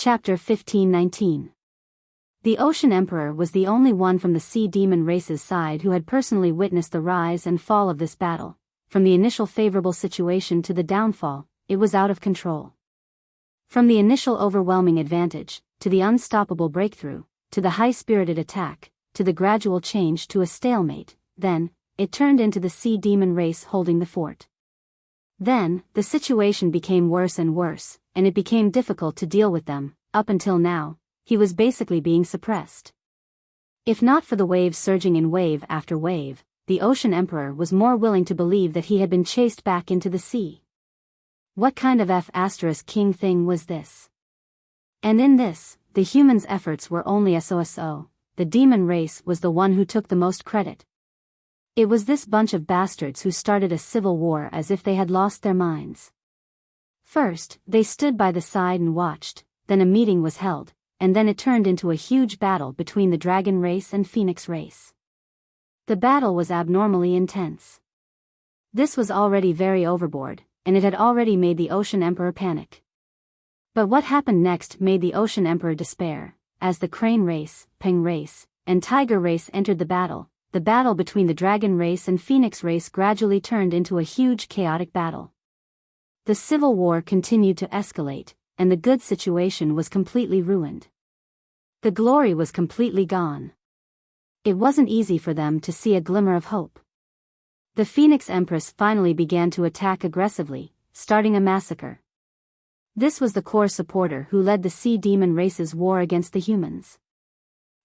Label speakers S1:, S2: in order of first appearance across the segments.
S1: Chapter 1519. The Ocean Emperor was the only one from the sea demon race's side who had personally witnessed the rise and fall of this battle. From the initial favorable situation to the downfall, it was out of control. From the initial overwhelming advantage, to the unstoppable breakthrough, to the high-spirited attack, to the gradual change to a stalemate, then, it turned into the sea demon race holding the fort. Then, the situation became worse and worse, and it became difficult to deal with them. Up until now, he was basically being suppressed. If not for the waves surging in wave after wave, the Ocean Emperor was more willing to believe that he had been chased back into the sea. What kind of F***king thing was this? And in this, the humans' efforts were only so. The demon race was the one who took the most credit. It was this bunch of bastards who started a civil war as if they had lost their minds. First, they stood by the side and watched, then a meeting was held, and then it turned into a huge battle between the dragon race and phoenix race. The battle was abnormally intense. This was already very overboard, and it had already made the Ocean Emperor panic. But what happened next made the Ocean Emperor despair. As the crane race, peng race, and tiger race entered the battle between the dragon race and phoenix race gradually turned into a huge chaotic battle. The civil war continued to escalate, and the good situation was completely ruined. The glory was completely gone. It wasn't easy for them to see a glimmer of hope. The Phoenix Empress finally began to attack aggressively, starting a massacre. This was the core supporter who led the sea demon race's war against the humans.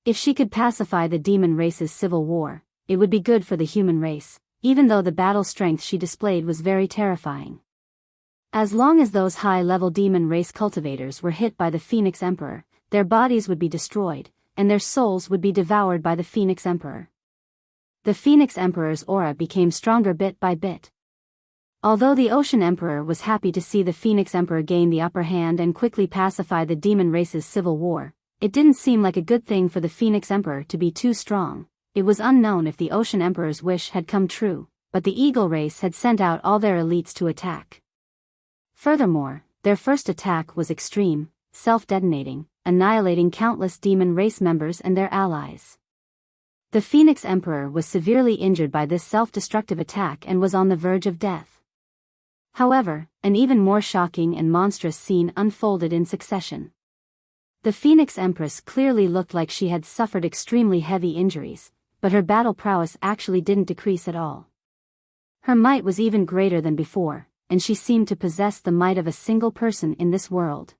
S1: If she could pacify the demon race's civil war, it would be good for the human race, even though the battle strength she displayed was very terrifying. As long as those high-level demon race cultivators were hit by the Phoenix Emperor, their bodies would be destroyed, and their souls would be devoured by the Phoenix Emperor. The Phoenix Emperor's aura became stronger bit by bit. Although the Ocean Emperor was happy to see the Phoenix Emperor gain the upper hand and quickly pacify the demon race's civil war, it didn't seem like a good thing for the Phoenix Emperor to be too strong. It was unknown if the Ocean Emperor's wish had come true, but the Eagle race had sent out all their elites to attack. Furthermore, their first attack was extreme, self-detonating, annihilating countless demon race members and their allies. The Phoenix Emperor was severely injured by this self-destructive attack and was on the verge of death. However, an even more shocking and monstrous scene unfolded in succession. The Phoenix Empress clearly looked like she had suffered extremely heavy injuries, but her battle prowess actually didn't decrease at all. Her might was even greater than before, and she seemed to possess the might of a single person in this world.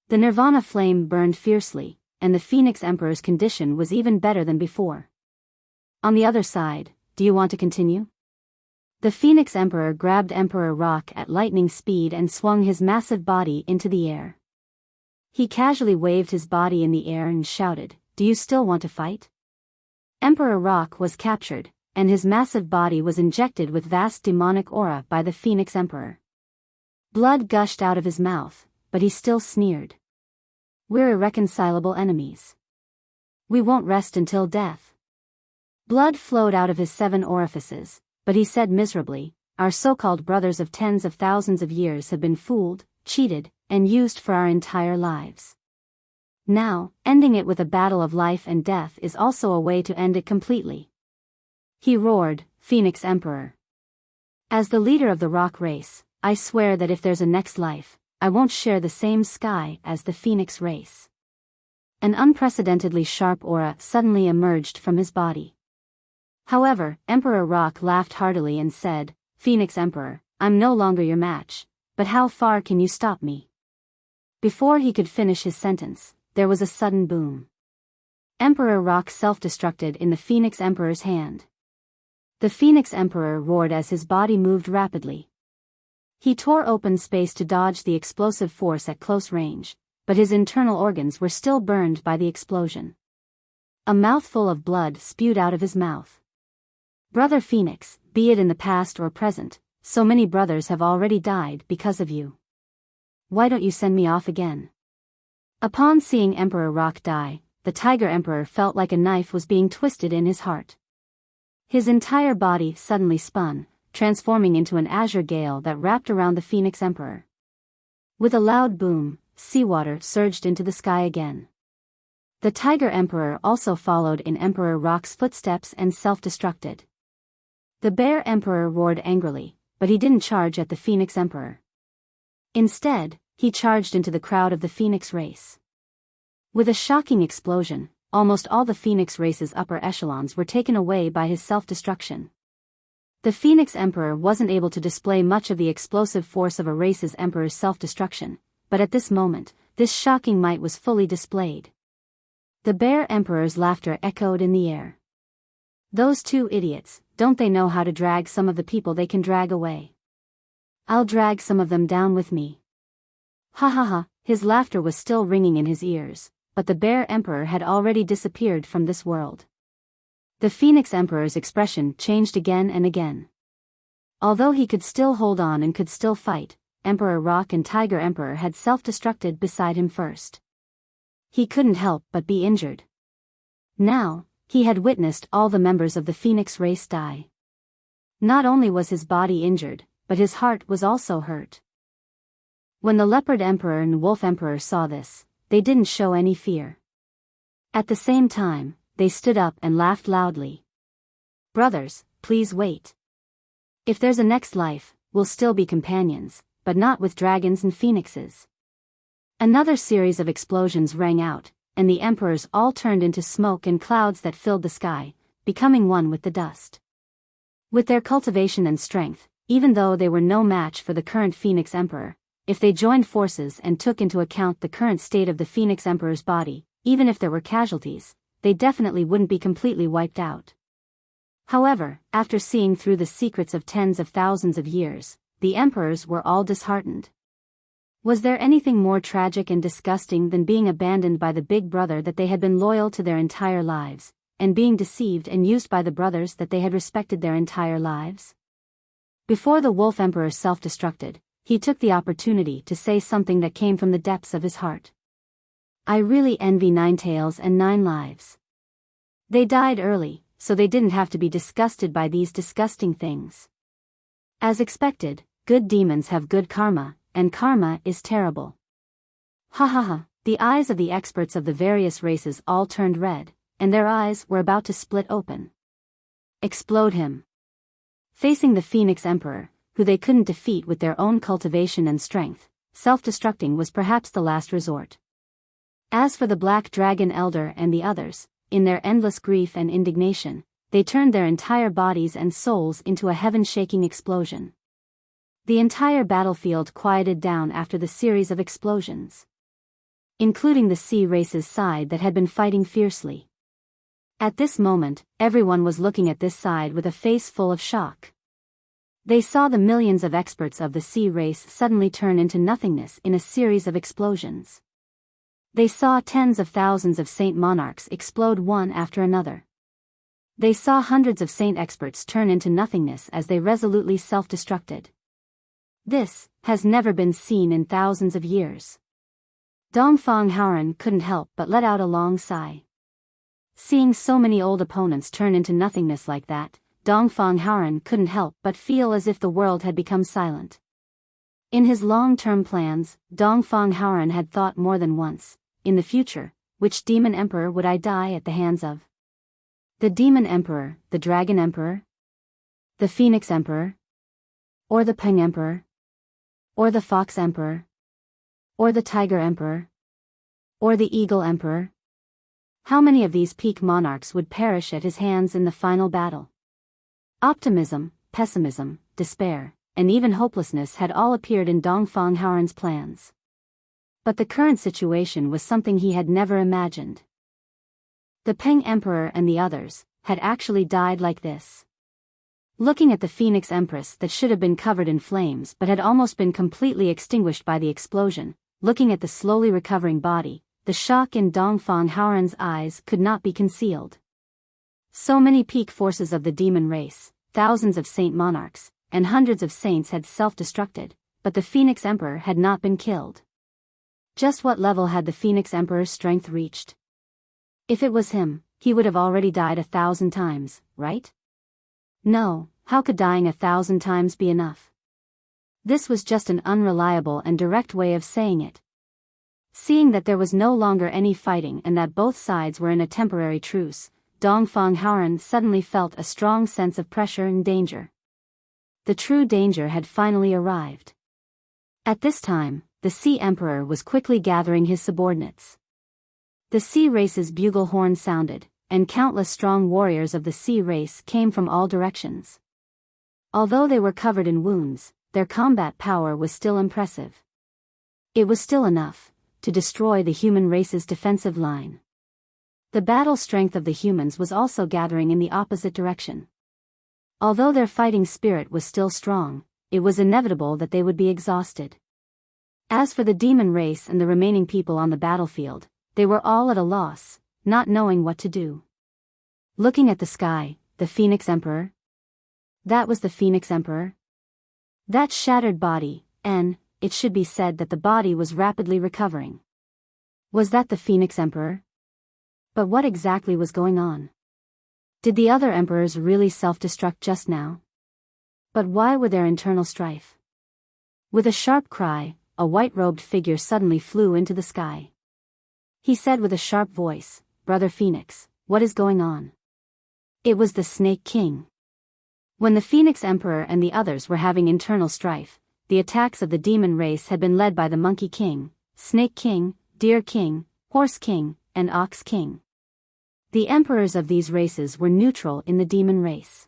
S1: The Nirvana flame burned fiercely, and the Phoenix Emperor's condition was even better than before. On the other side, do you want to continue? The Phoenix Emperor grabbed Emperor Rock at lightning speed and swung his massive body into the air. He casually waved his body in the air and shouted, "Do you still want to fight?" Emperor Rock was captured, and his massive body was injected with vast demonic aura by the Phoenix Emperor. Blood gushed out of his mouth, but he still sneered. "We're irreconcilable enemies. We won't rest until death." Blood flowed out of his 7 orifices, but he said miserably, "Our so-called brothers of tens of thousands of years have been fooled, cheated, and used for our entire lives. Now, ending it with a battle of life and death is also a way to end it completely." He roared, "Phoenix Emperor. As the leader of the rock race, I swear that if there's a next life, I won't share the same sky as the Phoenix race." An unprecedentedly sharp aura suddenly emerged from his body. However, Emperor Rock laughed heartily and said, "Phoenix Emperor, I'm no longer your match, but how far can you stop me?" Before he could finish his sentence, there was a sudden boom. Emperor Rock self-destructed in the Phoenix Emperor's hand. The Phoenix Emperor roared as his body moved rapidly. He tore open space to dodge the explosive force at close range, but his internal organs were still burned by the explosion. A mouthful of blood spewed out of his mouth. "Brother Phoenix, be it in the past or present, so many brothers have already died because of you. Why don't you send me off again?" Upon seeing Emperor Rock die, the Tiger Emperor felt like a knife was being twisted in his heart. His entire body suddenly spun, transforming into an azure gale that wrapped around the Phoenix Emperor. With a loud boom, seawater surged into the sky again. The Tiger Emperor also followed in Emperor Rock's footsteps and self-destructed. The Bear Emperor roared angrily, but he didn't charge at the Phoenix Emperor. Instead, he charged into the crowd of the Phoenix race. With a shocking explosion, almost all the Phoenix race's upper echelons were taken away by his self-destruction. The Phoenix Emperor wasn't able to display much of the explosive force of a race's emperor's self-destruction, but at this moment, this shocking might was fully displayed. The Bear Emperor's laughter echoed in the air. Those two idiots, don't they know how to drag some of the people they can drag away? I'll drag some of them down with me. Ha ha ha, his laughter was still ringing in his ears, but the Bear Emperor had already disappeared from this world. The Phoenix Emperor's expression changed again and again. Although he could still hold on and could still fight, Emperor Rock and Tiger Emperor had self-destructed beside him first. He couldn't help but be injured. Now, he had witnessed all the members of the Phoenix race die. Not only was his body injured, but his heart was also hurt. When the Leopard Emperor and Wolf Emperor saw this, they didn't show any fear. At the same time, they stood up and laughed loudly. Brothers, please wait. If there's a next life, we'll still be companions, but not with dragons and phoenixes. Another series of explosions rang out, and the emperors all turned into smoke and clouds that filled the sky, becoming one with the dust. With their cultivation and strength, even though they were no match for the current Phoenix Emperor, if they joined forces and took into account the current state of the Phoenix Emperor's body, even if there were casualties, they definitely wouldn't be completely wiped out. However, after seeing through the secrets of tens of thousands of years, the emperors were all disheartened. Was there anything more tragic and disgusting than being abandoned by the big brother that they had been loyal to their entire lives, and being deceived and used by the brothers that they had respected their entire lives? Before the Wolf Emperor self-destructed, he took the opportunity to say something that came from the depths of his heart. I really envy Ninetails and Nine Lives. They died early, so they didn't have to be disgusted by these disgusting things. As expected, good demons have good karma, and karma is terrible. Ha ha ha, the eyes of the experts of the various races all turned red, and their eyes were about to split open. Explode him. Facing the Phoenix Emperor, who they couldn't defeat with their own cultivation and strength, self-destructing was perhaps the last resort. As for the Black Dragon Elder and the others, in their endless grief and indignation, they turned their entire bodies and souls into a heaven-shaking explosion. The entire battlefield quieted down after the series of explosions, including the sea race's side that had been fighting fiercely. At this moment, everyone was looking at this side with a face full of shock. They saw the millions of experts of the sea race suddenly turn into nothingness in a series of explosions. They saw tens of thousands of Saint Monarchs explode one after another. They saw hundreds of Saint experts turn into nothingness as they resolutely self-destructed. This has never been seen in thousands of years. Dongfang Haoran couldn't help but let out a long sigh. Seeing so many old opponents turn into nothingness like that, Dongfang Haoran couldn't help but feel as if the world had become silent. In his long-term plans, Dongfang Haoran had thought more than once, in the future, which demon emperor would I die at the hands of? The Demon Emperor, the Dragon Emperor? The Phoenix Emperor? Or the Peng Emperor? Or the Fox Emperor? Or the Tiger Emperor? Or the Eagle Emperor? How many of these peak monarchs would perish at his hands in the final battle? Optimism, pessimism, despair, and even hopelessness had all appeared in Dongfang Haoran's plans. But the current situation was something he had never imagined. The Peng Emperor and the others had actually died like this. Looking at the Phoenix Empress that should have been covered in flames but had almost been completely extinguished by the explosion, looking at the slowly recovering body, the shock in Dongfang Haoran's eyes could not be concealed. So many peak forces of the demon race, thousands of Saint Monarchs, and hundreds of saints had self-destructed, but the Phoenix Emperor had not been killed. Just what level had the Phoenix Emperor's strength reached? If it was him, he would have already died 1,000 times, right? No, how could dying 1,000 times be enough? This was just an unreliable and direct way of saying it. Seeing that there was no longer any fighting and that both sides were in a temporary truce, Dongfang Haoran suddenly felt a strong sense of pressure and danger. The true danger had finally arrived. At this time, the Sea Emperor was quickly gathering his subordinates. The Sea race's bugle horn sounded, and countless strong warriors of the Sea race came from all directions. Although they were covered in wounds, their combat power was still impressive. It was still enough to destroy the human race's defensive line. The battle strength of the humans was also gathering in the opposite direction. Although their fighting spirit was still strong, it was inevitable that they would be exhausted. As for the demon race and the remaining people on the battlefield, they were all at a loss, not knowing what to do. Looking at the sky, the Phoenix Emperor? That was the Phoenix Emperor? That shattered body, and it should be said that the body was rapidly recovering. Was that the Phoenix Emperor? But what exactly was going on? Did the other emperors really self-destruct just now? But why were there internal strife? With a sharp cry, a white-robed figure suddenly flew into the sky. He said with a sharp voice, "Brother Phoenix, what is going on?" It was the Snake King. When the Phoenix Emperor and the others were having internal strife, the attacks of the demon race had been led by the Monkey King, Snake King, Deer King, Horse King, and Ox King. The emperors of these races were neutral in the demon race.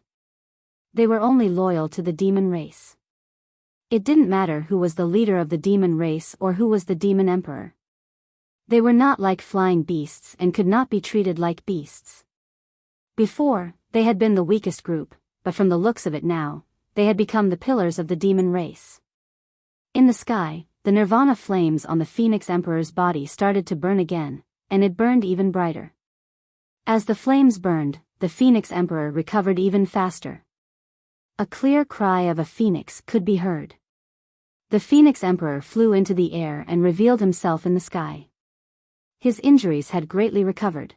S1: They were only loyal to the demon race. It didn't matter who was the leader of the demon race or who was the demon emperor. They were not like flying beasts and could not be treated like beasts. Before, they had been the weakest group, but from the looks of it now, they had become the pillars of the demon race. In the sky, the nirvana flames on the Phoenix Emperor's body started to burn again, and it burned even brighter. As the flames burned, the Phoenix Emperor recovered even faster. A clear cry of a phoenix could be heard. The Phoenix Emperor flew into the air and revealed himself in the sky. His injuries had greatly recovered.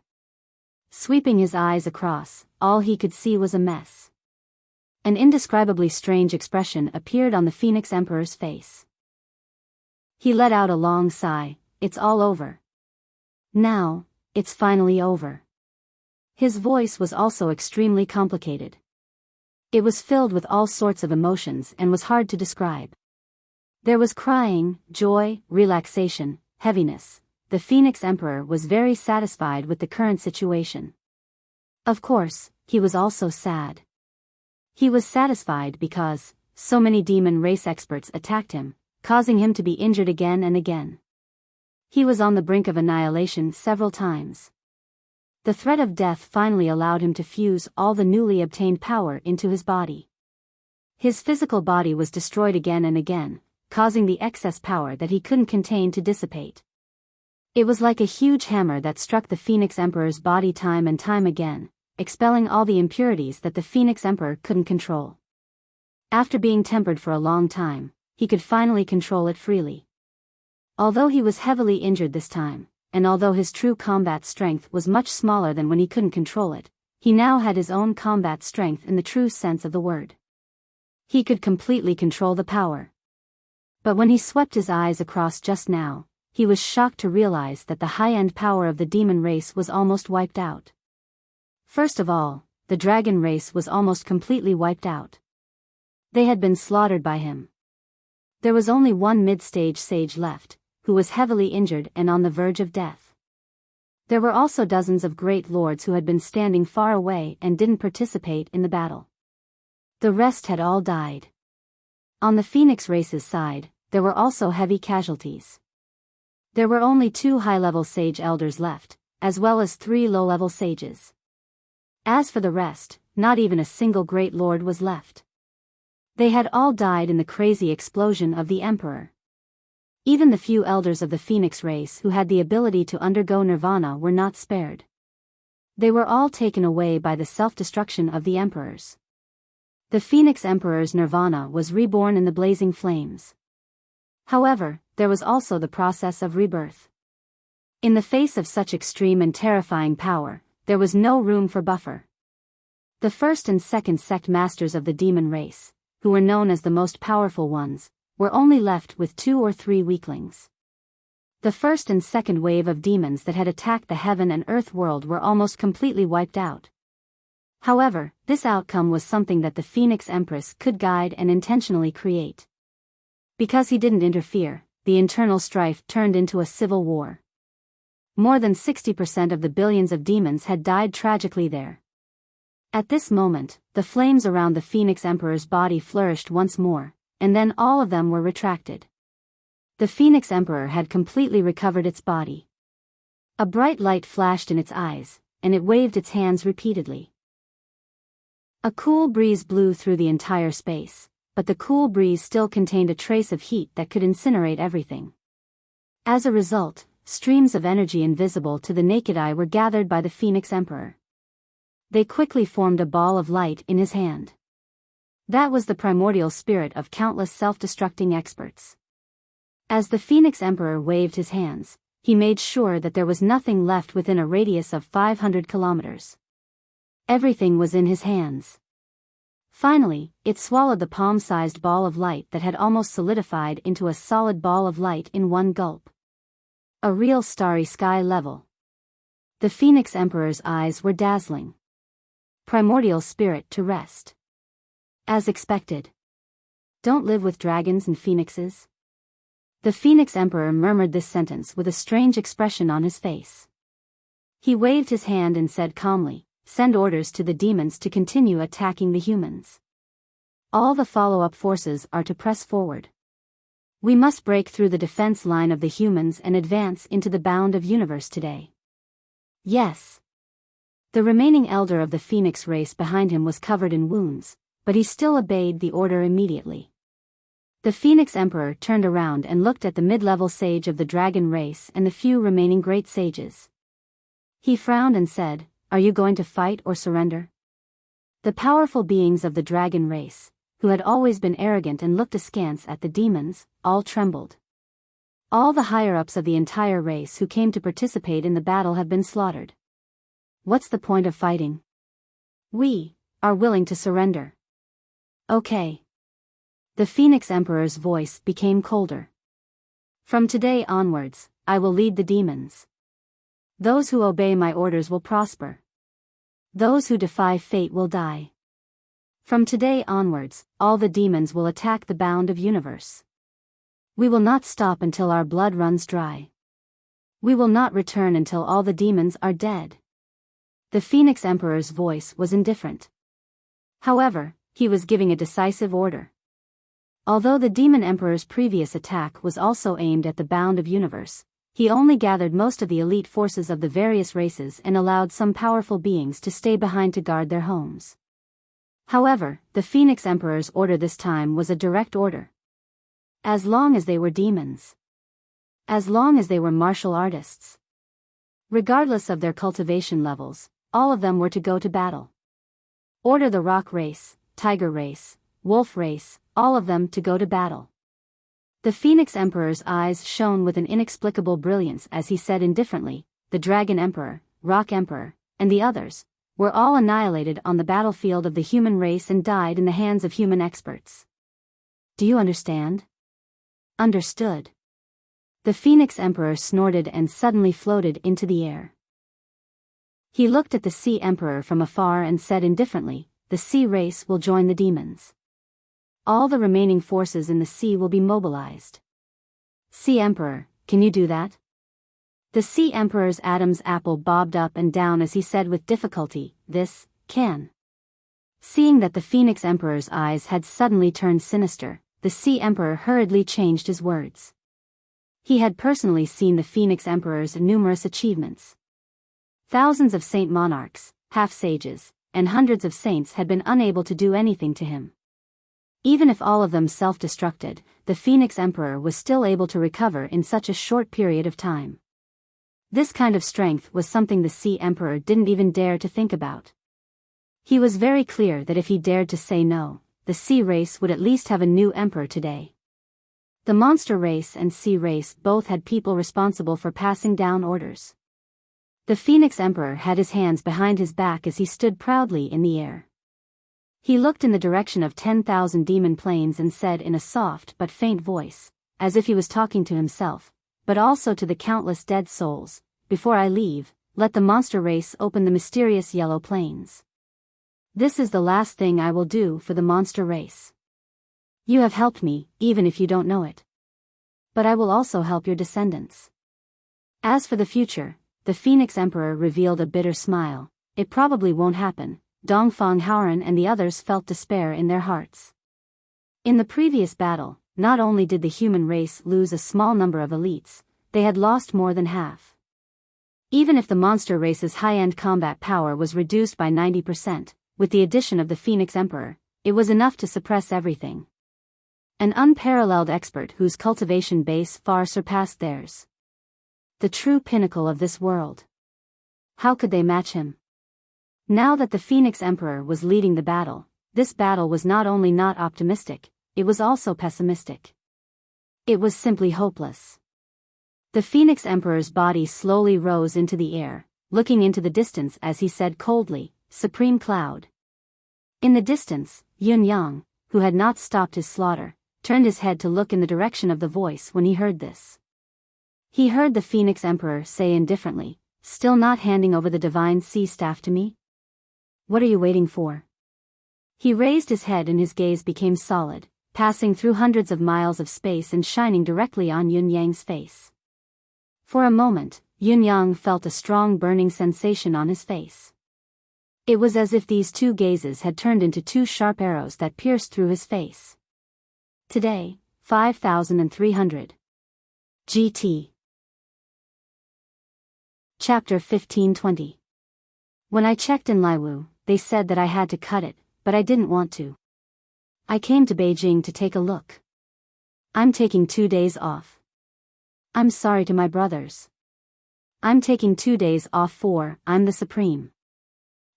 S1: Sweeping his eyes across, all he could see was a mess. An indescribably strange expression appeared on the Phoenix Emperor's face. He let out a long sigh. "It's all over. Now, it's finally over." His voice was also extremely complicated. It was filled with all sorts of emotions and was hard to describe. There was crying, joy, relaxation, heaviness. The Phoenix Emperor was very satisfied with the current situation. Of course, he was also sad. He was satisfied because so many demon race experts attacked him, causing him to be injured again and again. He was on the brink of annihilation several times. The threat of death finally allowed him to fuse all the newly obtained power into his body. His physical body was destroyed again and again, causing the excess power that he couldn't contain to dissipate. It was like a huge hammer that struck the Phoenix Emperor's body time and time again, expelling all the impurities that the Phoenix Emperor couldn't control. After being tempered for a long time, he could finally control it freely. Although he was heavily injured this time, and although his true combat strength was much smaller than when he couldn't control it, he now had his own combat strength in the true sense of the word. He could completely control the power. But when he swept his eyes across just now, he was shocked to realize that the high-end power of the demon race was almost wiped out. First of all, the dragon race was almost completely wiped out. They had been slaughtered by him. There was only one mid-stage sage left, who was heavily injured and on the verge of death. There were also dozens of great lords who had been standing far away and didn't participate in the battle. The rest had all died. On the Phoenix race's side, there were also heavy casualties. There were only 2 high-level sage elders left, as well as 3 low-level sages. As for the rest, not even a single great lord was left. They had all died in the crazy explosion of the Emperor. Even the few elders of the Phoenix race who had the ability to undergo nirvana were not spared. They were all taken away by the self-destruction of the emperors. The Phoenix Emperor's nirvana was reborn in the blazing flames. However, there was also the process of rebirth. In the face of such extreme and terrifying power, there was no room for buffer. The first and second sect masters of the demon race, who were known as the most powerful ones, were only left with 2 or 3 weaklings. The first and second wave of demons that had attacked the heaven and earth world were almost completely wiped out. However, this outcome was something that the Phoenix Empress could guide and intentionally create. Because he didn't interfere, the internal strife turned into a civil war. More than 60% of the billions of demons had died tragically there. At this moment, the flames around the Phoenix Emperor's body flourished once more, and then all of them were retracted. The Phoenix Emperor had completely recovered its body. A bright light flashed in its eyes, and it waved its hands repeatedly. A cool breeze blew through the entire space, but the cool breeze still contained a trace of heat that could incinerate everything. As a result, streams of energy invisible to the naked eye were gathered by the Phoenix Emperor. They quickly formed a ball of light in his hand. That was the primordial spirit of countless self-destructing experts. As the Phoenix Emperor waved his hands, he made sure that there was nothing left within a radius of 500 kilometers. Everything was in his hands. Finally, it swallowed the palm-sized ball of light that had almost solidified into a solid ball of light in one gulp. A real starry sky level. The Phoenix Emperor's eyes were dazzling. Primordial spirit to rest. As expected. Don't live with dragons and phoenixes. The Phoenix Emperor murmured this sentence with a strange expression on his face. He waved his hand and said calmly, "Send orders to the demons to continue attacking the humans. All the follow-up forces are to press forward. We must break through the defense line of the humans and advance into the bound of universe today." Yes. The remaining elder of the Phoenix race behind him was covered in wounds, but he still obeyed the order immediately. The Phoenix Emperor turned around and looked at the mid-level sage of the dragon race and the few remaining great sages. He frowned and said, "Are you going to fight or surrender?" The powerful beings of the dragon race, who had always been arrogant and looked askance at the demons, all trembled. All the higher-ups of the entire race who came to participate in the battle have been slaughtered. What's the point of fighting? We are willing to surrender. Okay. The Phoenix Emperor's voice became colder. From today onwards, I will lead the demons. Those who obey my orders will prosper. Those who defy fate will die. From today onwards, all the demons will attack the bound of universe. We will not stop until our blood runs dry. We will not return until all the demons are dead. The Phoenix Emperor's voice was indifferent. However, he was giving a decisive order. Although the Demon Emperor's previous attack was also aimed at the bound of universe, he only gathered most of the elite forces of the various races and allowed some powerful beings to stay behind to guard their homes. However, the Phoenix Emperor's order this time was a direct order. As long as they were demons. As long as they were martial artists. Regardless of their cultivation levels, all of them were to go to battle. Order the rock race, tiger race, wolf race, all of them to go to battle. The Phoenix Emperor's eyes shone with an inexplicable brilliance as he said indifferently, "The Dragon Emperor, Rock Emperor, and the others, were all annihilated on the battlefield of the human race and died in the hands of human experts. Do you understand?" Understood. The Phoenix Emperor snorted and suddenly floated into the air. He looked at the Sea Emperor from afar and said indifferently, "The sea race will join the demons. All the remaining forces in the sea will be mobilized." Sea Emperor, can you do that? The Sea Emperor's Adam's apple bobbed up and down as he said with difficulty, "This can." Seeing that the Phoenix Emperor's eyes had suddenly turned sinister, the Sea Emperor hurriedly changed his words. He had personally seen the Phoenix Emperor's numerous achievements. Thousands of saint monarchs, half-sages, and hundreds of saints had been unable to do anything to him. Even if all of them self-destructed, the Phoenix Emperor was still able to recover in such a short period of time. This kind of strength was something the Sea Emperor didn't even dare to think about. He was very clear that if he dared to say no, the sea race would at least have a new emperor today. The monster race and sea race both had people responsible for passing down orders. The Phoenix Emperor had his hands behind his back as he stood proudly in the air. He looked in the direction of 10,000 demon planes and said in a soft but faint voice, as if he was talking to himself, but also to the countless dead souls. Before I leave, let the monster race open the mysterious yellow plains. This is the last thing I will do for the monster race. You have helped me, even if you don't know it. But I will also help your descendants. As for the future, the Phoenix Emperor revealed a bitter smile. It probably won't happen. Dongfang Haoran and the others felt despair in their hearts. In the previous battle, not only did the human race lose a small number of elites, they had lost more than half. Even if the monster race's high-end combat power was reduced by 90%, with the addition of the Phoenix Emperor, it was enough to suppress everything. An unparalleled expert whose cultivation base far surpassed theirs. The true pinnacle of this world. How could they match him? Now that the Phoenix Emperor was leading the battle, this battle was not only not optimistic, it was also pessimistic. It was simply hopeless. The Phoenix Emperor's body slowly rose into the air, looking into the distance as he said coldly, "Supreme Cloud." In the distance, Yun Yang, who had not stopped his slaughter, turned his head to look in the direction of the voice when he heard this. He heard the Phoenix Emperor say indifferently, "Still not handing over the divine sea staff to me? What are you waiting for?" He raised his head and his gaze became solid, passing through hundreds of miles of space and shining directly on Yun Yang's face. For a moment, Yun Yang felt a strong burning sensation on his face. It was as if these two gazes had turned into two sharp arrows that pierced through his face. Today, 5300. GT. Chapter 1520. When I checked in Liwu, they said that I had to cut it, but I didn't want to. I came to Beijing to take a look. I'm taking 2 days off. I'm sorry to my brothers. I'm taking 2 days off for I'm the Supreme.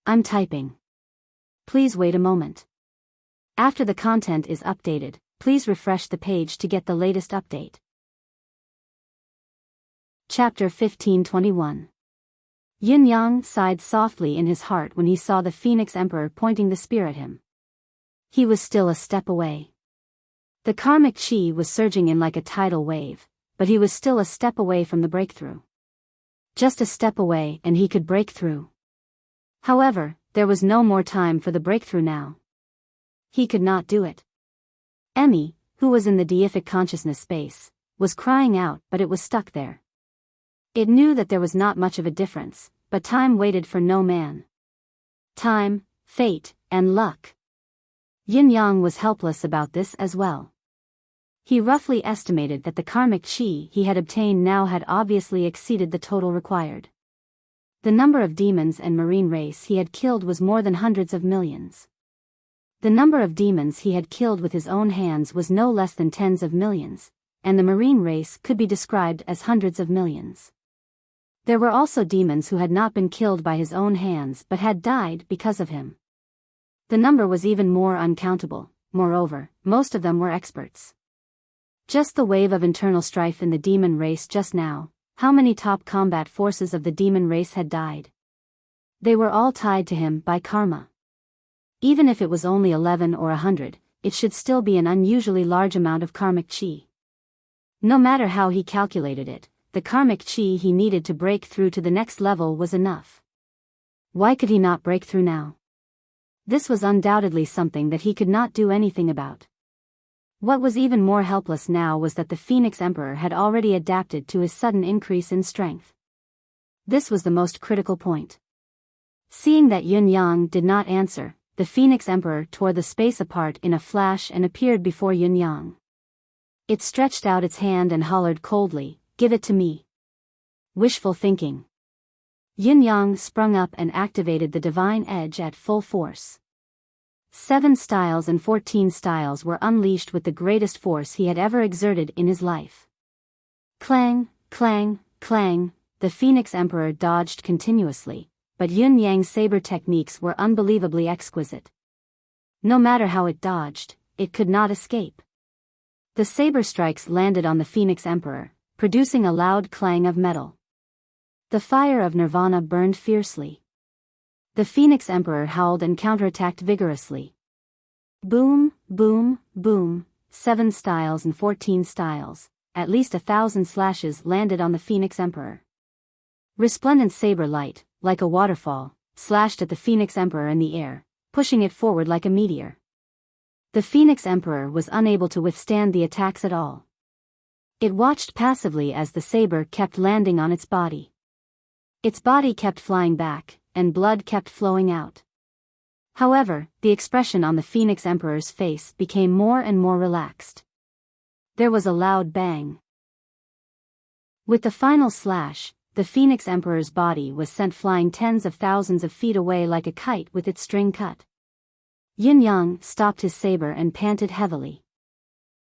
S1: I'm typing. Please wait a moment. After the content is updated, please refresh the page to get the latest update. Chapter 1521. Yin Yang sighed softly in his heart when he saw the Phoenix Emperor pointing the spear at him. He was still a step away. The karmic chi was surging in like a tidal wave, but he was still a step away from the breakthrough. Just a step away and he could break through. However, there was no more time for the breakthrough now. He could not do it. Emmy, who was in the deific consciousness space, was crying out, but it was stuck there. It knew that there was not much of a difference, but time waited for no man. Time, fate, and luck. Yin Yang was helpless about this as well. He roughly estimated that the karmic chi he had obtained now had obviously exceeded the total required. The number of demons and marine race he had killed was more than hundreds of millions. The number of demons he had killed with his own hands was no less than tens of millions, and the marine race could be described as hundreds of millions. There were also demons who had not been killed by his own hands but had died because of him. The number was even more uncountable. Moreover, most of them were experts. Just the wave of internal strife in the demon race just now, how many top combat forces of the demon race had died? They were all tied to him by karma. Even if it was only 11 or 100, it should still be an unusually large amount of karmic chi. No matter how he calculated it, the karmic chi he needed to break through to the next level was enough. Why could he not break through now? This was undoubtedly something that he could not do anything about. What was even more helpless now was that the Phoenix Emperor had already adapted to his sudden increase in strength. This was the most critical point. Seeing that Yun Yang did not answer, the Phoenix Emperor tore the space apart in a flash and appeared before Yun Yang. It stretched out its hand and hollered coldly, "Give it to me." Wishful thinking. Yun Yang sprung up and activated the divine edge at full force. 7 styles and 14 styles were unleashed with the greatest force he had ever exerted in his life. Clang, clang, clang, the Phoenix Emperor dodged continuously, but Yun Yang's saber techniques were unbelievably exquisite. No matter how it dodged, it could not escape. The saber strikes landed on the Phoenix Emperor, producing a loud clang of metal. The fire of Nirvana burned fiercely. The Phoenix Emperor howled and counterattacked vigorously. Boom, boom, boom, 7 styles and 14 styles, at least 1,000 slashes landed on the Phoenix Emperor. Resplendent saber light, like a waterfall, slashed at the Phoenix Emperor in the air, pushing it forward like a meteor. The Phoenix Emperor was unable to withstand the attacks at all. It watched passively as the saber kept landing on its body. Its body kept flying back, and blood kept flowing out. However, the expression on the Phoenix Emperor's face became more and more relaxed. There was a loud bang. With the final slash, the Phoenix Emperor's body was sent flying tens of thousands of feet away like a kite with its string cut. Yin Yang stopped his saber and panted heavily.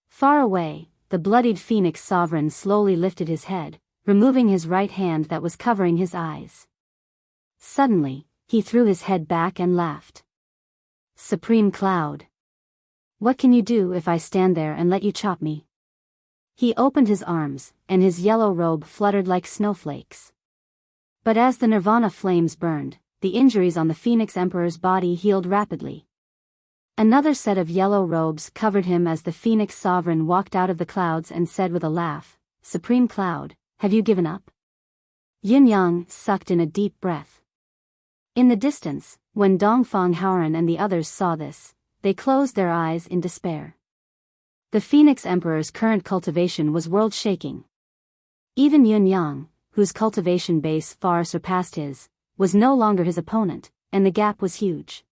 S1: Far away, the bloodied Phoenix Sovereign slowly lifted his head, removing his right hand that was covering his eyes. Suddenly, he threw his head back and laughed. Supreme Cloud. What can you do if I stand there and let you chop me? He opened his arms, and his yellow robe fluttered like snowflakes. But as the Nirvana flames burned, the injuries on the Phoenix Emperor's body healed rapidly. Another set of yellow robes covered him as the Phoenix Sovereign walked out of the clouds and said with a laugh, Supreme Cloud, have you given up? Yin Yang sucked in a deep breath. In the distance, when Dongfang Haoran and the others saw this, they closed their eyes in despair. The Phoenix Emperor's current cultivation was world-shaking. Even Yin Yang, whose cultivation base far surpassed his, was no longer his opponent, and the gap was huge.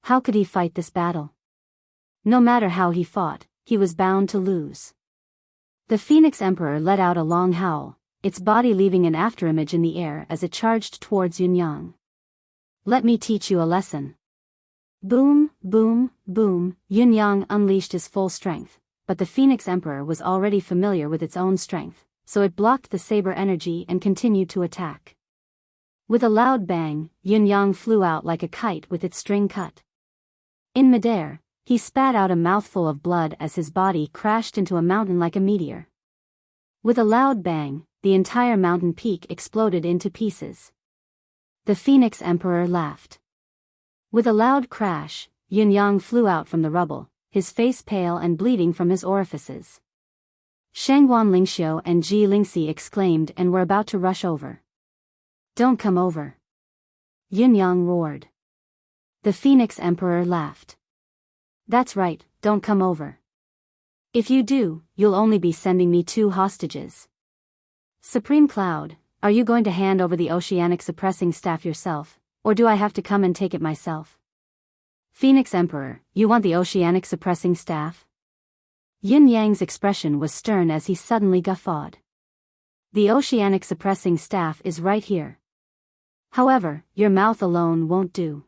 S1: How could he fight this battle? No matter how he fought, he was bound to lose. The Phoenix Emperor let out a long howl, its body leaving an afterimage in the air as it charged towards Yin Yang. Let me teach you a lesson. Boom, boom, boom, Yin Yang unleashed his full strength, but the Phoenix Emperor was already familiar with its own strength, so it blocked the saber energy and continued to attack. With a loud bang, Yin Yang flew out like a kite with its string cut. In midair, he spat out a mouthful of blood as his body crashed into a mountain like a meteor. With a loud bang, the entire mountain peak exploded into pieces. The Phoenix Emperor laughed. With a loud crash, Yin Yang flew out from the rubble, his face pale and bleeding from his orifices. Shangguan Lingxiu and Ji Lingxi exclaimed and were about to rush over. Don't come over. Yin Yang roared. The Phoenix Emperor laughed. That's right, don't come over. If you do, you'll only be sending me 2 hostages. Supreme Cloud, are you going to hand over the oceanic suppressing staff yourself, or do I have to come and take it myself? Phoenix Emperor, you want the oceanic suppressing staff? Yin Yang's expression was stern as he suddenly guffawed. The oceanic suppressing staff is right here. However, your mouth alone won't do.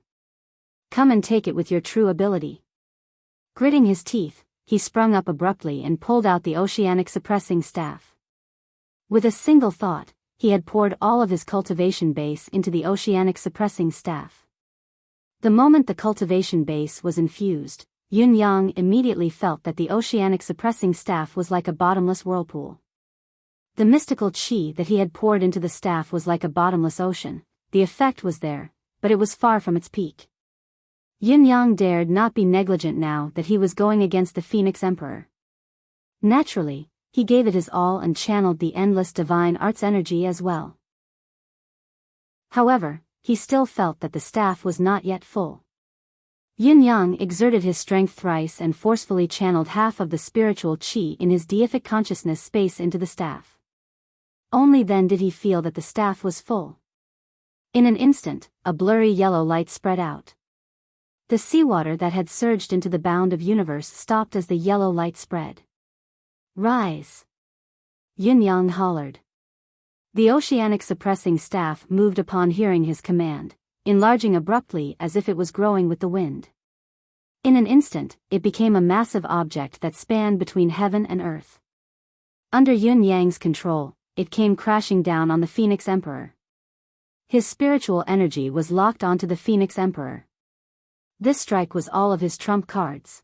S1: Come and take it with your true ability. Gritting his teeth, he sprung up abruptly and pulled out the oceanic suppressing staff. With a single thought, he had poured all of his cultivation base into the oceanic suppressing staff. The moment the cultivation base was infused, Yin Yang immediately felt that the oceanic suppressing staff was like a bottomless whirlpool. The mystical qi that he had poured into the staff was like a bottomless ocean. The effect was there, but it was far from its peak. Yin Yang dared not be negligent now that he was going against the Phoenix Emperor. Naturally, he gave it his all and channeled the endless divine arts energy as well. However, he still felt that the staff was not yet full. Yin Yang exerted his strength thrice and forcefully channeled half of the spiritual qi in his deific consciousness space into the staff. Only then did he feel that the staff was full. In an instant, a blurry yellow light spread out. The seawater that had surged into the bound of universe stopped as the yellow light spread. Rise! Yin Yang hollered. The oceanic suppressing staff moved upon hearing his command, enlarging abruptly as if it was growing with the wind. In an instant, it became a massive object that spanned between heaven and earth. Under Yin Yang's control, it came crashing down on the Phoenix Emperor. His spiritual energy was locked onto the Phoenix Emperor. This strike was all of his trump cards.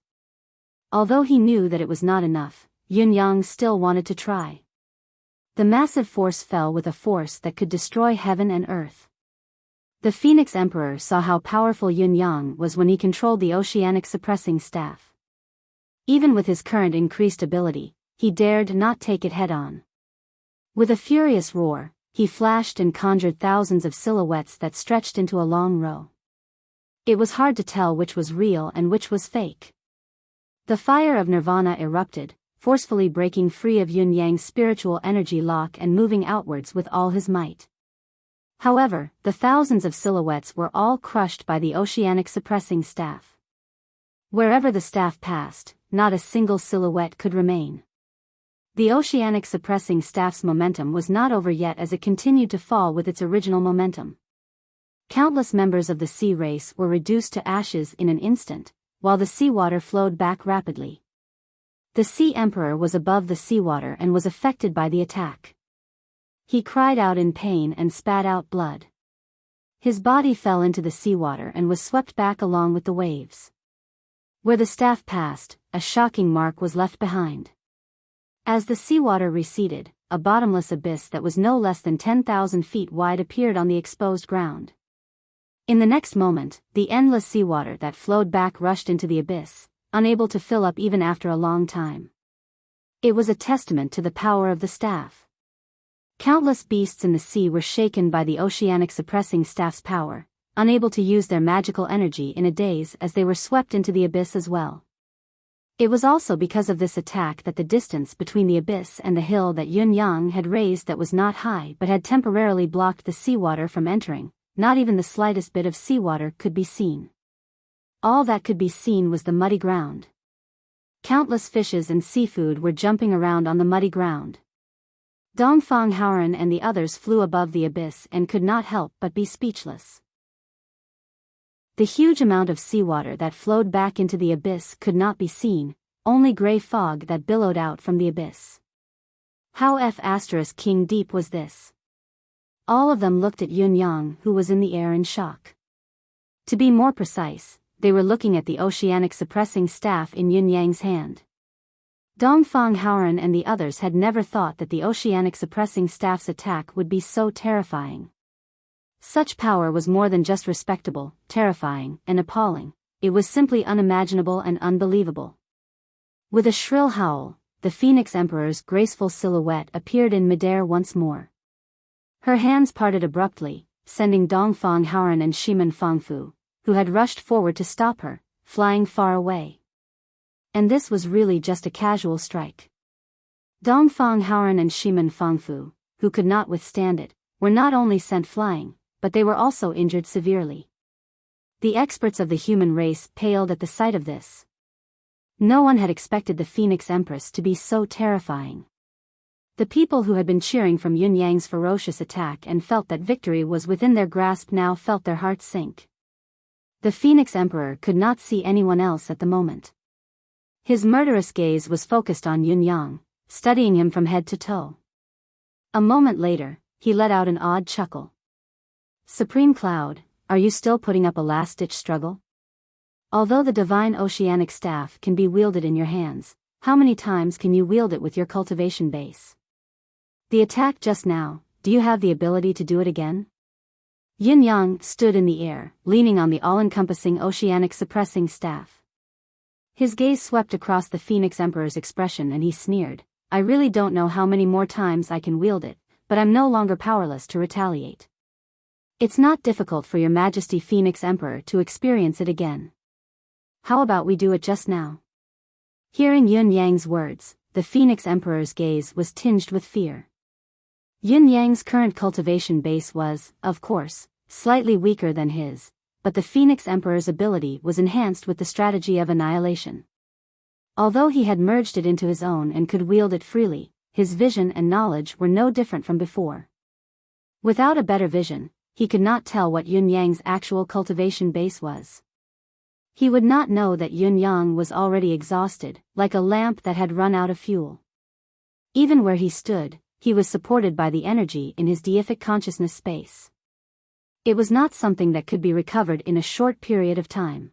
S1: Although he knew that it was not enough, Yin Yang still wanted to try. The massive force fell with a force that could destroy heaven and earth. The Phoenix Emperor saw how powerful Yin Yang was when he controlled the oceanic suppressing staff. Even with his current increased ability, he dared not take it head-on. With a furious roar, he flashed and conjured thousands of silhouettes that stretched into a long row. It was hard to tell which was real and which was fake. The fire of nirvana erupted, forcefully breaking free of Yin-Yang's spiritual energy lock and moving outwards with all his might. However, the thousands of silhouettes were all crushed by the oceanic suppressing staff. Wherever the staff passed, not a single silhouette could remain. The oceanic suppressing staff's momentum was not over yet as it continued to fall with its original momentum. Countless members of the sea race were reduced to ashes in an instant, while the seawater flowed back rapidly. The Sea Emperor was above the seawater and was affected by the attack. He cried out in pain and spat out blood. His body fell into the seawater and was swept back along with the waves. Where the staff passed, a shocking mark was left behind. As the seawater receded, a bottomless abyss that was no less than 10,000 feet wide appeared on the exposed ground. In the next moment, the endless seawater that flowed back rushed into the abyss, unable to fill up even after a long time. It was a testament to the power of the staff. Countless beasts in the sea were shaken by the oceanic suppressing staff's power, unable to use their magical energy in a daze as they were swept into the abyss as well. It was also because of this attack that the distance between the abyss and the hill that Yin-Yang had raised that was not high but had temporarily blocked the seawater from entering, not even the slightest bit of seawater could be seen. All that could be seen was the muddy ground. Countless fishes and seafood were jumping around on the muddy ground. Dongfang Haoran and the others flew above the abyss and could not help but be speechless. The huge amount of seawater that flowed back into the abyss could not be seen, only gray fog that billowed out from the abyss. How King deep was this? All of them looked at Yin-Yang, who was in the air in shock. To be more precise, they were looking at the oceanic suppressing staff in Yin-Yang's hand. Dongfang Haoran and the others had never thought that the oceanic suppressing staff's attack would be so terrifying. Such power was more than just respectable, terrifying, and appalling, it was simply unimaginable and unbelievable. With a shrill howl, the Phoenix Emperor's graceful silhouette appeared in midair once more. Her hands parted abruptly, sending Dongfang Haoran and Shimen Fangfu, who had rushed forward to stop her, flying far away. And this was really just a casual strike. Dongfang Haoran and Shimen Fangfu, who could not withstand it, were not only sent flying, but they were also injured severely. The experts of the human race paled at the sight of this. No one had expected the Phoenix Empress to be so terrifying. The people who had been cheering from Yin-Yang's ferocious attack and felt that victory was within their grasp now felt their hearts sink. The Phoenix Emperor could not see anyone else at the moment. His murderous gaze was focused on Yin-Yang, studying him from head to toe. A moment later, he let out an odd chuckle. Supreme Cloud, are you still putting up a last-ditch struggle? Although the divine oceanic staff can be wielded in your hands, how many times can you wield it with your cultivation base? The attack just now, do you have the ability to do it again? Yin-Yang stood in the air, leaning on the all-encompassing oceanic suppressing staff. His gaze swept across the Phoenix Emperor's expression and he sneered, I really don't know how many more times I can wield it, but I'm no longer powerless to retaliate. It's not difficult for your Majesty Phoenix Emperor to experience it again. How about we do it just now? Hearing Yin-Yang's words, the Phoenix Emperor's gaze was tinged with fear. Yin-Yang's current cultivation base was, of course, slightly weaker than his, but the Phoenix Emperor's ability was enhanced with the strategy of annihilation. Although he had merged it into his own and could wield it freely, his vision and knowledge were no different from before. Without a better vision, he could not tell what Yin-Yang's actual cultivation base was. He would not know that Yin-Yang was already exhausted, like a lamp that had run out of fuel. Even where he stood, he was supported by the energy in his deific consciousness space. It was not something that could be recovered in a short period of time.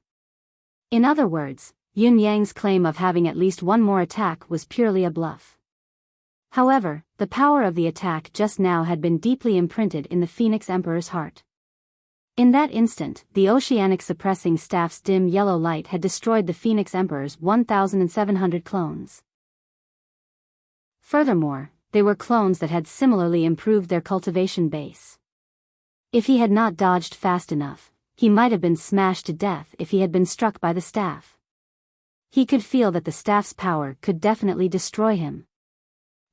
S1: In other words, Yin-Yang's claim of having at least one more attack was purely a bluff. However, the power of the attack just now had been deeply imprinted in the Phoenix Emperor's heart. In that instant, the oceanic suppressing staff's dim yellow light had destroyed the Phoenix Emperor's 1,700 clones. Furthermore, they were clones that had similarly improved their cultivation base. If he had not dodged fast enough, he might have been smashed to death if he had been struck by the staff. He could feel that the staff's power could definitely destroy him.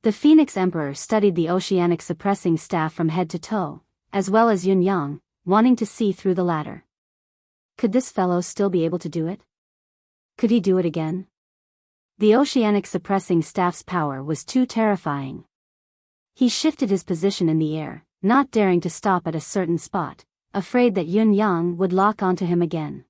S1: The Phoenix Emperor studied the oceanic suppressing staff from head to toe, as well as Yun Yang, wanting to see through the latter. Could this fellow still be able to do it? Could he do it again? The oceanic suppressing staff's power was too terrifying. He shifted his position in the air, not daring to stop at a certain spot, afraid that Yun Yang would lock onto him again.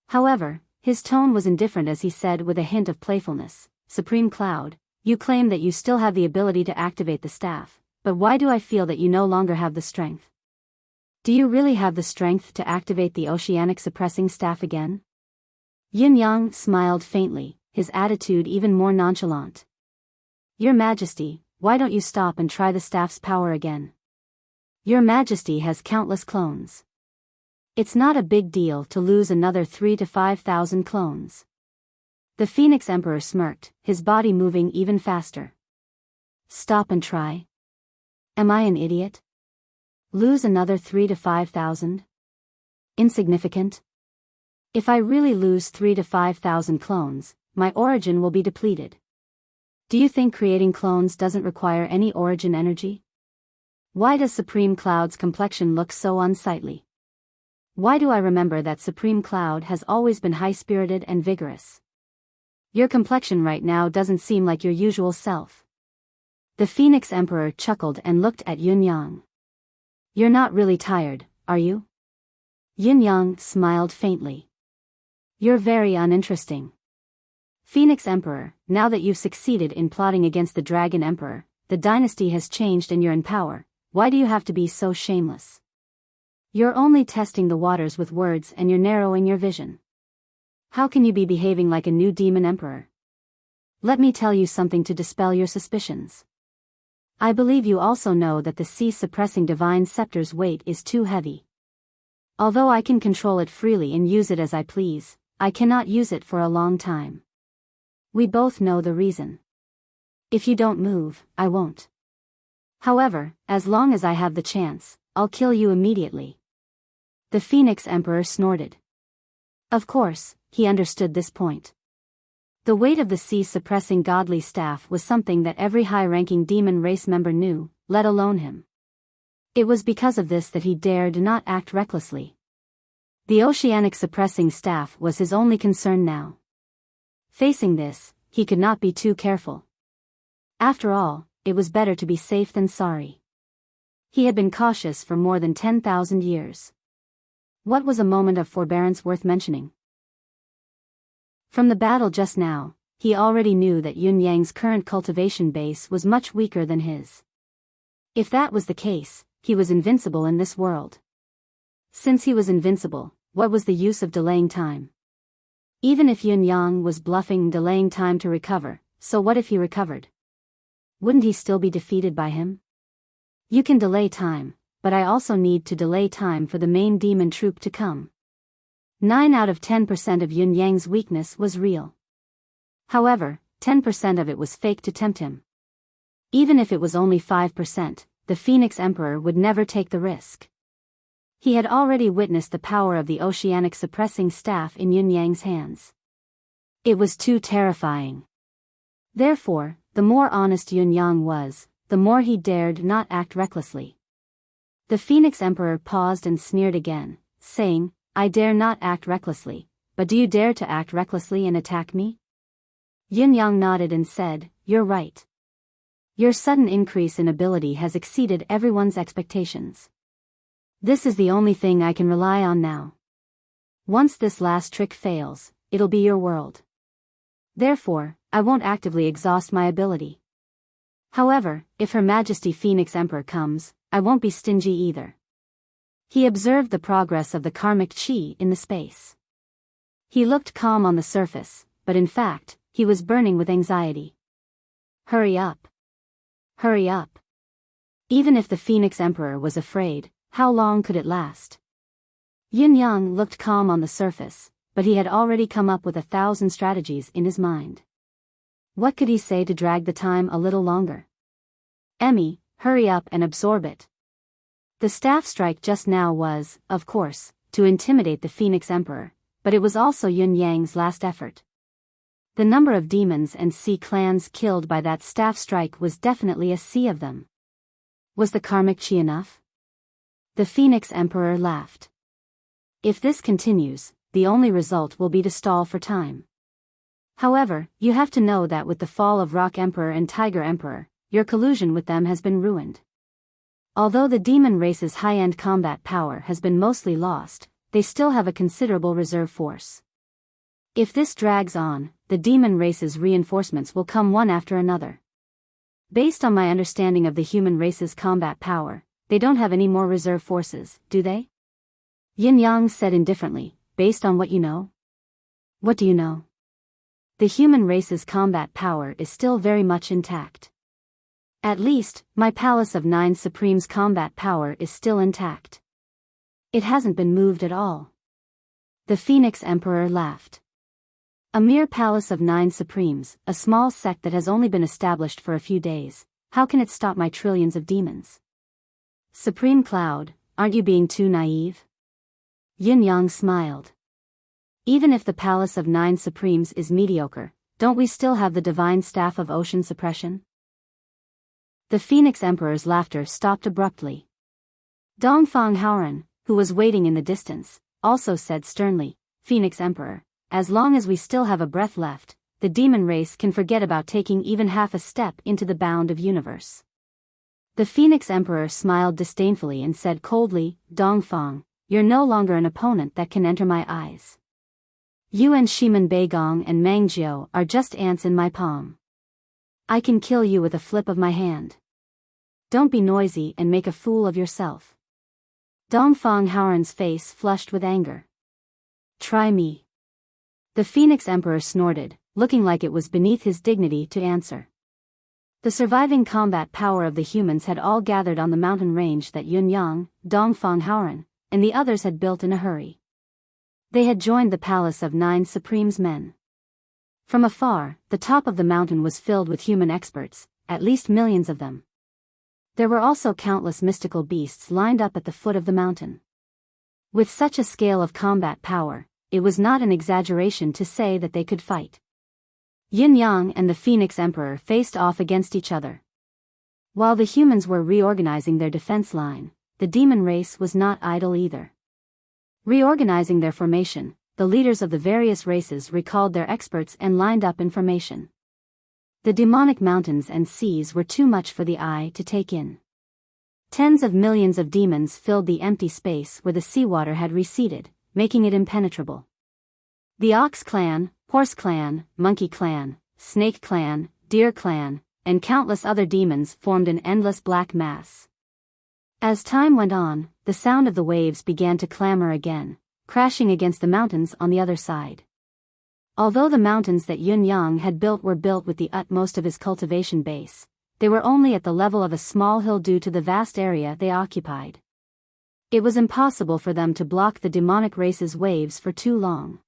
S1: However, his tone was indifferent as he said with a hint of playfulness, "Supreme Cloud, you claim that you still have the ability to activate the staff, but why do I feel that you no longer have the strength? Do you really have the strength to activate the oceanic suppressing staff again?" Yun Yang smiled faintly, his attitude even more nonchalant. "Your Majesty, why don't you stop and try the staff's power again? Your Majesty has countless clones. It's not a big deal to lose another 3,000 to 5,000 clones." The Phoenix Emperor smirked, his body moving even faster. "Stop and try? Am I an idiot? Lose another 3,000 to 5,000? Insignificant? If I really lose 3,000 to 5,000 clones, my origin will be depleted. Do you think creating clones doesn't require any origin energy? Why does Supreme Cloud's complexion look so unsightly? Why do I remember that Supreme Cloud has always been high-spirited and vigorous? Your complexion right now doesn't seem like your usual self." The Phoenix Emperor chuckled and looked at Yun Yang. "You're not really tired, are you?" Yun Yang smiled faintly. "You're very uninteresting. Phoenix Emperor, now that you've succeeded in plotting against the Dragon Emperor, the dynasty has changed and you're in power, why do you have to be so shameless? You're only testing the waters with words and you're narrowing your vision. How can you be behaving like a new demon emperor? Let me tell you something to dispel your suspicions. I believe you also know that the sea-suppressing divine scepter's weight is too heavy. Although I can control it freely and use it as I please, I cannot use it for a long time. We both know the reason. If you don't move, I won't. However, as long as I have the chance, I'll kill you immediately." The Phoenix Emperor snorted. Of course, he understood this point. The weight of the sea-suppressing godly staff was something that every high-ranking demon race member knew, let alone him. It was because of this that he dared not act recklessly. The oceanic suppressing staff was his only concern now. Facing this, he could not be too careful. After all, it was better to be safe than sorry. He had been cautious for more than 10,000 years. What was a moment of forbearance worth mentioning? From the battle just now, he already knew that Yun Yang's current cultivation base was much weaker than his. If that was the case, he was invincible in this world. Since he was invincible, what was the use of delaying time? Even if Yun Yang was bluffing, delaying time to recover, so what if he recovered? Wouldn't he still be defeated by him? You can delay time, but I also need to delay time for the main demon troop to come. 9 out of 10% of Yun Yang's weakness was real. However, 10% of it was fake to tempt him. Even if it was only 5%, the Phoenix Emperor would never take the risk. He had already witnessed the power of the oceanic suppressing staff in Yun Yang's hands. It was too terrifying. Therefore, the more honest Yun Yang was, the more he dared not act recklessly. The Phoenix Emperor paused and sneered again, saying, "I dare not act recklessly, but do you dare to act recklessly and attack me?" Yun Yang nodded and said, "You're right. Your sudden increase in ability has exceeded everyone's expectations. This is the only thing I can rely on now. Once this last trick fails, it'll be your world. Therefore, I won't actively exhaust my ability. However, if Her Majesty Phoenix Emperor comes, I won't be stingy either." He observed the progress of the karmic chi in the space. He looked calm on the surface, but in fact, he was burning with anxiety. Hurry up. Hurry up. Even if the Phoenix Emperor was afraid, how long could it last? Yun Yang looked calm on the surface, but he had already come up with 1,000 strategies in his mind. What could he say to drag the time a little longer? Emmy, hurry up and absorb it. The staff strike just now was, of course, to intimidate the Phoenix Emperor, but it was also Yun Yang's last effort. The number of demons and sea clans killed by that staff strike was definitely a sea of them. Was the karmic chi enough? The Phoenix Emperor laughed. If this continues, the only result will be to stall for time. However, you have to know that with the fall of Rock Emperor and Tiger Emperor, your collusion with them has been ruined. Although the demon race's high-end combat power has been mostly lost, they still have a considerable reserve force. If this drags on, the demon race's reinforcements will come one after another. Based on my understanding of the human race's combat power, they don't have any more reserve forces, do they? Yin Yang said indifferently, based on what you know? What do you know? The human race's combat power is still very much intact. At least, my Palace of Nine Supremes' combat power is still intact. It hasn't been moved at all. The Phoenix Emperor laughed. A mere Palace of Nine Supremes, a small sect that has only been established for a few days, how can it stop my trillions of demons? Supreme Cloud, aren't you being too naive? Yin Yang smiled. Even if the Palace of Nine Supremes is mediocre, don't we still have the divine staff of ocean suppression? The Phoenix Emperor's laughter stopped abruptly. Dongfang Haoran, who was waiting in the distance, also said sternly, Phoenix Emperor, as long as we still have a breath left, the demon race can forget about taking even half a step into the bound of universe. The Phoenix Emperor smiled disdainfully and said coldly, Dongfang, you're no longer an opponent that can enter my eyes. You and Shiman Beigong and Mangjiu are just ants in my palm. I can kill you with a flip of my hand. Don't be noisy and make a fool of yourself. Dongfang Haoran's face flushed with anger. Try me. The Phoenix Emperor snorted, looking like it was beneath his dignity to answer. The surviving combat power of the humans had all gathered on the mountain range that Yun Yang, Dongfang Haoran, and the others had built in a hurry. They had joined the Palace of Nine Supremes' men. From afar, the top of the mountain was filled with human experts, at least millions of them. There were also countless mystical beasts lined up at the foot of the mountain. With such a scale of combat power, it was not an exaggeration to say that they could fight. Yin Yang and the Phoenix Emperor faced off against each other. While the humans were reorganizing their defense line, the demon race was not idle either. Reorganizing their formation, the leaders of the various races recalled their experts and lined up in formation. The demonic mountains and seas were too much for the eye to take in. Tens of millions of demons filled the empty space where the seawater had receded, making it impenetrable. The Ox Clan, Horse Clan, Monkey Clan, Snake Clan, Deer Clan, and countless other demons formed an endless black mass. As time went on, the sound of the waves began to clamor again, crashing against the mountains on the other side. Although the mountains that Yun Yang had built were built with the utmost of his cultivation base, they were only at the level of a small hill due to the vast area they occupied. It was impossible for them to block the demonic race's waves for too long.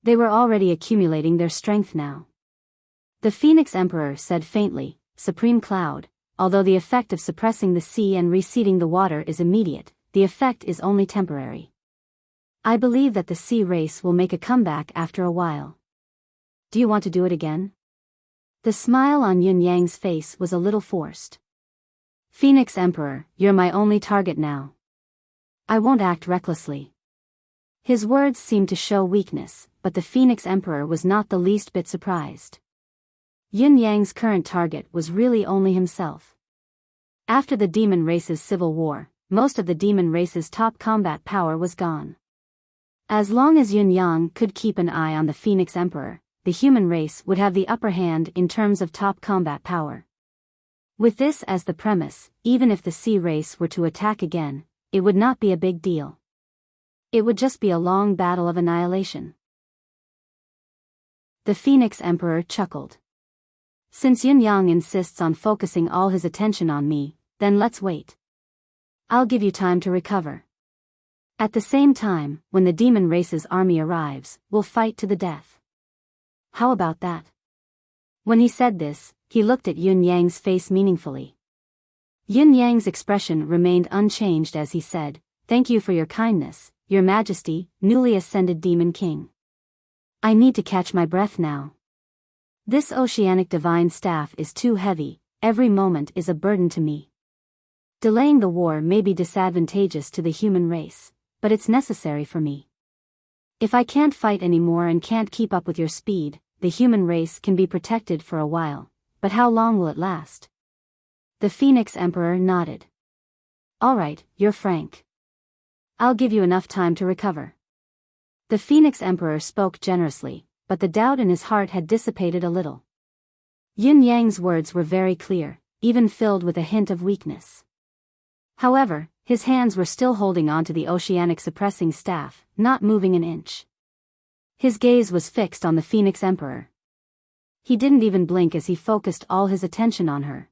S1: They were already accumulating their strength now. The Phoenix Emperor said faintly, Supreme Cloud, although the effect of suppressing the sea and reseeding the water is immediate, the effect is only temporary. I believe that the sea race will make a comeback after a while. Do you want to do it again? The smile on Yun Yang's face was a little forced. Phoenix Emperor, you're my only target now. I won't act recklessly. His words seemed to show weakness, but the Phoenix Emperor was not the least bit surprised. Yun Yang's current target was really only himself. After the demon race's civil war, most of the demon race's top combat power was gone. As long as Yun Yang could keep an eye on the Phoenix Emperor, the human race would have the upper hand in terms of top combat power. With this as the premise, even if the sea race were to attack again, it would not be a big deal. It would just be a long battle of annihilation. The Phoenix Emperor chuckled. Since Yun Yang insists on focusing all his attention on me, then let's wait. I'll give you time to recover. At the same time, when the demon race's army arrives, we'll fight to the death. How about that? When he said this, he looked at Yun Yang's face meaningfully. Yun Yang's expression remained unchanged as he said, "Thank you for your kindness, Your Majesty, newly ascended Demon King. I need to catch my breath now. This oceanic divine staff is too heavy, every moment is a burden to me. Delaying the war may be disadvantageous to the human race, but it's necessary for me. If I can't fight anymore and can't keep up with your speed, the human race can be protected for a while, but how long will it last?" The Phoenix Emperor nodded. "All right, you're frank. I'll give you enough time to recover." The Phoenix Emperor spoke generously, but the doubt in his heart had dissipated a little. Yun Yang's words were very clear, even filled with a hint of weakness. However, his hands were still holding onto the oceanic suppressing staff, not moving an inch. His gaze was fixed on the Phoenix Emperor. He didn't even blink as he focused all his attention on her.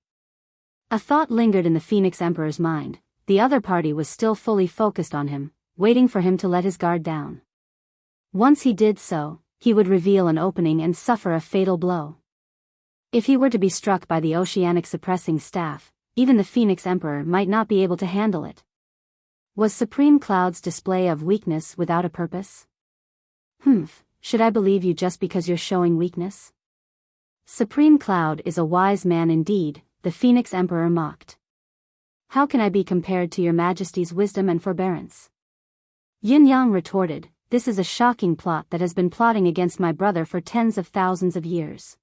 S1: A thought lingered in the Phoenix Emperor's mind. The other party was still fully focused on him, waiting for him to let his guard down. Once he did so, he would reveal an opening and suffer a fatal blow. If he were to be struck by the oceanic suppressing staff, even the Phoenix Emperor might not be able to handle it. Was Supreme Cloud's display of weakness without a purpose? Should I believe you just because you're showing weakness? Supreme Cloud is a wise man indeed, the Phoenix Emperor mocked. How can I be compared to your Majesty's wisdom and forbearance? Yin Yang retorted, "This is a shocking plot that has been plotting against my brother for tens of thousands of years.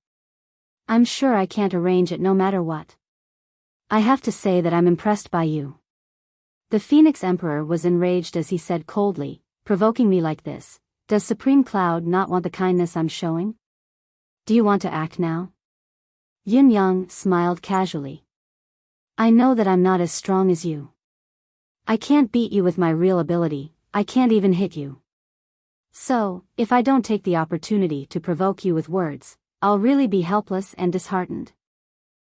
S1: I'm sure I can't arrange it no matter what. I have to say that I'm impressed by you." The Phoenix Emperor was enraged as he said coldly, "Provoking me like this, does Supreme Cloud not want the kindness I'm showing? Do you want to act now?" Yin Yang smiled casually. "I know that I'm not as strong as you. I can't beat you with my real ability, I can't even hit you. So, if I don't take the opportunity to provoke you with words, I'll really be helpless and disheartened."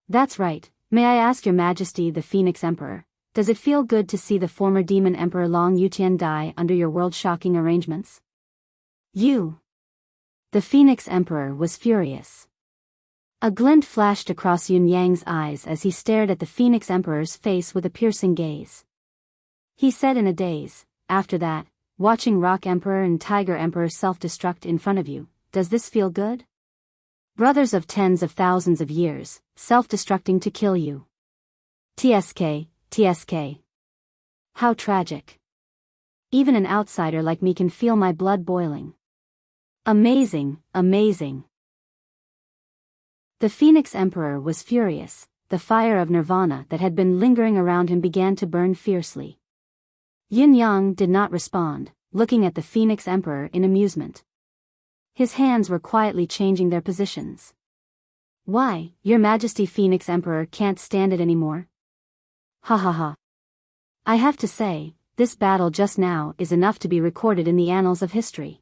S1: "That's right, may I ask your Majesty the Phoenix Emperor, does it feel good to see the former Demon Emperor Long Yutian die under your world-shocking arrangements?" "You!" The Phoenix Emperor was furious. A glint flashed across Yun Yang's eyes as he stared at the Phoenix Emperor's face with a piercing gaze. He said in a daze, "After that, watching Rock Emperor and Tiger Emperor self-destruct in front of you, does this feel good? Brothers of tens of thousands of years, self-destructing to kill you. TSK, TSK. How tragic. Even an outsider like me can feel my blood boiling. Amazing, amazing." The Phoenix Emperor was furious. The fire of nirvana that had been lingering around him began to burn fiercely. Yin Yang did not respond, looking at the Phoenix Emperor in amusement. His hands were quietly changing their positions. "Why, your Majesty Phoenix Emperor can't stand it anymore? Ha ha ha. I have to say, this battle just now is enough to be recorded in the annals of history.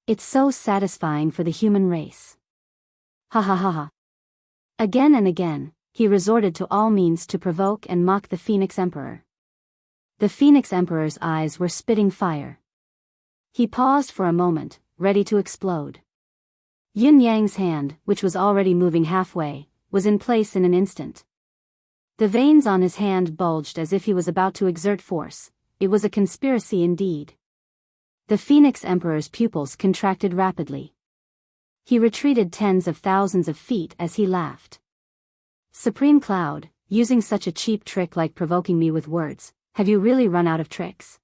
S1: It's so satisfying for the human race. Ha ha ha ha." Again and again, he resorted to all means to provoke and mock the Phoenix Emperor. The Phoenix Emperor's eyes were spitting fire. He paused for a moment, ready to explode. Yin Yang's hand, which was already moving halfway, was in place in an instant. The veins on his hand bulged as if he was about to exert force. It was a conspiracy indeed. The Phoenix Emperor's pupils contracted rapidly. He retreated tens of thousands of feet as he laughed. "Supreme Cloud, using such a cheap trick like provoking me with words, have you really run out of tricks?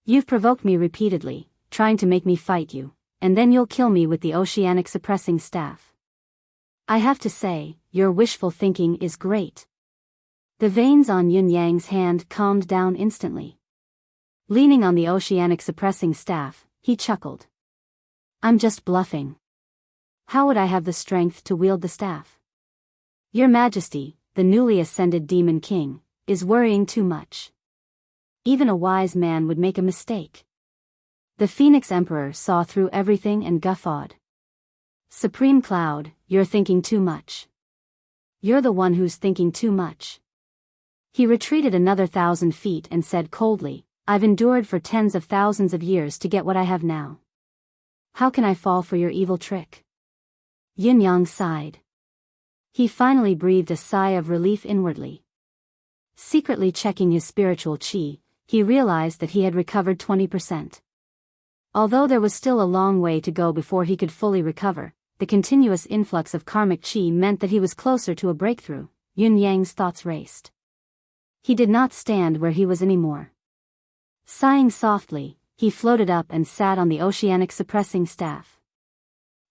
S1: You've provoked me repeatedly, trying to make me fight you, and then you'll kill me with the oceanic suppressing staff. I have to say, your wishful thinking is great." The veins on Yun Yang's hand calmed down instantly. Leaning on the oceanic suppressing staff, he chuckled. "I'm just bluffing. How would I have the strength to wield the staff? Your Majesty, the newly ascended Demon King, is worrying too much. Even a wise man would make a mistake." The Phoenix Emperor saw through everything and guffawed. "Supreme Cloud, you're thinking too much. You're the one who's thinking too much." He retreated another 1,000 feet and said coldly, "I've endured for tens of thousands of years to get what I have now. How can I fall for your evil trick? Yin Yang sighed. He finally breathed a sigh of relief inwardly. Secretly checking his spiritual qi, he realized that he had recovered 20%. Although there was still a long way to go before he could fully recover, the continuous influx of karmic qi meant that he was closer to a breakthrough. Yin Yang's thoughts raced. He did not stand where he was anymore. Sighing softly, he floated up and sat on the oceanic suppressing staff.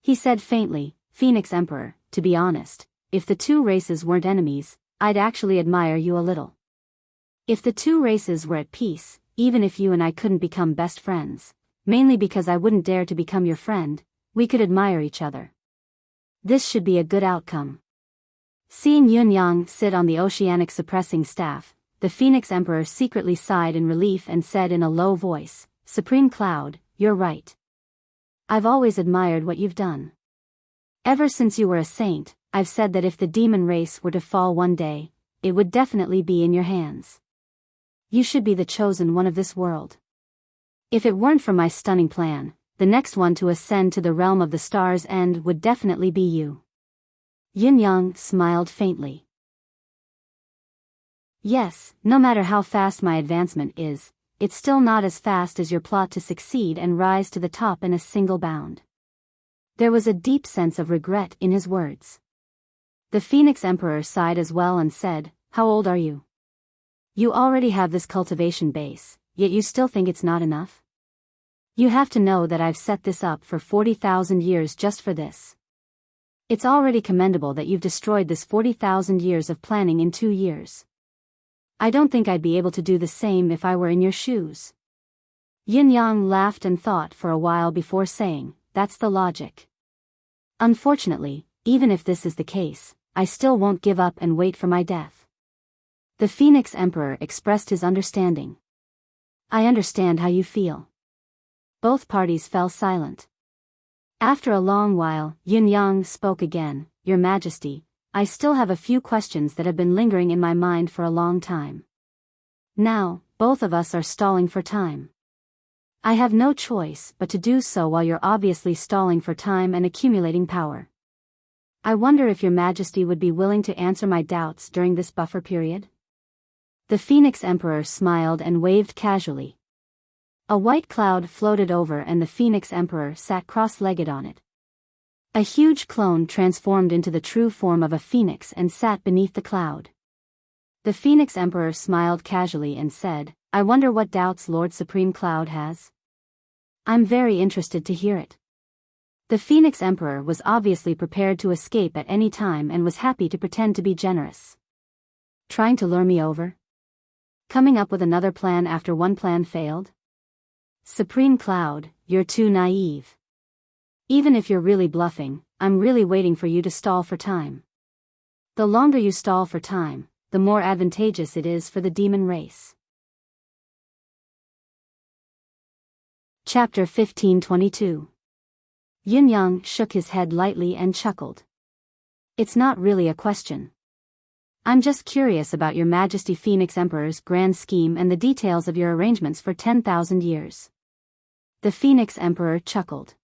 S1: He said faintly, "Phoenix Emperor, to be honest, if the two races weren't enemies, I'd actually admire you a little. If the two races were at peace, even if you and I couldn't become best friends, mainly because I wouldn't dare to become your friend, we could admire each other. This should be a good outcome." Seeing Yin Yang sit on the oceanic suppressing staff, the Phoenix Emperor secretly sighed in relief and said in a low voice, "Supreme Cloud, you're right. I've always admired what you've done. Ever since you were a saint, I've said that if the demon race were to fall one day, it would definitely be in your hands. You should be the chosen one of this world. If it weren't for my stunning plan, the next one to ascend to the realm of the Star's End would definitely be you." Yin Yang smiled faintly. "Yes, no matter how fast my advancement is, it's still not as fast as your plot to succeed and rise to the top in a single bound." There was a deep sense of regret in his words. The Phoenix Emperor sighed as well and said, "How old are you? You already have this cultivation base, yet you still think it's not enough? You have to know that I've set this up for 40,000 years just for this. It's already commendable that you've destroyed this 40,000 years of planning in 2 years. I don't think I'd be able to do the same if I were in your shoes." Yin Yang laughed and thought for a while before saying, "That's the logic. Unfortunately, even if this is the case, I still won't give up and wait for my death." The Phoenix Emperor expressed his understanding. "I understand how you feel." Both parties fell silent. After a long while, Yin Yang spoke again, "Your Majesty, I still have a few questions that have been lingering in my mind for a long time. Now, both of us are stalling for time. I have no choice but to do so while you're obviously stalling for time and accumulating power. I wonder if your Majesty would be willing to answer my doubts during this buffer period?" The Phoenix Emperor smiled and waved casually. A white cloud floated over and the Phoenix Emperor sat cross-legged on it. A huge clone transformed into the true form of a phoenix and sat beneath the cloud. The Phoenix Emperor smiled casually and said, "I wonder what doubts Lord Supreme Cloud has. I'm very interested to hear it." The Phoenix Emperor was obviously prepared to escape at any time and was happy to pretend to be generous. "Trying to lure me over? Coming up with another plan after one plan failed? Supreme Cloud, you're too naive. Even if you're really bluffing, I'm really waiting for you to stall for time. The longer you stall for time, the more advantageous it is for the demon race." Chapter 1522. Yin Yang shook his head lightly and chuckled. "It's not really a question. I'm just curious about your Majesty Phoenix Emperor's grand scheme and the details of your arrangements for 10,000 years. The Phoenix Emperor chuckled.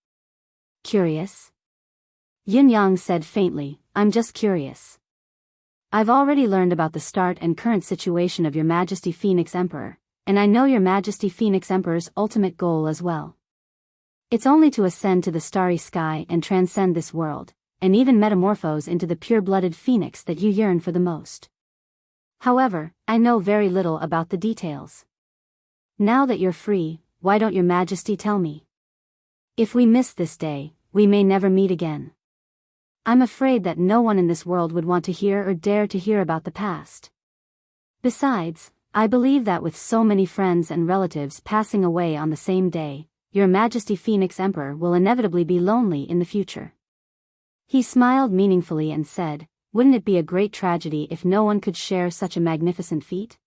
S1: "Curious?" Yin Yang said faintly, "I'm just curious. I've already learned about the start and current situation of your Majesty Phoenix Emperor, and I know your Majesty Phoenix Emperor's ultimate goal as well. It's only to ascend to the starry sky and transcend this world, and even metamorphose into the pure-blooded phoenix that you yearn for the most. However, I know very little about the details. Now that you're free, why don't your Majesty tell me? If we miss this day, we may never meet again. I'm afraid that no one in this world would want to hear or dare to hear about the past. Besides, I believe that with so many friends and relatives passing away on the same day, your Majesty Phoenix Emperor will inevitably be lonely in the future." He smiled meaningfully and said, "Wouldn't it be a great tragedy if no one could share such a magnificent feat?"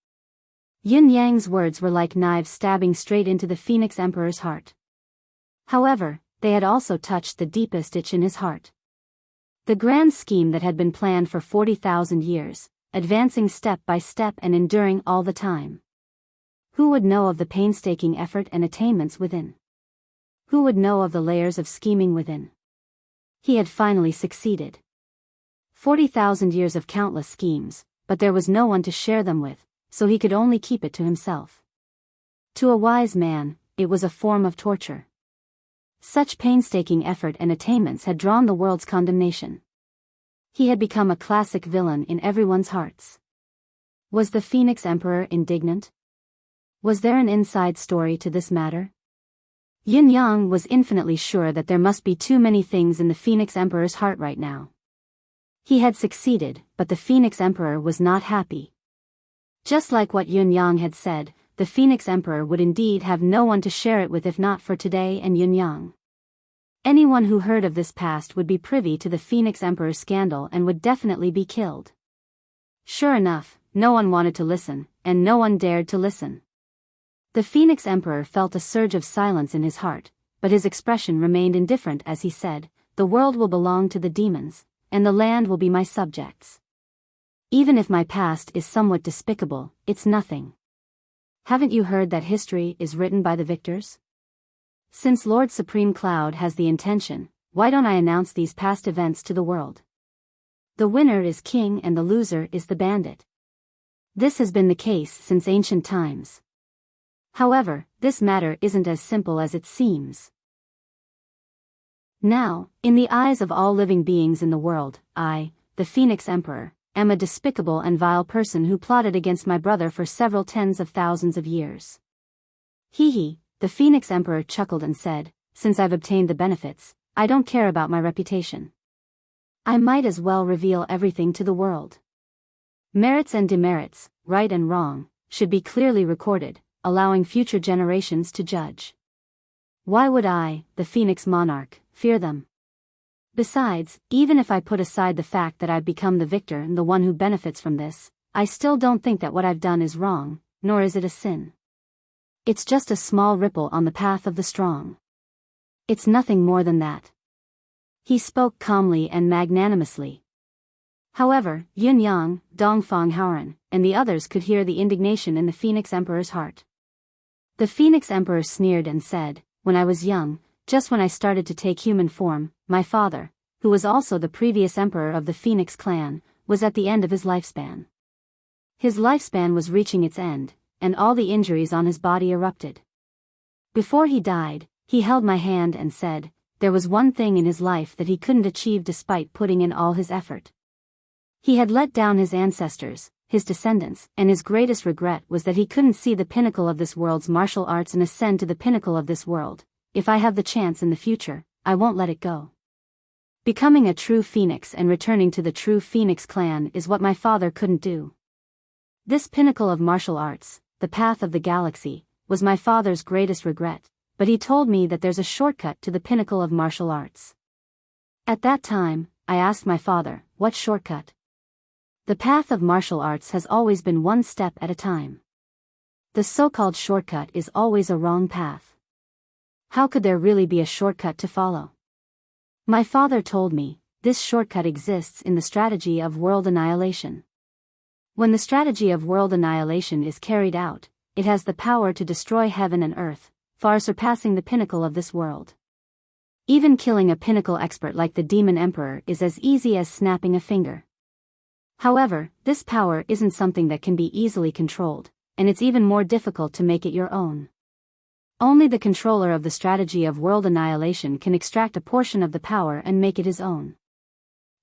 S1: Yin Yang's words were like knives stabbing straight into the Phoenix Emperor's heart. However, they had also touched the deepest itch in his heart. The grand scheme that had been planned for 40,000 years, advancing step by step and enduring all the time. Who would know of the painstaking effort and attainments within? Who would know of the layers of scheming within? He had finally succeeded. 40,000 years of countless schemes, but there was no one to share them with, so he could only keep it to himself. To a wise man, it was a form of torture. Such painstaking effort and attainments had drawn the world's condemnation. He had become a classic villain in everyone's hearts. Was the Phoenix Emperor indignant? Was there an inside story to this matter? Yin Yang was infinitely sure that there must be too many things in the Phoenix Emperor's heart right now. He had succeeded, but the Phoenix Emperor was not happy. Just like what Yin Yang had said, the Phoenix Emperor would indeed have no one to share it with if not for today and Yin Yang. Anyone who heard of this past would be privy to the Phoenix Emperor's scandal and would definitely be killed. Sure enough, no one wanted to listen, and no one dared to listen. The Phoenix Emperor felt a surge of silence in his heart, but his expression remained indifferent as he said, "The world will belong to the demons, and the land will be my subjects. Even if my past is somewhat despicable, it's nothing. Haven't you heard that history is written by the victors? Since Lord Supreme Cloud has the intention, why don't I announce these past events to the world? The winner is king and the loser is the bandit. This has been the case since ancient times. However, this matter isn't as simple as it seems. Now, in the eyes of all living beings in the world, I, the Phoenix Emperor, am a despicable and vile person who plotted against my brother for several tens of thousands of years." Hee, the Phoenix Emperor chuckled and said, "Since I've obtained the benefits, I don't care about my reputation. I might as well reveal everything to the world. Merits and demerits, right and wrong, should be clearly recorded, allowing future generations to judge. Why would I, the Phoenix Monarch, fear them? Besides, even if I put aside the fact that I've become the victor and the one who benefits from this, I still don't think that what I've done is wrong, nor is it a sin. It's just a small ripple on the path of the strong. It's nothing more than that." He spoke calmly and magnanimously. However, Yin Yang, Dongfang Haoran, and the others could hear the indignation in the Phoenix Emperor's heart. The Phoenix Emperor sneered and said, "When I was young, just when I started to take human form, my father, who was also the previous emperor of the Phoenix clan, was at the end of his lifespan. His lifespan was reaching its end, and all the injuries on his body erupted. Before he died, he held my hand and said, there was one thing in his life that he couldn't achieve despite putting in all his effort. He had let down his ancestors, his descendants, and his greatest regret was that he couldn't see the pinnacle of this world's martial arts and ascend to the pinnacle of this world. If I have the chance in the future, I won't let it go. Becoming a true phoenix and returning to the true Phoenix clan is what my father couldn't do. This pinnacle of martial arts, the path of the galaxy, was my father's greatest regret, but he told me that there's a shortcut to the pinnacle of martial arts. At that time, I asked my father, what shortcut? The path of martial arts has always been one step at a time. The so-called shortcut is always a wrong path. How could there really be a shortcut to follow? My father told me, this shortcut exists in the strategy of world annihilation. When the strategy of world annihilation is carried out, it has the power to destroy heaven and earth, far surpassing the pinnacle of this world. Even killing a pinnacle expert like the Demon Emperor is as easy as snapping a finger. However, this power isn't something that can be easily controlled, and it's even more difficult to make it your own. Only the controller of the strategy of world annihilation can extract a portion of the power and make it his own.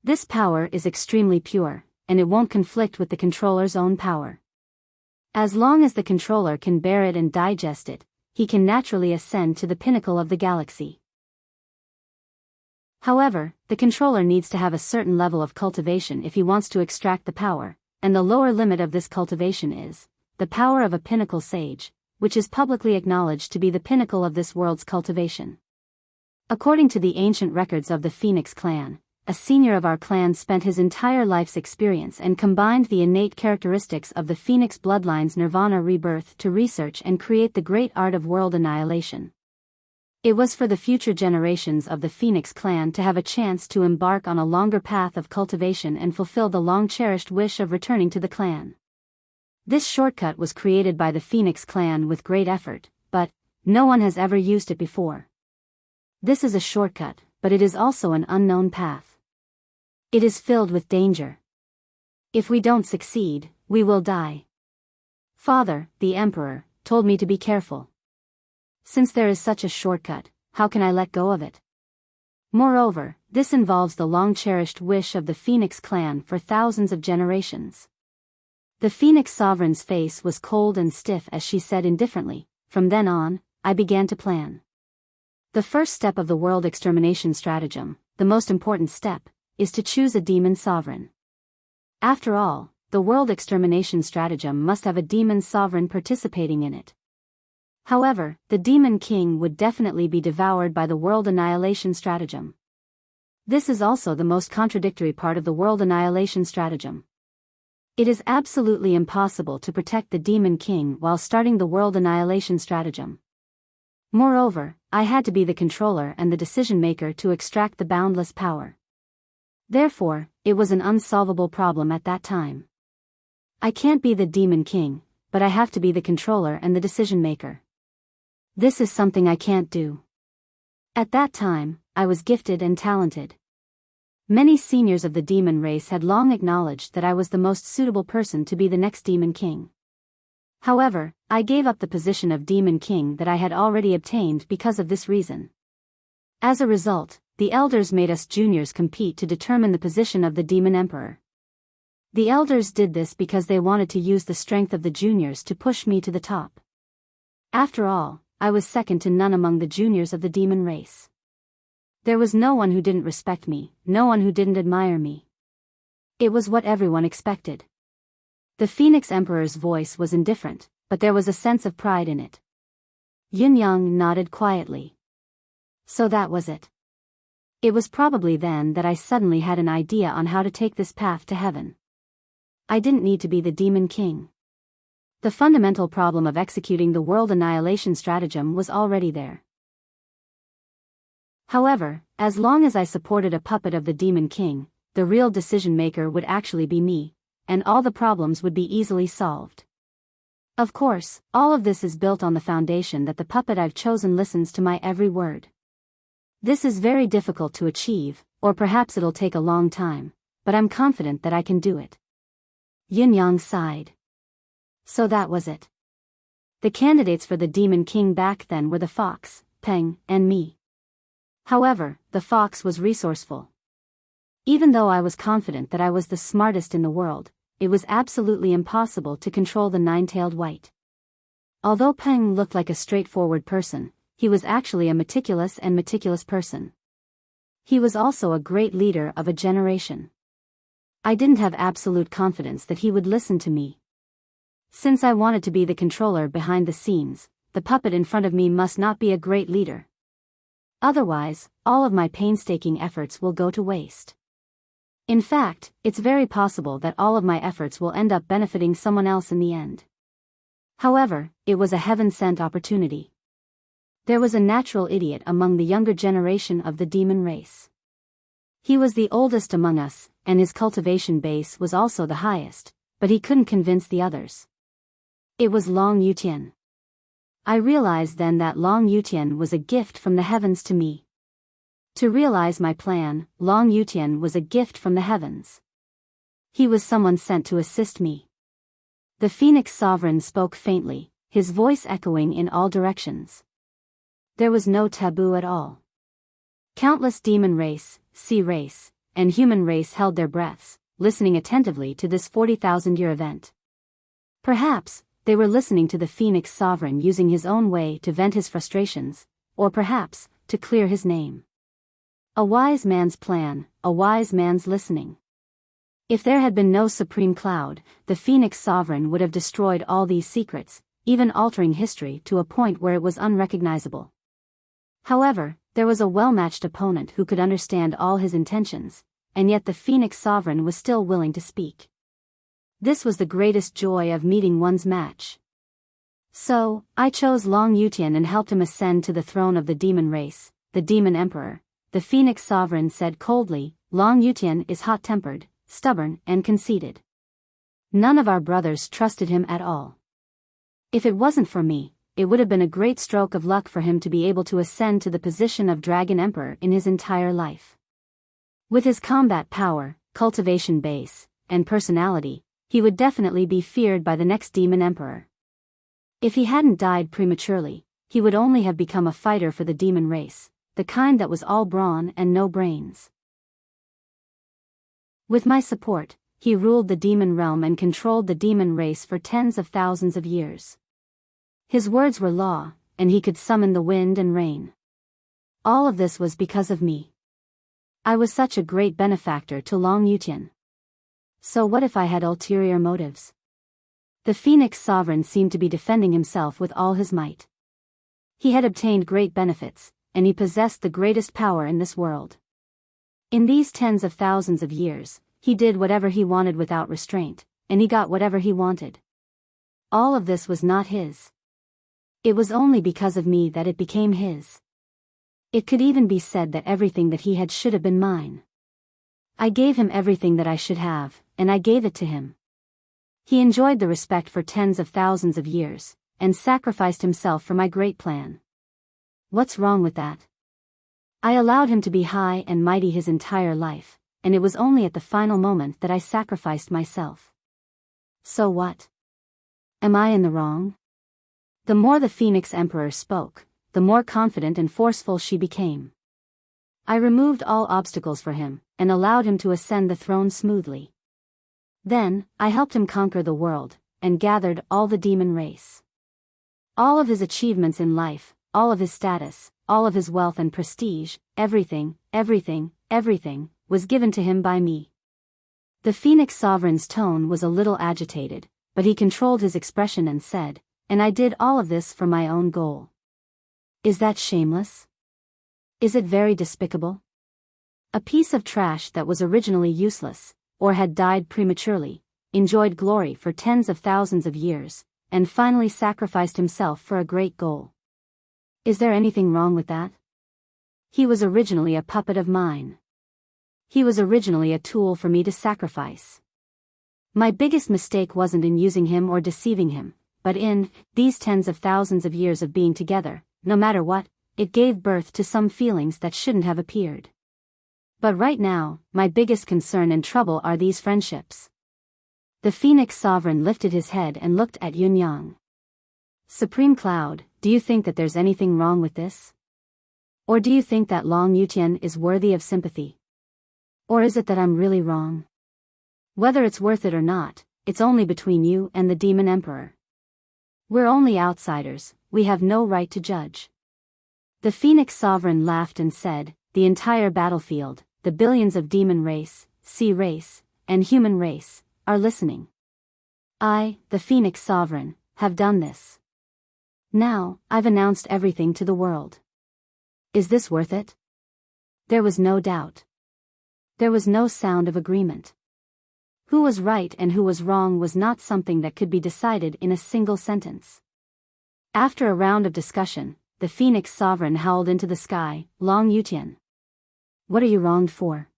S1: This power is extremely pure, and it won't conflict with the controller's own power. As long as the controller can bear it and digest it, he can naturally ascend to the pinnacle of the galaxy. However, the controller needs to have a certain level of cultivation if he wants to extract the power, and the lower limit of this cultivation is the power of a pinnacle sage, which is publicly acknowledged to be the pinnacle of this world's cultivation. According to the ancient records of the Phoenix clan, a senior of our clan spent his entire life's experience and combined the innate characteristics of the Phoenix bloodline's nirvana rebirth to research and create the great art of world annihilation. It was for the future generations of the Phoenix clan to have a chance to embark on a longer path of cultivation and fulfill the long-cherished wish of returning to the clan. This shortcut was created by the Phoenix clan with great effort, but no one has ever used it before. This is a shortcut, but it is also an unknown path. It is filled with danger. If we don't succeed, we will die. Father, the Emperor, told me to be careful. Since there is such a shortcut, how can I let go of it? Moreover, this involves the long-cherished wish of the Phoenix clan for thousands of generations. The Phoenix sovereign's face was cold and stiff as she said indifferently, "From then on, I began to plan. The first step of the world extermination stratagem, the most important step, is to choose a demon sovereign. After all, the world extermination stratagem must have a demon sovereign participating in it. However, the demon king would definitely be devoured by the world annihilation stratagem. This is also the most contradictory part of the world annihilation stratagem. It is absolutely impossible to protect the demon king while starting the world annihilation stratagem. Moreover, I had to be the controller and the decision-maker to extract the boundless power. Therefore, it was an unsolvable problem at that time. I can't be the demon king, but I have to be the controller and the decision-maker. This is something I can't do. At that time, I was gifted and talented. Many seniors of the demon race had long acknowledged that I was the most suitable person to be the next demon king. However, I gave up the position of demon king that I had already obtained because of this reason. As a result, the elders made us juniors compete to determine the position of the demon emperor. The elders did this because they wanted to use the strength of the juniors to push me to the top. After all, I was second to none among the juniors of the demon race. There was no one who didn't respect me, no one who didn't admire me. It was what everyone expected. The Phoenix Emperor's voice was indifferent, but there was a sense of pride in it. Yin Yang nodded quietly. So that was it. It was probably then that I suddenly had an idea on how to take this path to heaven. I didn't need to be the demon king. The fundamental problem of executing the world annihilation stratagem was already there. However, as long as I supported a puppet of the demon king, the real decision-maker would actually be me, and all the problems would be easily solved. Of course, all of this is built on the foundation that the puppet I've chosen listens to my every word. This is very difficult to achieve, or perhaps it'll take a long time, but I'm confident that I can do it. Yin Yang sighed. So that was it. The candidates for the demon king back then were the fox, Peng, and me. However, the fox was resourceful. Even though I was confident that I was the smartest in the world, it was absolutely impossible to control the nine-tailed wight. Although Peng looked like a straightforward person, he was actually a meticulous person. He was also a great leader of a generation. I didn't have absolute confidence that he would listen to me. Since I wanted to be the controller behind the scenes, the puppet in front of me must not be a great leader. Otherwise, all of my painstaking efforts will go to waste. In fact, it's very possible that all of my efforts will end up benefiting someone else in the end. However, it was a heaven-sent opportunity. There was a natural idiot among the younger generation of the demon race. He was the oldest among us, and his cultivation base was also the highest, but he couldn't convince the others. It was Long Yutian. I realized then that Long Yutian was a gift from the heavens to me. To realize my plan, Long Yutian was a gift from the heavens. He was someone sent to assist me. The Phoenix Sovereign spoke faintly, his voice echoing in all directions. There was no taboo at all. Countless demon race, sea race, and human race held their breaths, listening attentively to this 40,000-year event. Perhaps, they were listening to the Phoenix Sovereign using his own way to vent his frustrations, or perhaps, to clear his name. A wise man's plan, a wise man's listening. If there had been no supreme cloud, the Phoenix Sovereign would have destroyed all these secrets, even altering history to a point where it was unrecognizable. However, there was a well-matched opponent who could understand all his intentions, and yet the Phoenix Sovereign was still willing to speak. This was the greatest joy of meeting one's match. So, I chose Long Yutian and helped him ascend to the throne of the demon race, the demon emperor. The Phoenix Sovereign said coldly, Long Yutian is hot-tempered, stubborn, and conceited. None of our brothers trusted him at all. If it wasn't for me, it would have been a great stroke of luck for him to be able to ascend to the position of Dragon Emperor in his entire life. With his combat power, cultivation base, and personality, he would definitely be feared by the next Demon Emperor. If he hadn't died prematurely, he would only have become a fighter for the demon race, the kind that was all brawn and no brains. With my support, he ruled the demon realm and controlled the demon race for tens of thousands of years. His words were law, and he could summon the wind and rain. All of this was because of me. I was such a great benefactor to Long Yutian. So what if I had ulterior motives? The Phoenix Sovereign seemed to be defending himself with all his might. He had obtained great benefits, and he possessed the greatest power in this world. In these tens of thousands of years, he did whatever he wanted without restraint, and he got whatever he wanted. All of this was not his. It was only because of me that it became his. It could even be said that everything that he had should have been mine. I gave him everything that I should have, and I gave it to him. He enjoyed the respect for tens of thousands of years, and sacrificed himself for my great plan. What's wrong with that? I allowed him to be high and mighty his entire life, and it was only at the final moment that I sacrificed myself. So what? Am I in the wrong? The more the Phoenix Emperor spoke, the more confident and forceful she became. I removed all obstacles for him, and allowed him to ascend the throne smoothly. Then, I helped him conquer the world, and gathered all the demon race. All of his achievements in life, all of his status, all of his wealth and prestige, everything, was given to him by me. The Phoenix Sovereign's tone was a little agitated, but he controlled his expression and said, "And I did all of this for my own goal. Is that shameless? Is it very despicable? A piece of trash that was originally useless, or had died prematurely, enjoyed glory for tens of thousands of years, and finally sacrificed himself for a great goal. Is there anything wrong with that? He was originally a puppet of mine. He was originally a tool for me to sacrifice. My biggest mistake wasn't in using him or deceiving him, but in these tens of thousands of years of being together, no matter what, it gave birth to some feelings that shouldn't have appeared. But right now, my biggest concern and trouble are these friendships." The Phoenix Sovereign lifted his head and looked at Yun Yang. "Supreme Cloud, do you think that there's anything wrong with this? Or do you think that Long Yutian is worthy of sympathy? Or is it that I'm really wrong? Whether it's worth it or not, it's only between you and the Demon Emperor. We're only outsiders, we have no right to judge." The Phoenix Sovereign laughed and said, "The entire battlefield, the billions of demon race, sea race, and human race, are listening. I, the Phoenix Sovereign, have done this. Now, I've announced everything to the world. Is this worth it?" There was no doubt. There was no sound of agreement. Who was right and who was wrong was not something that could be decided in a single sentence. After a round of discussion, the Phoenix Sovereign howled into the sky, "Long Yutian. What are you wronged for?"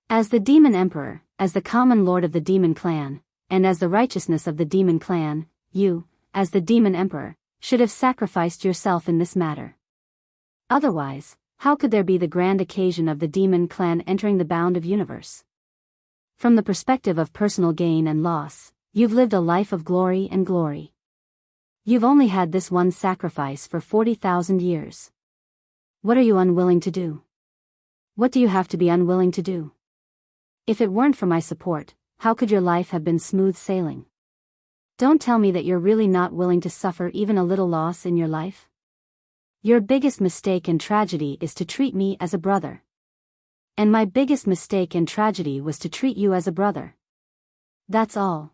S1: As the Demon Emperor, as the common lord of the Demon Clan, and as the righteousness of the Demon Clan, you, as the Demon Emperor, should have sacrificed yourself in this matter. Otherwise, how could there be the grand occasion of the Demon Clan entering the bound of universe? From the perspective of personal gain and loss, you've lived a life of glory and glory. You've only had this one sacrifice for 40,000 years. What are you unwilling to do? What do you have to be unwilling to do? If it weren't for my support, how could your life have been smooth sailing? Don't tell me that you're really not willing to suffer even a little loss in your life. Your biggest mistake and tragedy is to treat me as a brother. And my biggest mistake and tragedy was to treat you as a brother. That's all.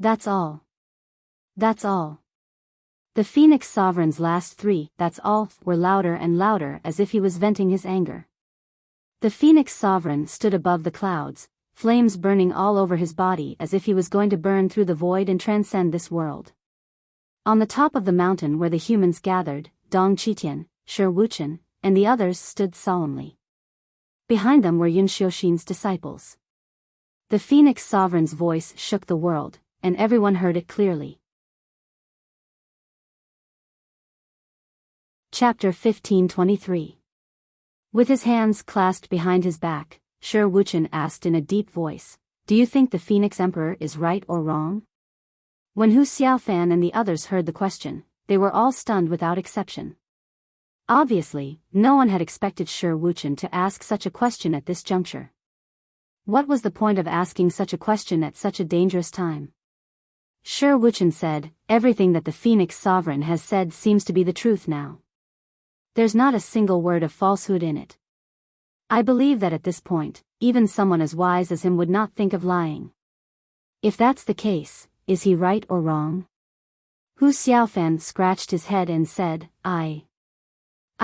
S1: That's all. That's all." The Phoenix Sovereign's last three "that's all" were louder and louder as if he was venting his anger. The Phoenix Sovereign stood above the clouds, flames burning all over his body as if he was going to burn through the void and transcend this world. On the top of the mountain where the humans gathered, Dong Qitian, Shi Wuchen, and the others stood solemnly. Behind them were Yun Xiuxin's disciples. The Phoenix Sovereign's voice shook the world, and everyone heard it clearly. Chapter 1523. With his hands clasped behind his back, Shi Wuchen asked in a deep voice, "Do you think the Phoenix Emperor is right or wrong?" When Hu Xiaofan and the others heard the question, they were all stunned without exception. Obviously, no one had expected Shi Wuchen to ask such a question at this juncture. What was the point of asking such a question at such a dangerous time? Shi Wuchen said, "Everything that the Phoenix Sovereign has said seems to be the truth now. There's not a single word of falsehood in it. I believe that at this point, even someone as wise as him would not think of lying. If that's the case, is he right or wrong?" Hu Xiaofan scratched his head and said, I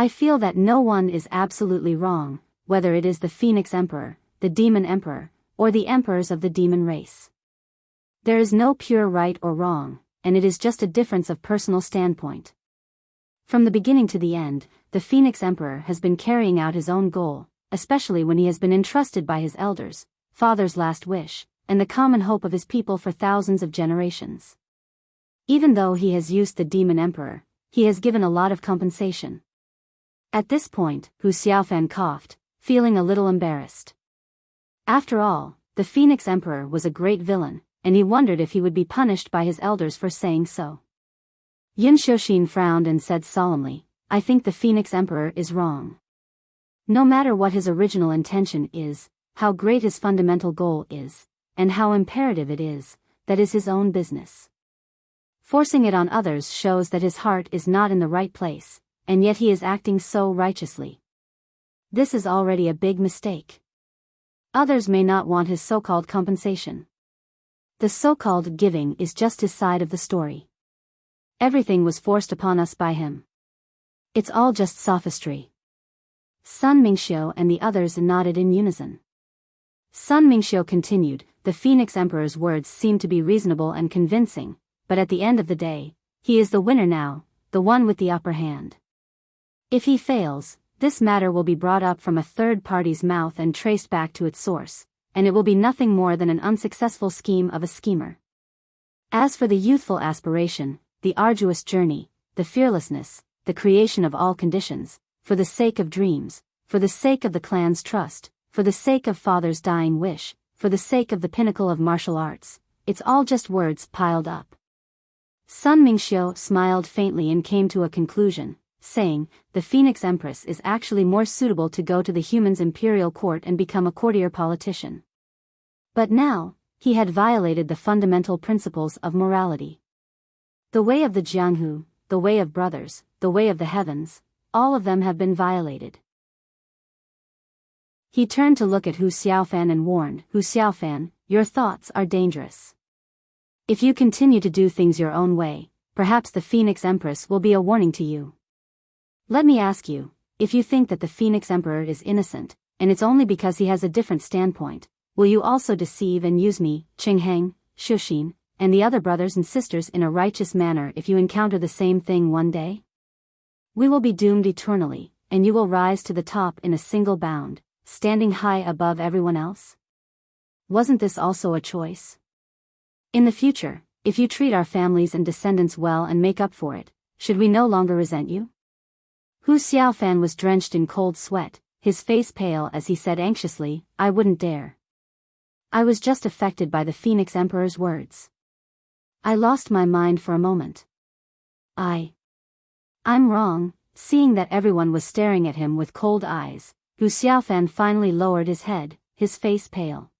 S1: feel that no one is absolutely wrong, whether it is the Phoenix Emperor, the Demon Emperor, or the emperors of the demon race. There is no pure right or wrong, and it is just a difference of personal standpoint. From the beginning to the end, the Phoenix Emperor has been carrying out his own goal, especially when he has been entrusted by his elders, father's last wish, and the common hope of his people for thousands of generations. Even though he has used the Demon Emperor, he has given a lot of compensation. At this point, Hu Xiaofan coughed, feeling a little embarrassed. After all, the Phoenix Emperor was a great villain, and he wondered if he would be punished by his elders for saying so. Yin Shouxin frowned and said solemnly, "I think the Phoenix Emperor is wrong. No matter what his original intention is, how great his fundamental goal is, and how imperative it is, that is his own business. Forcing it on others shows that his heart is not in the right place, and yet he is acting so righteously. This is already a big mistake. Others may not want his so-called compensation. The so-called giving is just his side of the story. Everything was forced upon us by him. It's all just sophistry." Sun Mingxiu and the others nodded in unison. Sun Mingxiu continued, "The Phoenix Emperor's words seem to be reasonable and convincing, but at the end of the day, he is the winner now, the one with the upper hand. If he fails, this matter will be brought up from a third party's mouth and traced back to its source, and it will be nothing more than an unsuccessful scheme of a schemer. As for the youthful aspiration, the arduous journey, the fearlessness, the creation of all conditions, for the sake of dreams, for the sake of the clan's trust, for the sake of father's dying wish, for the sake of the pinnacle of martial arts, it's all just words piled up." Sun Mingxiu smiled faintly and came to a conclusion, saying, "The Phoenix Empress is actually more suitable to go to the humans' imperial court and become a courtier politician." But now, he had violated the fundamental principles of morality. The way of the Jianghu, the way of brothers, the way of the heavens, all of them have been violated. He turned to look at Hu Xiaofan and warned, "Hu Xiaofan, your thoughts are dangerous. If you continue to do things your own way, perhaps the Phoenix Empress will be a warning to you. Let me ask you, if you think that the Phoenix Emperor is innocent, and it's only because he has a different standpoint, will you also deceive and use me, Qingheng, Shuxin, and the other brothers and sisters in a righteous manner if you encounter the same thing one day? We will be doomed eternally, and you will rise to the top in a single bound, standing high above everyone else. Wasn't this also a choice? In the future, if you treat our families and descendants well and make up for it, should we no longer resent you?" Hu Xiaofan was drenched in cold sweat, his face pale as he said anxiously, "I wouldn't dare. I was just affected by the Phoenix Emperor's words. I lost my mind for a moment. I'm wrong." Seeing that everyone was staring at him with cold eyes, Hu Xiaofan finally lowered his head, his face pale.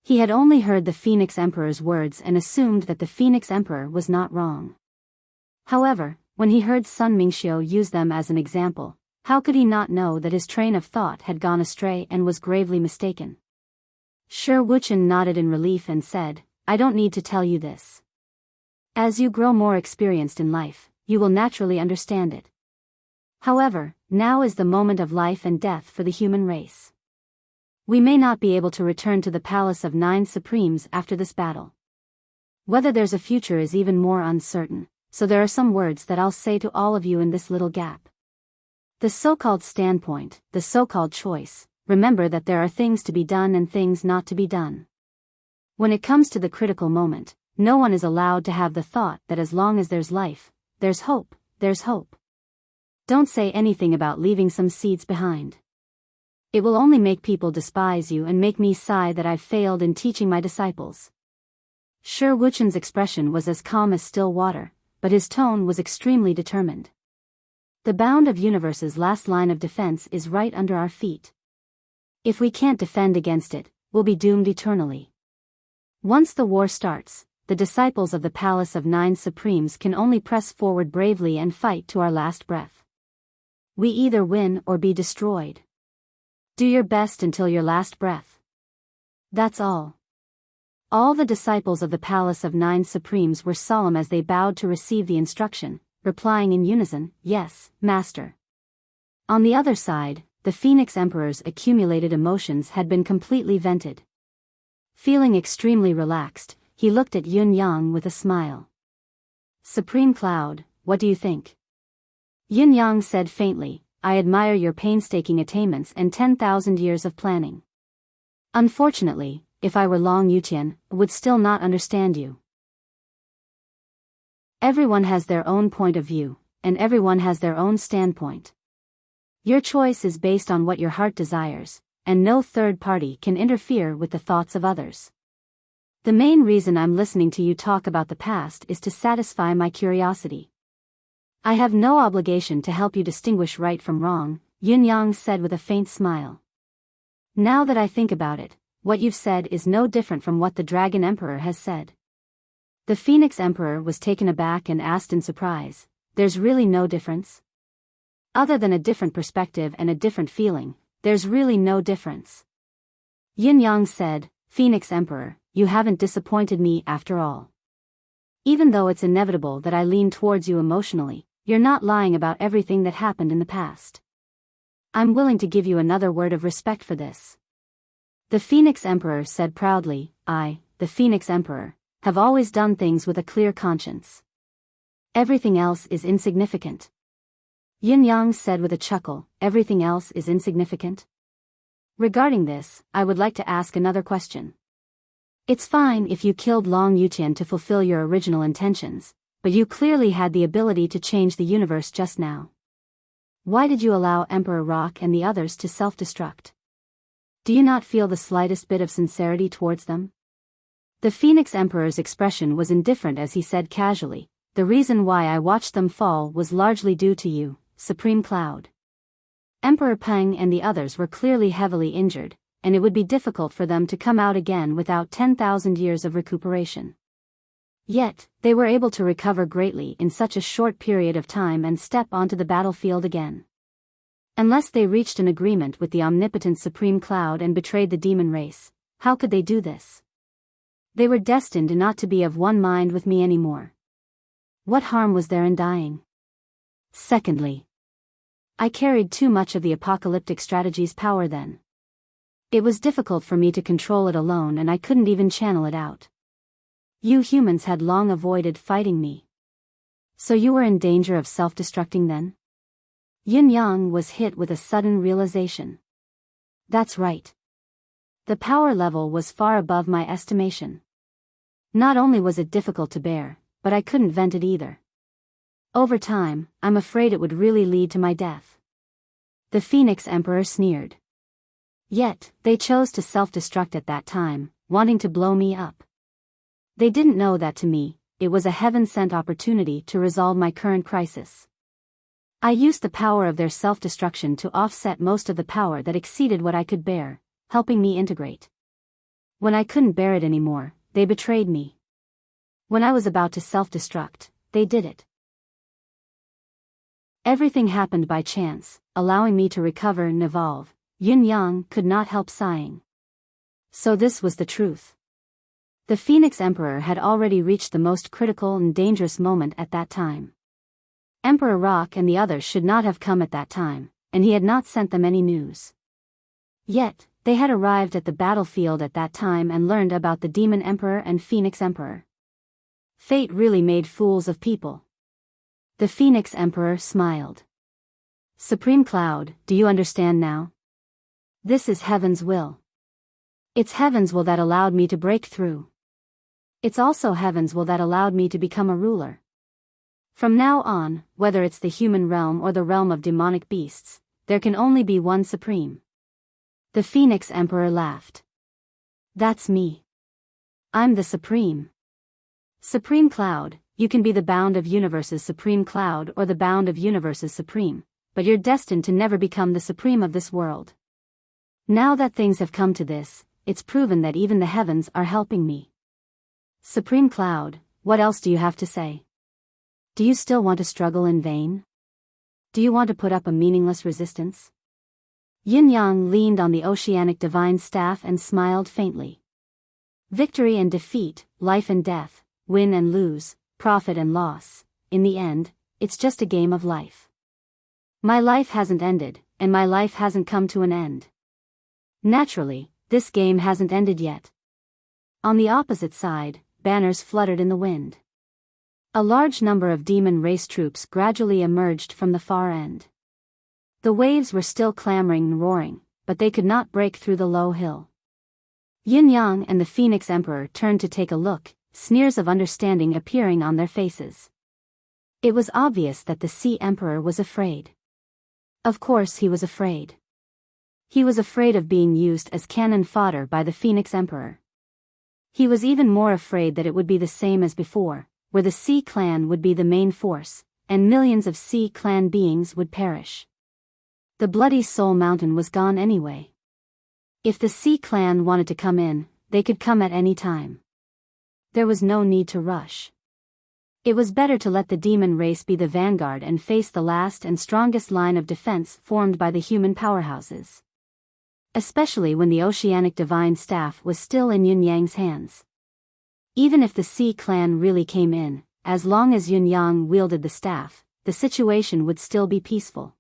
S1: He had only heard the Phoenix Emperor's words and assumed that the Phoenix Emperor was not wrong. However, when he heard Sun Mingxiu use them as an example, how could he not know that his train of thought had gone astray and was gravely mistaken? Shi Wuchen nodded in relief and said, "I don't need to tell you this. As you grow more experienced in life, you will naturally understand it. However, now is the moment of life and death for the human race. We may not be able to return to the Palace of Nine Supremes after this battle. Whether there's a future is even more uncertain, so there are some words that I'll say to all of you in this little gap. The so-called standpoint, the so-called choice, remember that there are things to be done and things not to be done. When it comes to the critical moment, no one is allowed to have the thought that as long as there's life, there's hope, there's hope. Don't say anything about leaving some seeds behind. It will only make people despise you and make me sigh that I've failed in teaching my disciples. Shi Wuchen's expression was as calm as still water, but his tone was extremely determined. The bound of universe's last line of defense is right under our feet. If we can't defend against it, we'll be doomed eternally. Once the war starts, the disciples of the Palace of Nine Supremes can only press forward bravely and fight to our last breath. We either win or be destroyed. Do your best until your last breath. That's all. All the disciples of the Palace of Nine Supremes were solemn as they bowed to receive the instruction, replying in unison, "Yes, Master." On the other side, the Phoenix Emperor's accumulated emotions had been completely vented. Feeling extremely relaxed, he looked at Yun Yang with a smile. "Supreme Cloud, what do you think?" Yun Yang said faintly, "I admire your painstaking attainments and 10,000 years of planning. Unfortunately, if I were Long Yutian, I would still not understand you. Everyone has their own point of view, and everyone has their own standpoint. Your choice is based on what your heart desires, and no third party can interfere with the thoughts of others. The main reason I'm listening to you talk about the past is to satisfy my curiosity. I have no obligation to help you distinguish right from wrong," Yun Yang said with a faint smile. "Now that I think about it, what you've said is no different from what the Dragon Emperor has said." The Phoenix Emperor was taken aback and asked in surprise, "There's really no difference? Other than a different perspective and a different feeling, there's really no difference." Yun Yang said, "Phoenix Emperor, you haven't disappointed me after all. Even though it's inevitable that I lean towards you emotionally, you're not lying about everything that happened in the past. I'm willing to give you another word of respect for this." The Phoenix Emperor said proudly, "I, the Phoenix Emperor, have always done things with a clear conscience. Everything else is insignificant." Yun Yang said with a chuckle, "Everything else is insignificant? Regarding this, I would like to ask another question. It's fine if you killed Long Yutian to fulfill your original intentions, but you clearly had the ability to change the universe just now. Why did you allow Emperor Rock and the others to self-destruct? Do you not feel the slightest bit of sincerity towards them?" The Phoenix Emperor's expression was indifferent as he said casually, "The reason why I watched them fall was largely due to you, Supreme Cloud. Emperor Peng and the others were clearly heavily injured, and it would be difficult for them to come out again without 10,000 years of recuperation. Yet, they were able to recover greatly in such a short period of time and step onto the battlefield again. Unless they reached an agreement with the omnipotent Supreme Cloud and betrayed the demon race, how could they do this? They were destined not to be of one mind with me anymore. What harm was there in dying? Secondly, I carried too much of the apocalyptic strategy's power then. It was difficult for me to control it alone and I couldn't even channel it out. You humans had long avoided fighting me. So you were in danger of self-destructing then?" Yun Yang was hit with a sudden realization. That's right. The power level was far above my estimation. Not only was it difficult to bear, but I couldn't vent it either. Over time, I'm afraid it would really lead to my death. The Phoenix Emperor sneered. Yet, they chose to self-destruct at that time, wanting to blow me up. They didn't know that to me, it was a heaven-sent opportunity to resolve my current crisis. I used the power of their self-destruction to offset most of the power that exceeded what I could bear, helping me integrate. When I couldn't bear it anymore, they betrayed me. When I was about to self-destruct, they did it. Everything happened by chance, allowing me to recover and evolve. Yun Yang could not help sighing. So this was the truth. The Phoenix Emperor had already reached the most critical and dangerous moment at that time. Emperor Rock and the others should not have come at that time, and he had not sent them any news. Yet, they had arrived at the battlefield at that time and learned about the Demon Emperor and Phoenix Emperor. Fate really made fools of people. The Phoenix Emperor smiled. Supreme Cloud, do you understand now? This is heaven's will. It's heaven's will that allowed me to break through. It's also heaven's will that allowed me to become a ruler. From now on, whether it's the human realm or the realm of demonic beasts, there can only be one supreme. The Phoenix Emperor laughed. That's me. I'm the supreme. Supreme Cloud, you can be the bound of universe's supreme cloud or the bound of universe's supreme, but you're destined to never become the supreme of this world. Now that things have come to this, it's proven that even the heavens are helping me. Supreme Cloud, what else do you have to say? Do you still want to struggle in vain? Do you want to put up a meaningless resistance? Yin Yang leaned on the oceanic divine staff and smiled faintly. Victory and defeat, life and death, win and lose, profit and loss, in the end, it's just a game of life. My life hasn't ended, and my life hasn't come to an end. Naturally, this game hasn't ended yet. On the opposite side, banners fluttered in the wind. A large number of demon race troops gradually emerged from the far end. The waves were still clamoring and roaring, but they could not break through the low hill. Yin Yang and the Phoenix Emperor turned to take a look, sneers of understanding appearing on their faces. It was obvious that the Sea Emperor was afraid. Of course he was afraid. He was afraid of being used as cannon fodder by the Phoenix Emperor. He was even more afraid that it would be the same as before, where the Sea Clan would be the main force, and millions of Sea Clan beings would perish. The Bloody Soul Mountain was gone anyway. If the Sea Clan wanted to come in, they could come at any time. There was no need to rush. It was better to let the demon race be the vanguard and face the last and strongest line of defense formed by the human powerhouses. Especially when the oceanic divine staff was still in Yin Yang's hands. Even if the Sea Clan really came in, as long as Yin Yang wielded the staff, the situation would still be peaceful.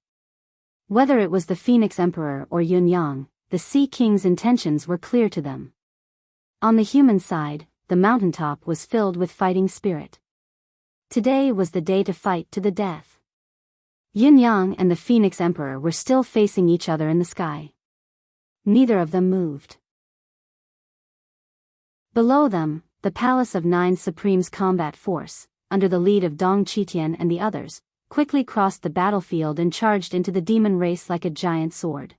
S1: Whether it was the Phoenix Emperor or Yin Yang, the Sea King's intentions were clear to them. On the human side, the mountaintop was filled with fighting spirit. Today was the day to fight to the death. Yin Yang and the Phoenix Emperor were still facing each other in the sky. Neither of them moved. Below them, the Palace of Nine Supremes combat force, under the lead of Dong Qitian and the others, quickly crossed the battlefield and charged into the demon race like a giant sword.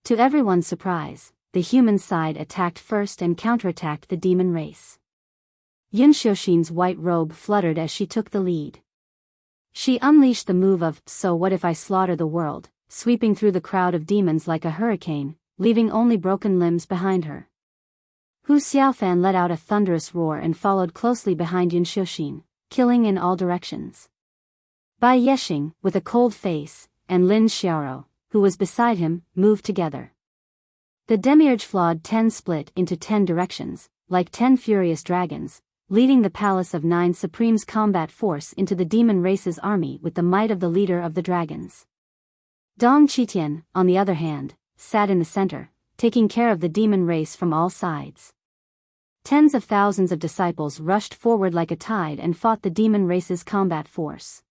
S1: To everyone's surprise, the human side attacked first and counterattacked the demon race. Yin Xiuxin's white robe fluttered as she took the lead. She unleashed the move of "So what if I slaughter the world," sweeping through the crowd of demons like a hurricane, leaving only broken limbs behind her. Hu Xiaofan let out a thunderous roar and followed closely behind Yin Xiuxin, killing in all directions. Bai Yexing, with a cold face, and Lin Xiaoro, who was beside him, moved together. The demiurge flawed 10 split into 10 directions, like 10 furious dragons, leading the Palace of Nine Supremes combat force into the demon race's army with the might of the leader of the dragons. Dong Qitian, on the other hand, sat in the center, taking care of the demon race from all sides. Tens of thousands of disciples rushed forward like a tide and fought the demon race's combat force.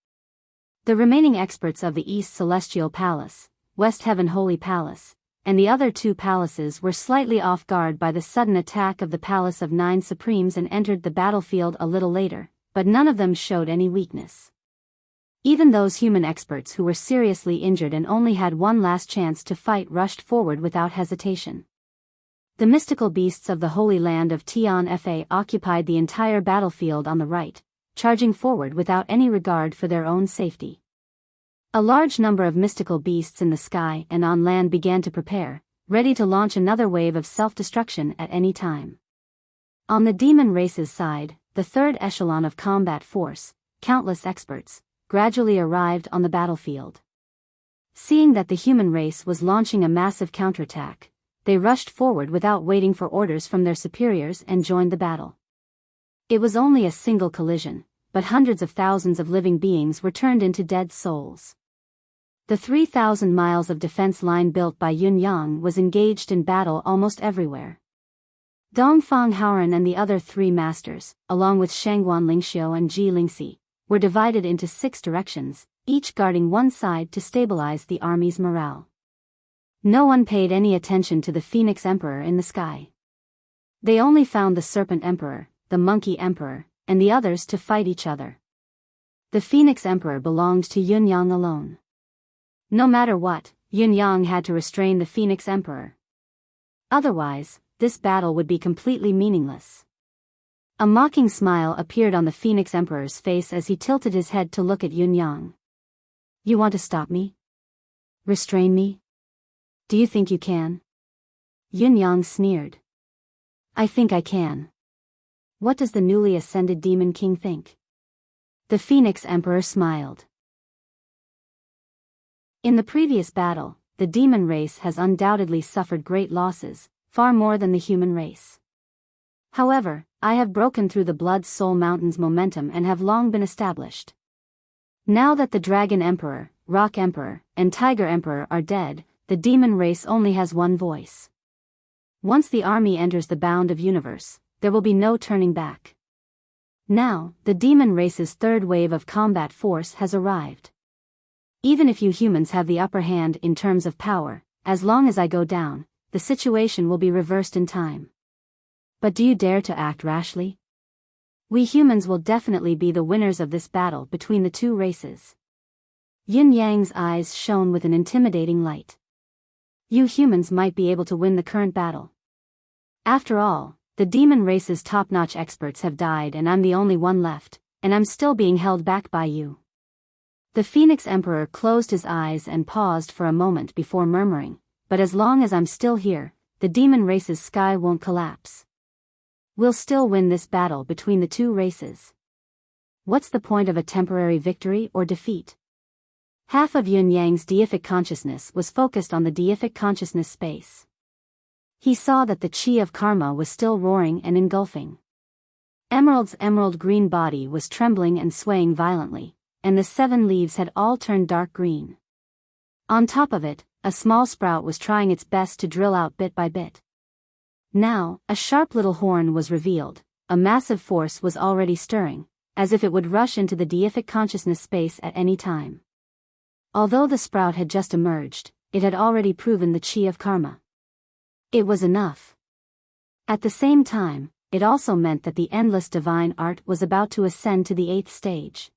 S1: The remaining experts of the East Celestial Palace, West Heaven Holy Palace, and the other 2 palaces were slightly off guard by the sudden attack of the Palace of Nine Supremes and entered the battlefield a little later, but none of them showed any weakness. Even those human experts who were seriously injured and only had one last chance to fight rushed forward without hesitation. The mystical beasts of the Holy Land of Tian Fa occupied the entire battlefield on the right, charging forward without any regard for their own safety. A large number of mystical beasts in the sky and on land began to prepare, ready to launch another wave of self-destruction at any time. On the demon race's side, the third echelon of combat force, countless experts, gradually arrived on the battlefield. Seeing that the human race was launching a massive counterattack, they rushed forward without waiting for orders from their superiors and joined the battle. It was only a single collision, but hundreds of thousands of living beings were turned into dead souls. The 3,000 miles of defense line built by Yun Yang was engaged in battle almost everywhere. Dongfang Haoran and the other 3 masters, along with Shangguan Lingxiu and Ji Lingxi, were divided into 6 directions, each guarding one side to stabilize the army's morale. No one paid any attention to the Phoenix Emperor in the sky. They only found the Serpent Emperor, the Monkey Emperor, and the others to fight each other. The Phoenix Emperor belonged to Yunyang alone. No matter what, Yunyang had to restrain the Phoenix Emperor. Otherwise, this battle would be completely meaningless. A mocking smile appeared on the Phoenix Emperor's face as he tilted his head to look at Yunyang. You want to stop me? Restrain me? Do you think you can? Yunyang sneered. I think I can. What does the newly ascended Demon King think? The Phoenix Emperor smiled. In the previous battle, the demon race has undoubtedly suffered great losses, far more than the human race. However, I have broken through the Blood Soul Mountain's momentum and have long been established. Now that the Dragon Emperor, Rock Emperor, and Tiger Emperor are dead, the demon race only has one voice. Once the army enters the bound of universe, there will be no turning back. Now, the demon race's third wave of combat force has arrived. Even if you humans have the upper hand in terms of power, as long as I go down, the situation will be reversed in time. But do you dare to act rashly? We humans will definitely be the winners of this battle between the two races. Yin Yang's eyes shone with an intimidating light. You humans might be able to win the current battle. After all, the demon race's top-notch experts have died and I'm the only one left, and I'm still being held back by you. The Phoenix Emperor closed his eyes and paused for a moment before murmuring, but as long as I'm still here, the demon race's sky won't collapse. We'll still win this battle between the two races. What's the point of a temporary victory or defeat? Half of Yun Yang's deific consciousness was focused on the deific consciousness space. He saw that the chi of karma was still roaring and engulfing. Emerald's emerald green body was trembling and swaying violently, and the 7 leaves had all turned dark green. On top of it, a small sprout was trying its best to drill out bit by bit. Now, a sharp little horn was revealed. A massive force was already stirring, as if it would rush into the deific consciousness space at any time. Although the sprout had just emerged, it had already proven the chi of karma. It was enough. At the same time, it also meant that the endless divine art was about to ascend to the 8th stage.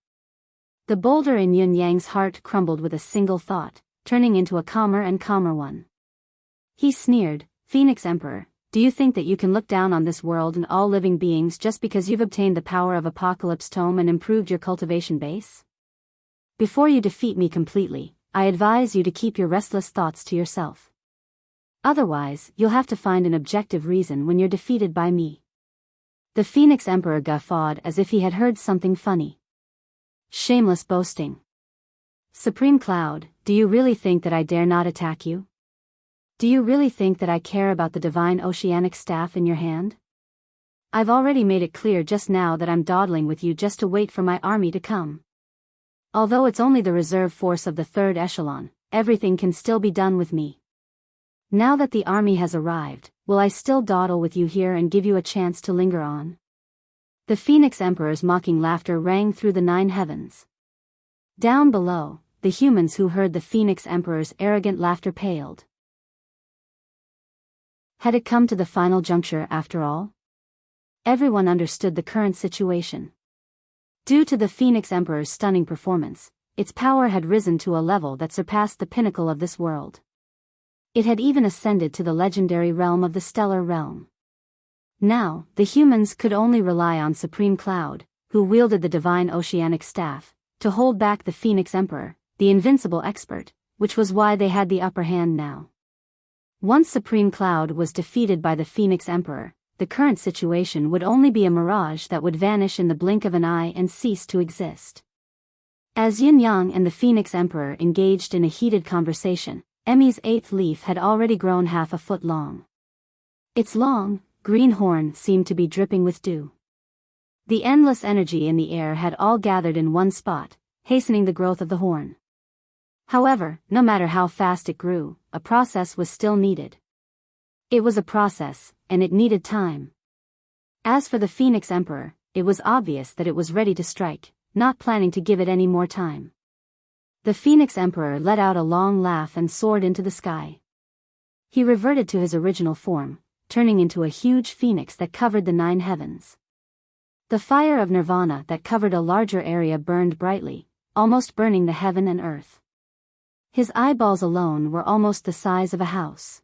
S1: The boulder in Yun Yang's heart crumbled with a single thought, turning into a calmer and calmer one. He sneered, Phoenix Emperor, do you think that you can look down on this world and all living beings just because you've obtained the power of Apocalypse Tome and improved your cultivation base? Before you defeat me completely, I advise you to keep your restless thoughts to yourself. Otherwise, you'll have to find an objective reason when you're defeated by me. The Phoenix Emperor guffawed as if he had heard something funny. Shameless boasting. Supreme Cloud, do you really think that I dare not attack you? Do you really think that I care about the divine oceanic staff in your hand? I've already made it clear just now that I'm dawdling with you just to wait for my army to come. Although it's only the reserve force of the 3rd echelon, everything can still be done with me. Now that the army has arrived, will I still dawdle with you here and give you a chance to linger on? The Phoenix Emperor's mocking laughter rang through the 9 heavens. Down below, the humans who heard the Phoenix Emperor's arrogant laughter paled. Had it come to the final juncture after all? Everyone understood the current situation. Due to the Phoenix Emperor's stunning performance, its power had risen to a level that surpassed the pinnacle of this world. It had even ascended to the legendary realm of the Stellar Realm. Now, the humans could only rely on Supreme Cloud, who wielded the divine oceanic staff, to hold back the Phoenix Emperor, the invincible expert, which was why they had the upper hand now. Once Supreme Cloud was defeated by the Phoenix Emperor, the current situation would only be a mirage that would vanish in the blink of an eye and cease to exist. As Yin Yang and the Phoenix Emperor engaged in a heated conversation, Emmy's 8th leaf had already grown half a foot long. Its long, green horn seemed to be dripping with dew. The endless energy in the air had all gathered in one spot, hastening the growth of the horn. However, no matter how fast it grew, a process was still needed. It was a process, and it needed time. As for the Phoenix Emperor, it was obvious that it was ready to strike, not planning to give it any more time. The Phoenix Emperor let out a long laugh and soared into the sky. He reverted to his original form, turning into a huge phoenix that covered the 9 heavens. The fire of nirvana that covered a larger area burned brightly, almost burning the heaven and earth. His eyeballs alone were almost the size of a house.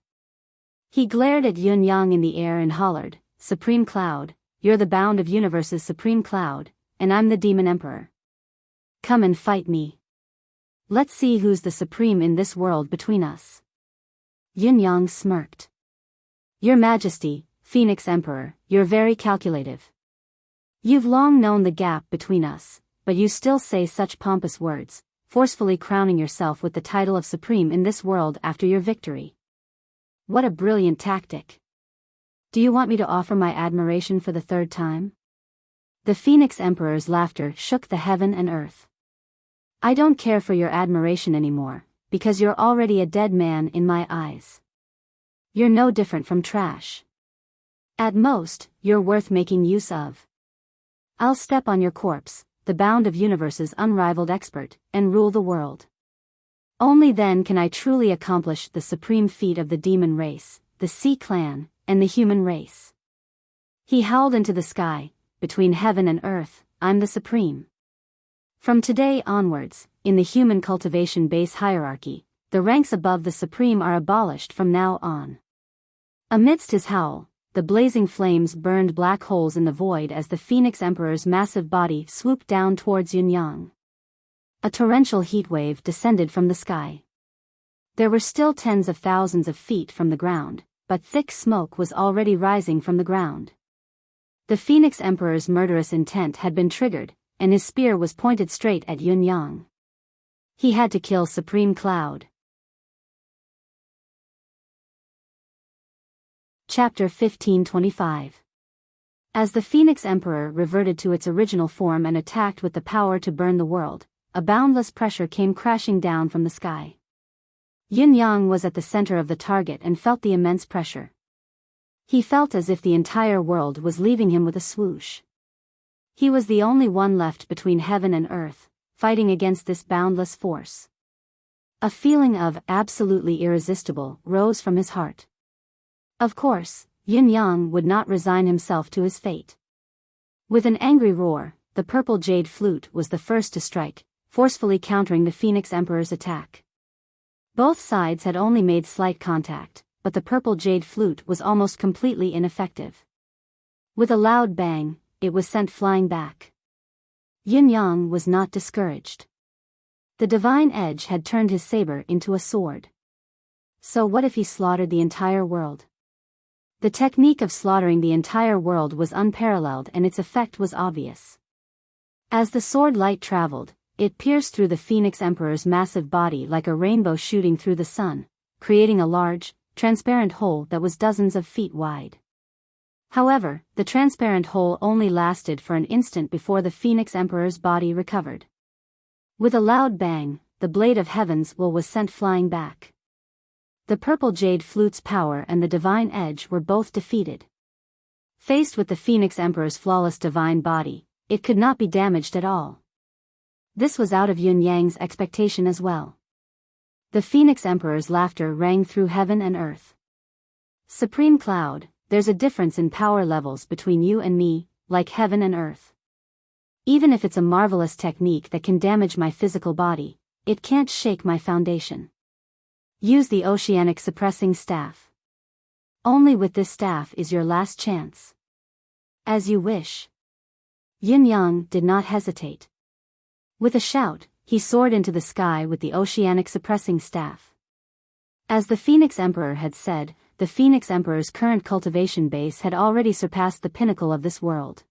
S1: He glared at Yun Yang in the air and hollered, "Supreme Cloud, you're the bound of universe's supreme cloud, and I'm the demon emperor. Come and fight me. Let's see who's the supreme in this world between us." Yun Yang smirked. "Your Majesty, Phoenix Emperor, you're very calculative. You've long known the gap between us, but you still say such pompous words, forcefully crowning yourself with the title of supreme in this world after your victory. What a brilliant tactic. Do you want me to offer my admiration for the third time?" The Phoenix Emperor's laughter shook the heaven and earth. "I don't care for your admiration anymore, because you're already a dead man in my eyes. You're no different from trash. At most, you're worth making use of. I'll step on your corpse, the bound of universe's unrivaled expert, and rule the world. Only then can I truly accomplish the supreme feat of the demon race, the Sea Clan, and the human race." He howled into the sky, "Between heaven and earth, I'm the supreme. From today onwards, in the human cultivation base hierarchy, the ranks above the supreme are abolished from now on." Amidst his howl, the blazing flames burned black holes in the void as the Phoenix Emperor's massive body swooped down towards Yun Yang. A torrential heatwave descended from the sky. There were still tens of thousands of feet from the ground, but thick smoke was already rising from the ground. The Phoenix Emperor's murderous intent had been triggered, and his spear was pointed straight at Yun Yang. He had to kill Supreme Cloud. Chapter 1525. As the Phoenix Emperor reverted to its original form and attacked with the power to burn the world, a boundless pressure came crashing down from the sky. Yun Yang was at the center of the target and felt the immense pressure. He felt as if the entire world was leaving him with a swoosh. He was the only one left between heaven and earth, fighting against this boundless force. A feeling of absolutely irresistible rose from his heart. Of course, Yun Yang would not resign himself to his fate. With an angry roar, the purple jade flute was the first to strike, forcefully countering the Phoenix Emperor's attack. Both sides had only made slight contact, but the purple jade flute was almost completely ineffective. With a loud bang, it was sent flying back. Yun Yang was not discouraged. The divine edge had turned his saber into a sword. So what if he slaughtered the entire world? The technique of slaughtering the entire world was unparalleled and its effect was obvious. As the sword light traveled, it pierced through the Phoenix Emperor's massive body like a rainbow shooting through the sun, creating a large, transparent hole that was dozens of feet wide. However, the transparent hole only lasted for an instant before the Phoenix Emperor's body recovered. With a loud bang, the blade of heaven's will was sent flying back. The purple jade flute's power and the divine edge were both defeated. Faced with the Phoenix Emperor's flawless divine body, it could not be damaged at all. This was out of Yun Yang's expectation as well. The Phoenix Emperor's laughter rang through heaven and earth. "Supreme Cloud, there's a difference in power levels between you and me, like heaven and earth. Even if it's a marvelous technique that can damage my physical body, it can't shake my foundation. Use the oceanic suppressing staff. Only with this staff is your last chance. As you wish." Yun Yang did not hesitate. With a shout, he soared into the sky with the oceanic suppressing staff. As the Phoenix Emperor had said, the Phoenix Emperor's current cultivation base had already surpassed the pinnacle of this world.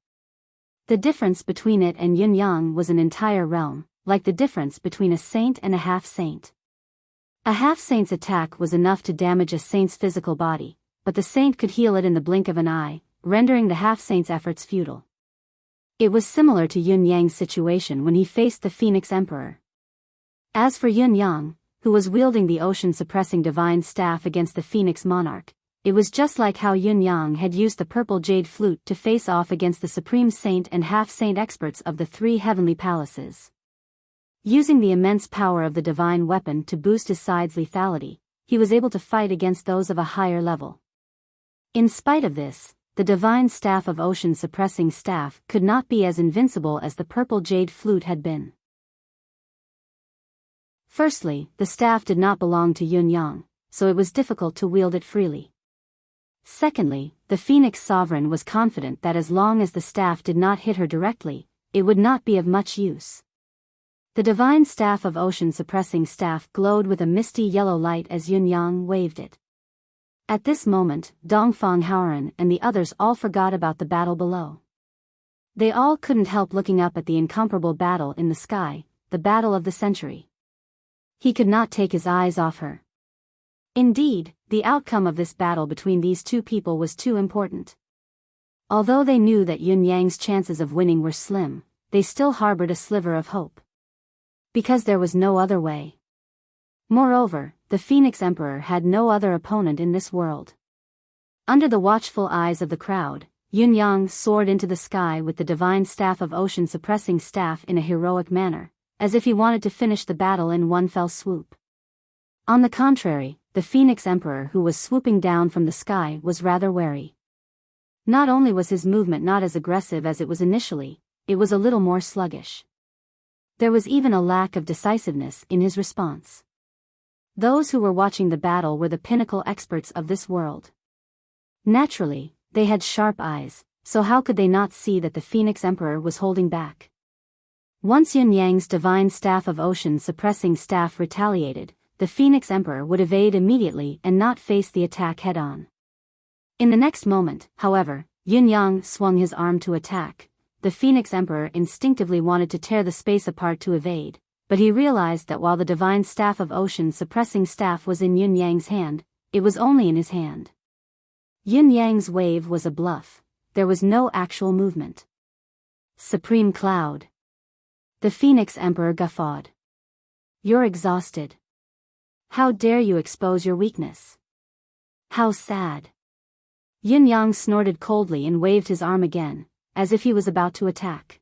S1: The difference between it and Yun Yang was an entire realm, like the difference between a saint and a half-saint. A half-saint's attack was enough to damage a saint's physical body, but the saint could heal it in the blink of an eye, rendering the half-saint's efforts futile. It was similar to Yun Yang's situation when he faced the Phoenix Emperor. As for Yun Yang, who was wielding the ocean-suppressing divine staff against the Phoenix Monarch, it was just like how Yun Yang had used the purple jade flute to face off against the supreme saint and half-saint experts of the three heavenly palaces. Using the immense power of the divine weapon to boost his side's lethality, he was able to fight against those of a higher level. In spite of this, the divine staff of ocean suppressing staff could not be as invincible as the purple jade flute had been. Firstly, the staff did not belong to Yun Yang, so it was difficult to wield it freely. Secondly, the Phoenix Sovereign was confident that as long as the staff did not hit her directly, it would not be of much use. The divine staff of ocean suppressing staff glowed with a misty yellow light as Yun Yang waved it. At this moment, Dongfang Haoran and the others all forgot about the battle below. They all couldn't help looking up at the incomparable battle in the sky, the battle of the century. He could not take his eyes off her. Indeed, the outcome of this battle between these two people was too important. Although they knew that Yun Yang's chances of winning were slim, they still harbored a sliver of hope. Because there was no other way. Moreover, the Phoenix Emperor had no other opponent in this world. Under the watchful eyes of the crowd, Yun Yang soared into the sky with the divine staff of ocean suppressing staff in a heroic manner, as if he wanted to finish the battle in one fell swoop. On the contrary, the Phoenix Emperor who was swooping down from the sky was rather wary. Not only was his movement not as aggressive as it was initially, it was a little more sluggish. There was even a lack of decisiveness in his response. Those who were watching the battle were the pinnacle experts of this world. Naturally, they had sharp eyes, so how could they not see that the Phoenix Emperor was holding back? Once Yun Yang's divine staff of ocean suppressing staff retaliated, the Phoenix Emperor would evade immediately and not face the attack head-on. In the next moment, however, Yun Yang swung his arm to attack. The Phoenix Emperor instinctively wanted to tear the space apart to evade, but he realized that while the divine staff of ocean suppressing staff was in Yun Yang's hand, it was only in his hand. Yun Yang's wave was a bluff. There was no actual movement. Supreme Cloud. The Phoenix Emperor guffawed. You're exhausted. How dare you expose your weakness? How sad. Yun Yang snorted coldly and waved his arm again, as if he was about to attack.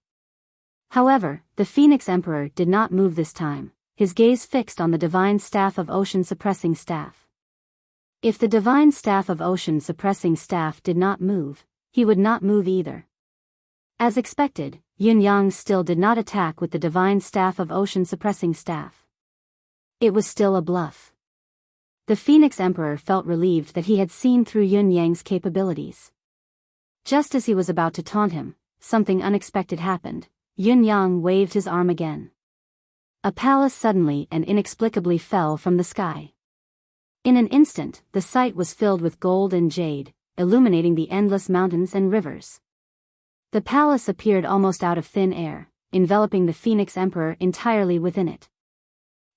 S1: However, the Phoenix Emperor did not move this time, his gaze fixed on the divine staff of ocean suppressing staff. If the divine staff of ocean suppressing staff did not move, he would not move either. As expected, Yun Yang still did not attack with the divine staff of ocean suppressing staff. It was still a bluff. The Phoenix Emperor felt relieved that he had seen through Yun Yang's capabilities. Just as he was about to taunt him, something unexpected happened. Yun Yang waved his arm again. A palace suddenly and inexplicably fell from the sky. In an instant, the sight was filled with gold and jade, illuminating the endless mountains and rivers. The palace appeared almost out of thin air, enveloping the Phoenix Emperor entirely within it.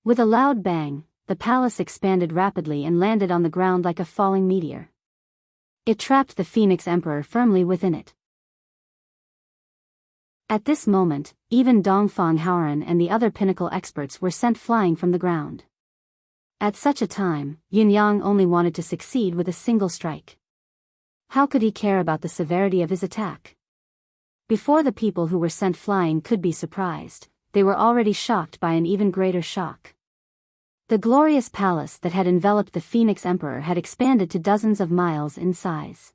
S1: With a loud bang, the palace expanded rapidly and landed on the ground like a falling meteor. It trapped the Phoenix Emperor firmly within it. At this moment, even Dongfang Haoran and the other pinnacle experts were sent flying from the ground. At such a time, Yun Yang only wanted to succeed with a single strike. How could he care about the severity of his attack? Before the people who were sent flying could be surprised, they were already shocked by an even greater shock. The glorious palace that had enveloped the Phoenix Emperor had expanded to dozens of miles in size.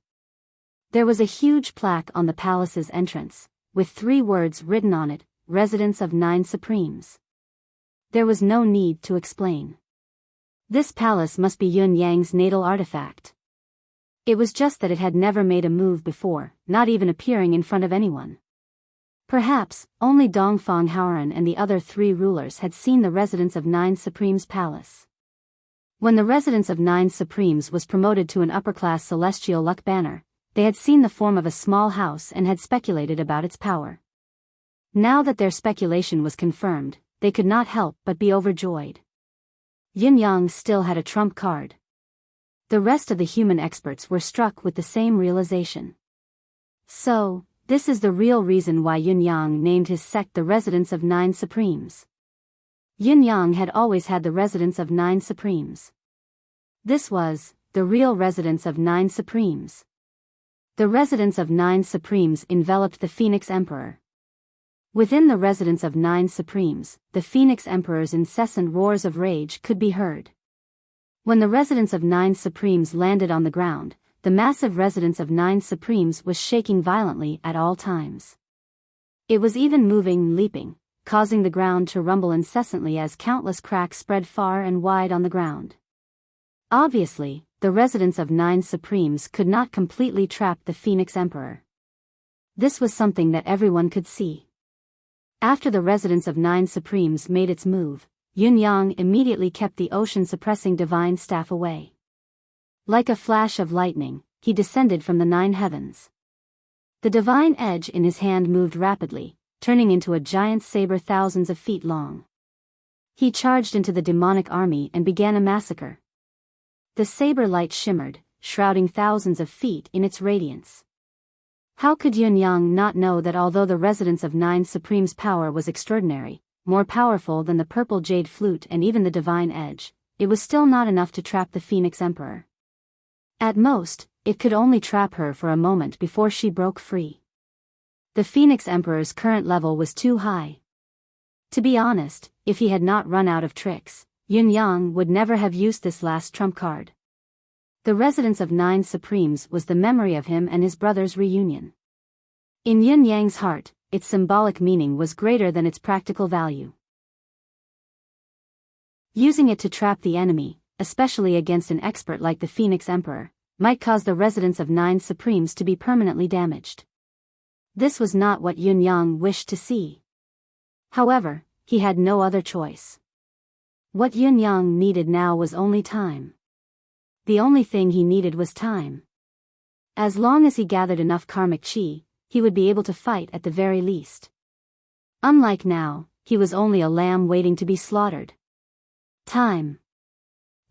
S1: There was a huge plaque on the palace's entrance, with 3 words written on it, Residence of 9 Supremes. There was no need to explain. This palace must be Yun Yang's natal artifact. It was just that it had never made a move before, not even appearing in front of anyone. Perhaps, only Dongfang Haoran and the other 3 rulers had seen the Residence of 9 Supremes palace. When the Residence of 9 Supremes was promoted to an upper-class celestial luck banner, they had seen the form of a small house and had speculated about its power. Now that their speculation was confirmed, they could not help but be overjoyed. Yun Yang still had a trump card. The rest of the human experts were struck with the same realization. So, this is the real reason why Yun Yang named his sect the Residence of 9 Supremes. Yun Yang had always had the Residence of 9 Supremes. This was the real Residence of 9 Supremes. The Residence of 9 Supremes enveloped the Phoenix Emperor. Within the Residence of 9 Supremes, the Phoenix Emperor's incessant roars of rage could be heard. When the Residence of 9 Supremes landed on the ground, the massive residence of 9 Supremes was shaking violently at all times. It was even moving and leaping, causing the ground to rumble incessantly as countless cracks spread far and wide on the ground. Obviously, the residence of 9 Supremes could not completely trap the Phoenix Emperor. This was something that everyone could see. After the residence of 9 Supremes made its move, Yunyang immediately kept the ocean-suppressing divine staff away. Like a flash of lightning, he descended from the 9 heavens. The divine edge in his hand moved rapidly, turning into a giant saber thousands of feet long. He charged into the demonic army and began a massacre. The saber light shimmered, shrouding thousands of feet in its radiance. How could Yunyang not know that although the residence of 9 Supreme's power was extraordinary, more powerful than the purple jade flute and even the divine edge, it was still not enough to trap the Phoenix Emperor. At most, it could only trap her for a moment before she broke free. The Phoenix Emperor's current level was too high. To be honest, if he had not run out of tricks, Yunyang would never have used this last trump card. The residence of 9 Supremes was the memory of him and his brother's reunion. In Yunyang's heart, its symbolic meaning was greater than its practical value. Using it to trap the enemy, especially against an expert like the Phoenix Emperor, might cause the residence of 9 Supremes to be permanently damaged. This was not what Yunyang wished to see. However, he had no other choice. What Yunyang needed now was only time. The only thing he needed was time. As long as he gathered enough karmic chi, he would be able to fight at the very least. Unlike now, he was only a lamb waiting to be slaughtered. Time.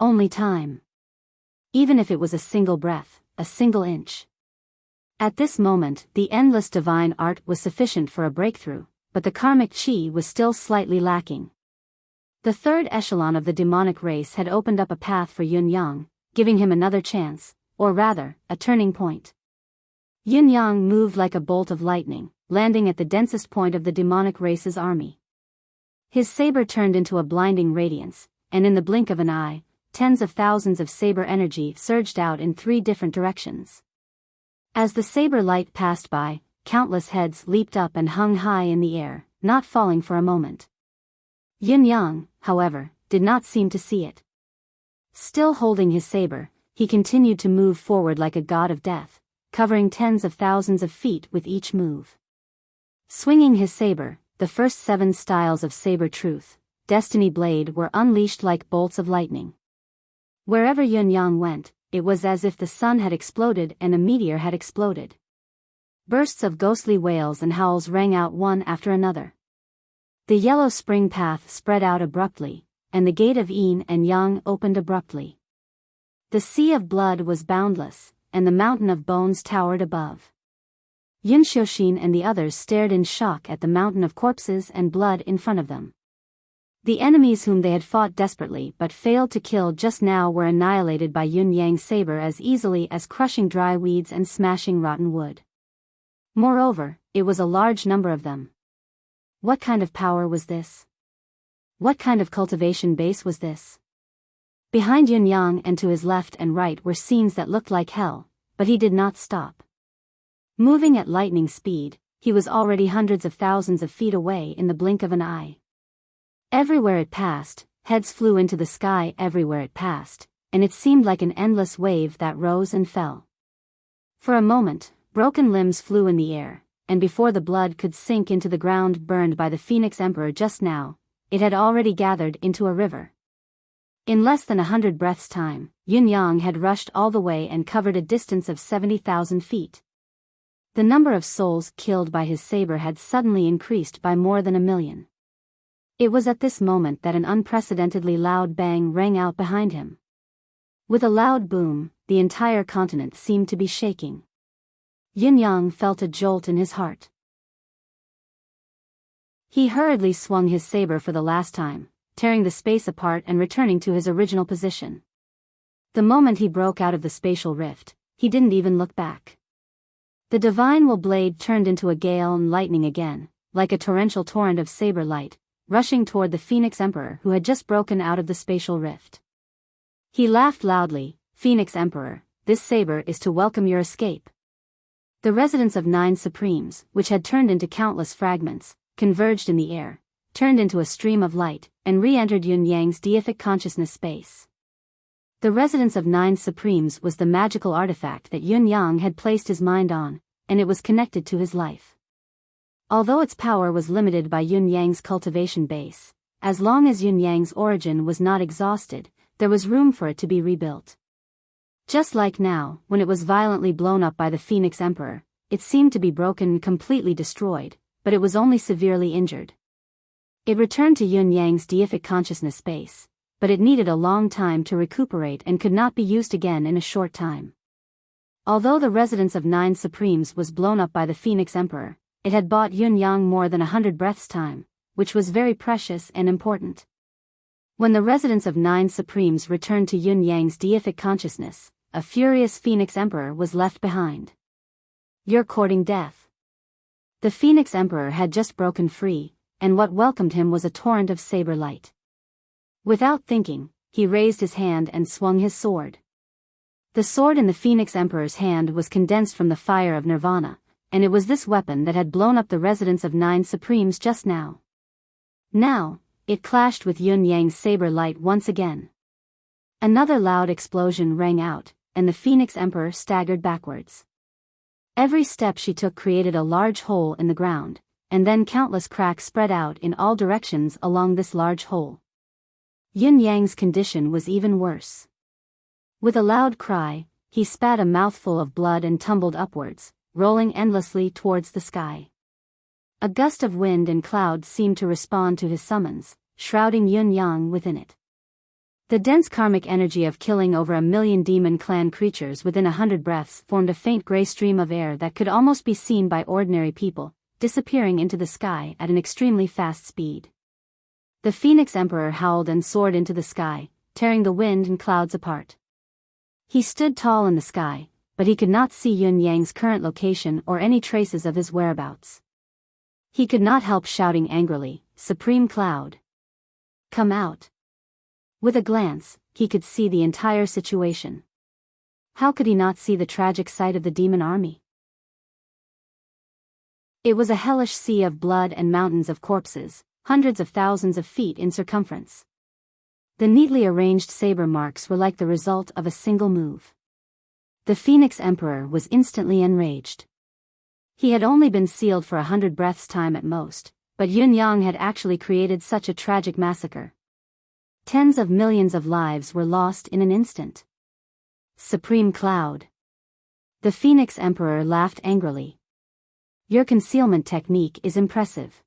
S1: Only time. Even if it was a single breath, a single inch. At this moment, the endless divine art was sufficient for a breakthrough, but the karmic chi was still slightly lacking. The third echelon of the demonic race had opened up a path for Yunyang, giving him another chance, or rather, a turning point. Yunyang moved like a bolt of lightning, landing at the densest point of the demonic race's army. His saber turned into a blinding radiance, and in the blink of an eye, tens of thousands of saber energy surged out in 3 different directions. As the saber light passed by, countless heads leaped up and hung high in the air, not falling for a moment. Yunyang, however, did not seem to see it. Still holding his saber, he continued to move forward like a god of death, covering tens of thousands of feet with each move. Swinging his saber, the first 7 styles of saber truth, Destiny Blade, were unleashed like bolts of lightning. Wherever Yunyang went, it was as if the sun had exploded and a meteor had exploded. Bursts of ghostly wails and howls rang out one after another. The yellow spring path spread out abruptly, and the gate of yin and yang opened abruptly. The sea of blood was boundless, and the mountain of bones towered above. Yunxiushin and the others stared in shock at the mountain of corpses and blood in front of them. The enemies whom they had fought desperately but failed to kill just now were annihilated by Yunyang's saber as easily as crushing dry weeds and smashing rotten wood. Moreover, it was a large number of them. What kind of power was this? What kind of cultivation base was this? Behind Yunyang and to his left and right were scenes that looked like hell, but he did not stop. Moving at lightning speed, he was already hundreds of thousands of feet away in the blink of an eye. Everywhere it passed, heads flew into the sky everywhere it passed, and it seemed like an endless wave that rose and fell. For a moment, broken limbs flew in the air, and before the blood could sink into the ground burned by the Phoenix Emperor just now, it had already gathered into a river. In less than 100 breaths' time, Yunyang had rushed all the way and covered a distance of 70,000 feet. The number of souls killed by his saber had suddenly increased by more than 1,000,000. It was at this moment that an unprecedentedly loud bang rang out behind him. With a loud boom, the entire continent seemed to be shaking. Yunyang felt a jolt in his heart. He hurriedly swung his saber for the last time, tearing the space apart and returning to his original position. The moment he broke out of the spatial rift, he didn't even look back. The divine will blade turned into a gale and lightning again, like a torrential torrent of saber light, rushing toward the Phoenix Emperor who had just broken out of the spatial rift. He laughed loudly. "Phoenix Emperor, this saber is to welcome your escape. The resonance of 9 supremes, which had turned into countless fragments, converged in the air, turned into a stream of light, and re-entered Yun Yang's deific consciousness space. The resonance of 9 supremes was the magical artifact that Yun Yang had placed his mind on, and it was connected to his life. Although its power was limited by Yun Yang's cultivation base, as long as Yun Yang's origin was not exhausted, there was room for it to be rebuilt. Just like now, when it was violently blown up by the Phoenix Emperor, it seemed to be broken and completely destroyed, but it was only severely injured. It returned to Yun Yang's deific consciousness space, but it needed a long time to recuperate and could not be used again in a short time. Although the residence of 9 supremes was blown up by the Phoenix Emperor, it had bought Yun Yang more than 100 breaths' time, which was very precious and important. When the residence of 9 supremes returned to Yun Yang's deific consciousness, a furious Phoenix Emperor was left behind. You're courting death. The Phoenix Emperor had just broken free, and what welcomed him was a torrent of saber light. Without thinking, he raised his hand and swung his sword. The sword in the Phoenix Emperor's hand was condensed from the fire of Nirvana, and it was this weapon that had blown up the residence of 9 supremes just now. Now, it clashed with Yun Yang's saber light once again. Another loud explosion rang out, and the Phoenix Emperor staggered backwards. Every step she took created a large hole in the ground, and then countless cracks spread out in all directions along this large hole. Yun Yang's condition was even worse. With a loud cry, he spat a mouthful of blood and tumbled upwards, rolling endlessly towards the sky. A gust of wind and cloud seemed to respond to his summons, shrouding Yun Yang within it. The dense karmic energy of killing over 1,000,000 demon clan creatures within 100 breaths formed a faint gray stream of air that could almost be seen by ordinary people, disappearing into the sky at an extremely fast speed. The Phoenix Emperor howled and soared into the sky, tearing the wind and clouds apart. He stood tall in the sky, but he could not see Yun Yang's current location or any traces of his whereabouts. He could not help shouting angrily, "Supreme Cloud! Come out!" With a glance, he could see the entire situation. How could he not see the tragic sight of the demon army? It was a hellish sea of blood and mountains of corpses, hundreds of thousands of feet in circumference. The neatly arranged saber marks were like the result of a single move. The Phoenix Emperor was instantly enraged. He had only been sealed for 100 breaths' time at most, but Yun Yang had actually created such a tragic massacre. Tens of millions of lives were lost in an instant. Supreme Cloud! The Phoenix Emperor laughed angrily. Your concealment technique is impressive.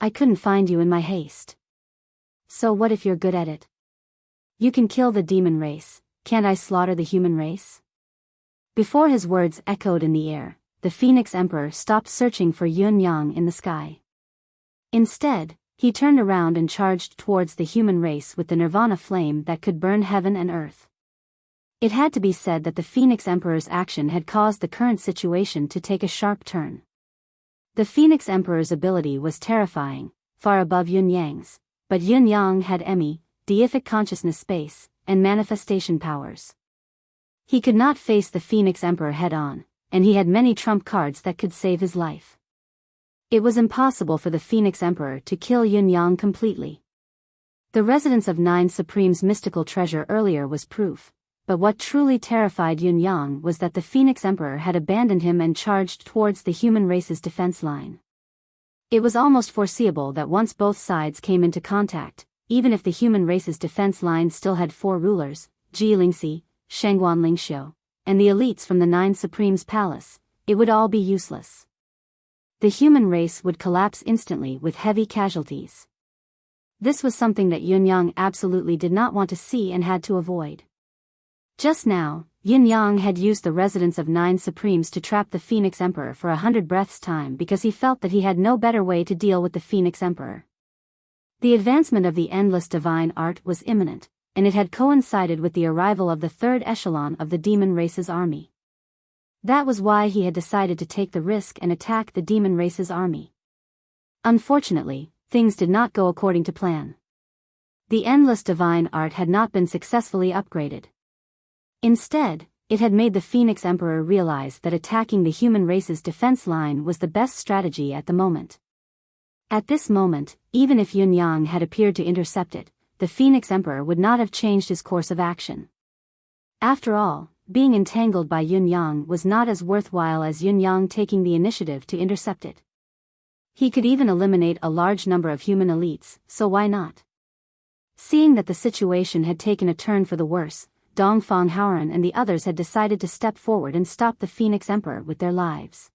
S1: I couldn't find you in my haste. So what if you're good at it? You can kill the demon race, can't I slaughter the human race? Before his words echoed in the air, the Phoenix Emperor stopped searching for Yun Yang in the sky. Instead, he turned around and charged towards the human race with the Nirvana flame that could burn heaven and earth. It had to be said that the Phoenix Emperor's action had caused the current situation to take a sharp turn. The Phoenix Emperor's ability was terrifying, far above Yun Yang's, but Yun Yang had deific consciousness space, and manifestation powers. He could not face the Phoenix Emperor head-on, and he had many trump cards that could save his life. It was impossible for the Phoenix Emperor to kill Yun Yang completely. The residence of 9 Supreme's mystical treasure earlier was proof, but what truly terrified Yun Yang was that the Phoenix Emperor had abandoned him and charged towards the human race's defense line. It was almost foreseeable that once both sides came into contact, even if the human race's defense line still had 4 rulers, Ji Lingxi, Shengguan Lingxiu, and the elites from the 9 Supremes' palace, it would all be useless. The human race would collapse instantly with heavy casualties. This was something that Yun Yang absolutely did not want to see and had to avoid. Just now, Yun Yang had used the residence of 9 Supremes to trap the Phoenix Emperor for 100 breaths' time because he felt that he had no better way to deal with the Phoenix Emperor. The advancement of the endless divine art was imminent, and it had coincided with the arrival of the third echelon of the demon race's army. That was why he had decided to take the risk and attack the demon race's army. Unfortunately, things did not go according to plan. The endless divine art had not been successfully upgraded. Instead, it had made the Phoenix Emperor realize that attacking the human race's defense line was the best strategy at the moment. At this moment, even if Yun Yang had appeared to intercept it, the Phoenix Emperor would not have changed his course of action. After all, being entangled by Yun Yang was not as worthwhile as Yun Yang taking the initiative to intercept it. He could even eliminate a large number of human elites, so why not? Seeing that the situation had taken a turn for the worse, Dongfang Haoran and the others had decided to step forward and stop the Phoenix Emperor with their lives.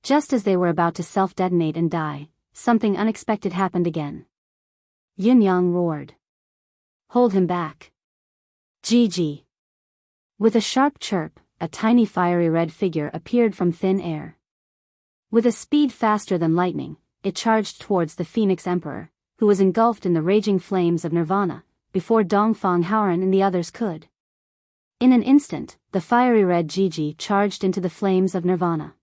S1: Just as they were about to self-detonate and die, something unexpected happened again. Yun Yang roared. "Hold him back. GG." With a sharp chirp, a tiny fiery red figure appeared from thin air. With a speed faster than lightning, it charged towards the Phoenix Emperor, who was engulfed in the raging flames of Nirvana, before Dongfang Haoran and the others could. In an instant, the fiery red Gigi charged into the flames of Nirvana.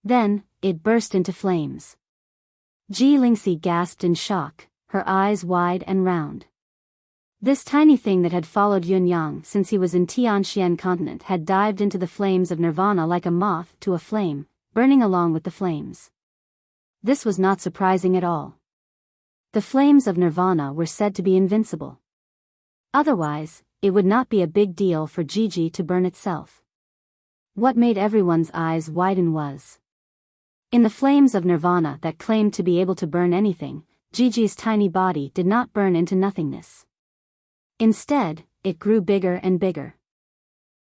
S1: Then, it burst into flames. Ji Lingxi gasped in shock, her eyes wide and round. This tiny thing that had followed Yun Yang since he was in Tianxian continent had dived into the flames of Nirvana like a moth to a flame, burning along with the flames. This was not surprising at all. The flames of Nirvana were said to be invincible. Otherwise, it would not be a big deal for Gigi to burn itself. What made everyone's eyes widen was, in the flames of Nirvana that claimed to be able to burn anything, Gigi's tiny body did not burn into nothingness. Instead, it grew bigger and bigger.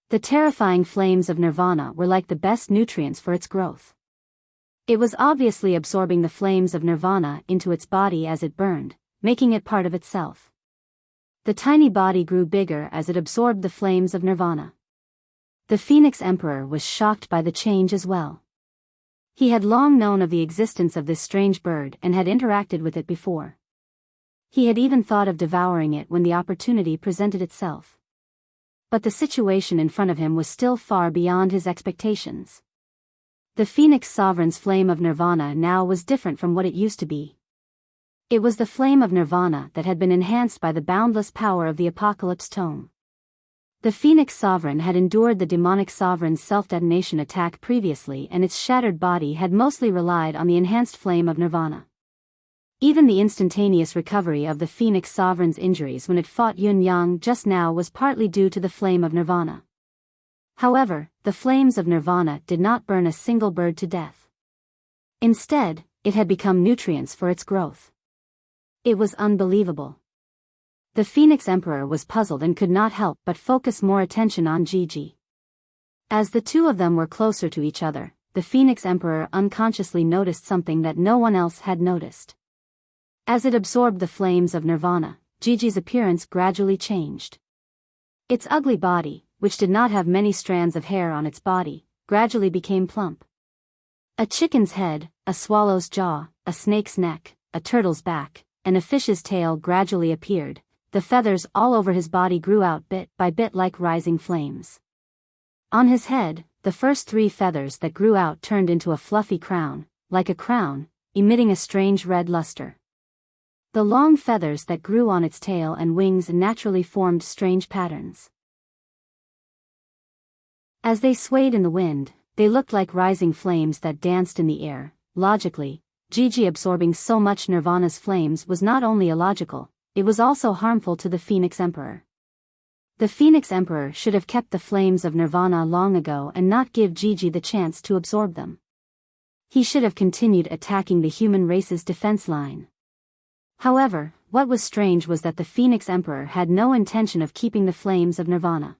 S1: The terrifying flames of Nirvana were like the best nutrients for its growth. It was obviously absorbing the flames of Nirvana into its body as it burned, making it part of itself. The tiny body grew bigger as it absorbed the flames of Nirvana. The Phoenix Emperor was shocked by the change as well. He had long known of the existence of this strange bird and had interacted with it before. He had even thought of devouring it when the opportunity presented itself. But the situation in front of him was still far beyond his expectations. The Phoenix Sovereign's flame of Nirvana now was different from what it used to be. It was the flame of Nirvana that had been enhanced by the boundless power of the Apocalypse Tome. The Phoenix Sovereign had endured the demonic sovereign's self-detonation attack previously, and its shattered body had mostly relied on the enhanced flame of Nirvana. Even the instantaneous recovery of the Phoenix Sovereign's injuries when it fought Yun Yang just now was partly due to the flame of Nirvana. However, the flames of Nirvana did not burn a single bird to death. Instead, it had become nutrients for its growth. It was unbelievable. The Phoenix Emperor was puzzled and could not help but focus more attention on Gigi. As the two of them were closer to each other, the Phoenix Emperor unconsciously noticed something that no one else had noticed. As it absorbed the flames of Nirvana, Gigi's appearance gradually changed. Its ugly body, which did not have many strands of hair on its body, gradually became plump. A chicken's head, a swallow's jaw, a snake's neck, a turtle's back, and a fish's tail gradually appeared. The feathers all over his body grew out bit by bit like rising flames. On his head, the first 3 feathers that grew out turned into a fluffy crown, like a crown, emitting a strange red luster. The long feathers that grew on its tail and wings naturally formed strange patterns. As they swayed in the wind, they looked like rising flames that danced in the air. Logically, Gigi absorbing so much Nirvana's flames was not only illogical, it was also harmful to the Phoenix Emperor. The Phoenix Emperor should have kept the flames of Nirvana long ago and not give Gigi the chance to absorb them. He should have continued attacking the human race's defense line. However, what was strange was that the Phoenix Emperor had no intention of keeping the flames of Nirvana.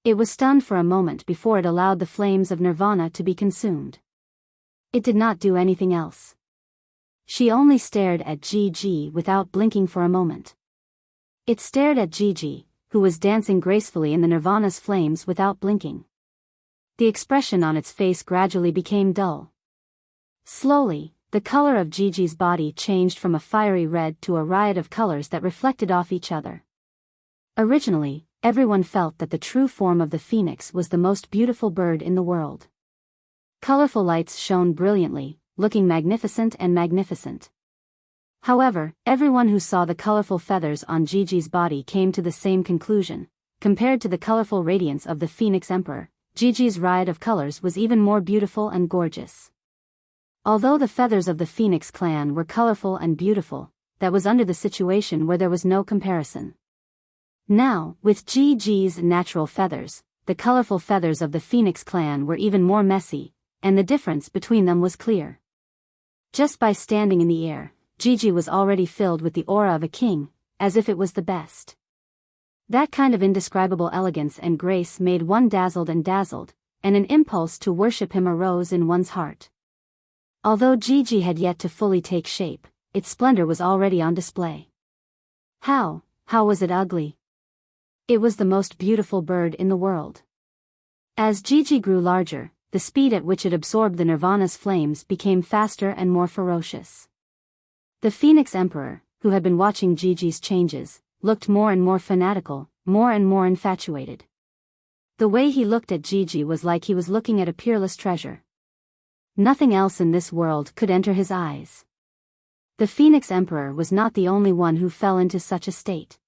S1: It was stunned for a moment before it allowed the flames of Nirvana to be consumed. It did not do anything else. She only stared at Gigi without blinking for a moment. It stared at Gigi, who was dancing gracefully in the Nirvana's flames without blinking. The expression on its face gradually became dull. Slowly, the color of Gigi's body changed from a fiery red to a riot of colors that reflected off each other. Originally, everyone felt that the true form of the phoenix was the most beautiful bird in the world. Colorful lights shone brilliantly, looking magnificent and magnificent. However, everyone who saw the colorful feathers on Gigi's body came to the same conclusion. compared to the colorful radiance of the Phoenix Emperor, Gigi's riot of colors was even more beautiful and gorgeous. Although the feathers of the Phoenix clan were colorful and beautiful, that was under the situation where there was no comparison. Now, with Gigi's natural feathers, the colorful feathers of the Phoenix clan were even more messy, and the difference between them was clear. Just by standing in the air, Gigi was already filled with the aura of a king, as if it was the best. That kind of indescribable elegance and grace made one dazzled, and an impulse to worship him arose in one's heart. Although Gigi had yet to fully take shape, its splendor was already on display. How was it ugly? It was the most beautiful bird in the world. As Gigi grew larger, the speed at which it absorbed the Nirvana's flames became faster and more ferocious. The Phoenix Emperor, who had been watching Gigi's changes, looked more and more fanatical, more and more infatuated. The way he looked at Gigi was like he was looking at a peerless treasure. Nothing else in this world could enter his eyes. The Phoenix Emperor was not the only one who fell into such a state.